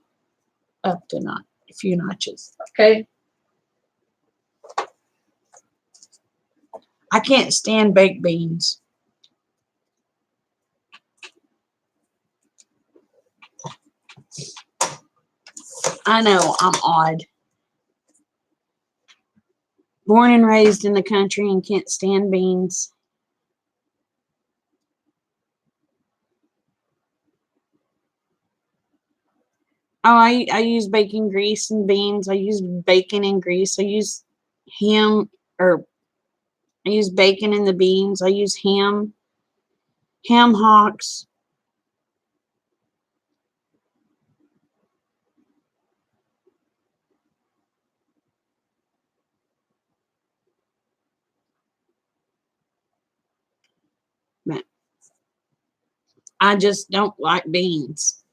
up to not a few notches. Okay. I can't stand baked beans. I know I'm odd. Born and raised in the country and can't stand beans. Oh, I use bacon grease and beans. I use bacon and grease. I use ham, or I use bacon in the beans. I use ham hocks. But I just don't like beans.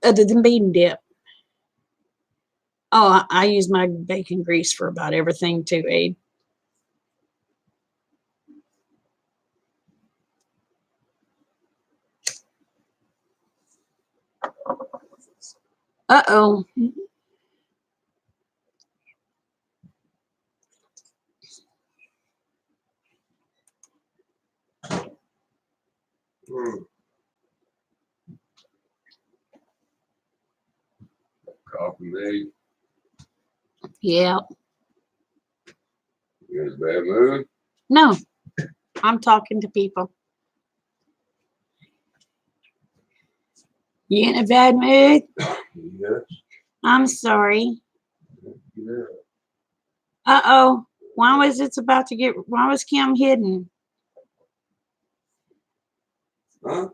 Other than bean dip. Oh, I use my bacon grease for about everything too, Abe. Uh-oh. Coffee made. Yeah. You in a bad mood? No, I'm talking to people. You in a bad mood? Yes. I'm sorry. Yeah. Uh-oh. Why was Kim hidden? Huh?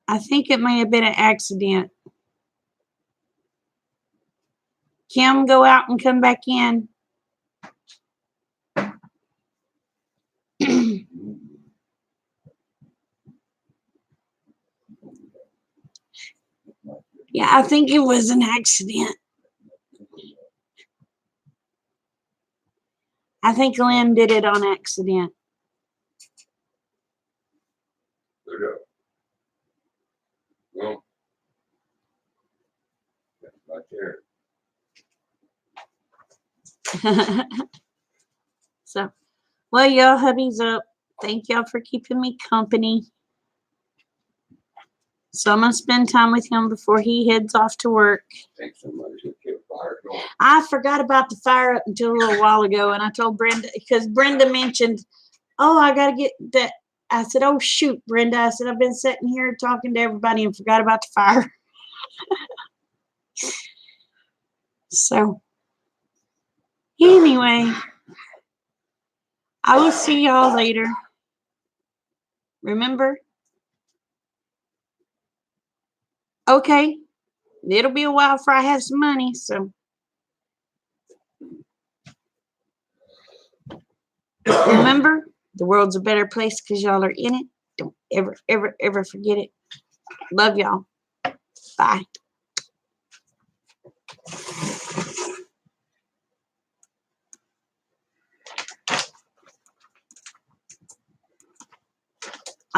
I think it may have been an accident. Kim, go out and come back in. Yeah, I think it was an accident. I think Lynn did it on accident. There you go. Well, that's my chair. So, well, y'all, hubby's up. Thank y'all for keeping me company. So I'm gonna spend time with him before he heads off to work. Think somebody should keep a fire going. I forgot about the fire up until a little while ago, and I told Brenda, because Brenda mentioned, oh, I gotta get that. I said, oh shoot, Brenda. I said, I've been sitting here talking to everybody and forgot about the fire. So anyway, I will see y'all later. Remember? Okay. It'll be a while before I have some money, so remember, the world's a better place because y'all are in it. Don't ever, ever, ever forget it. Love y'all. Bye.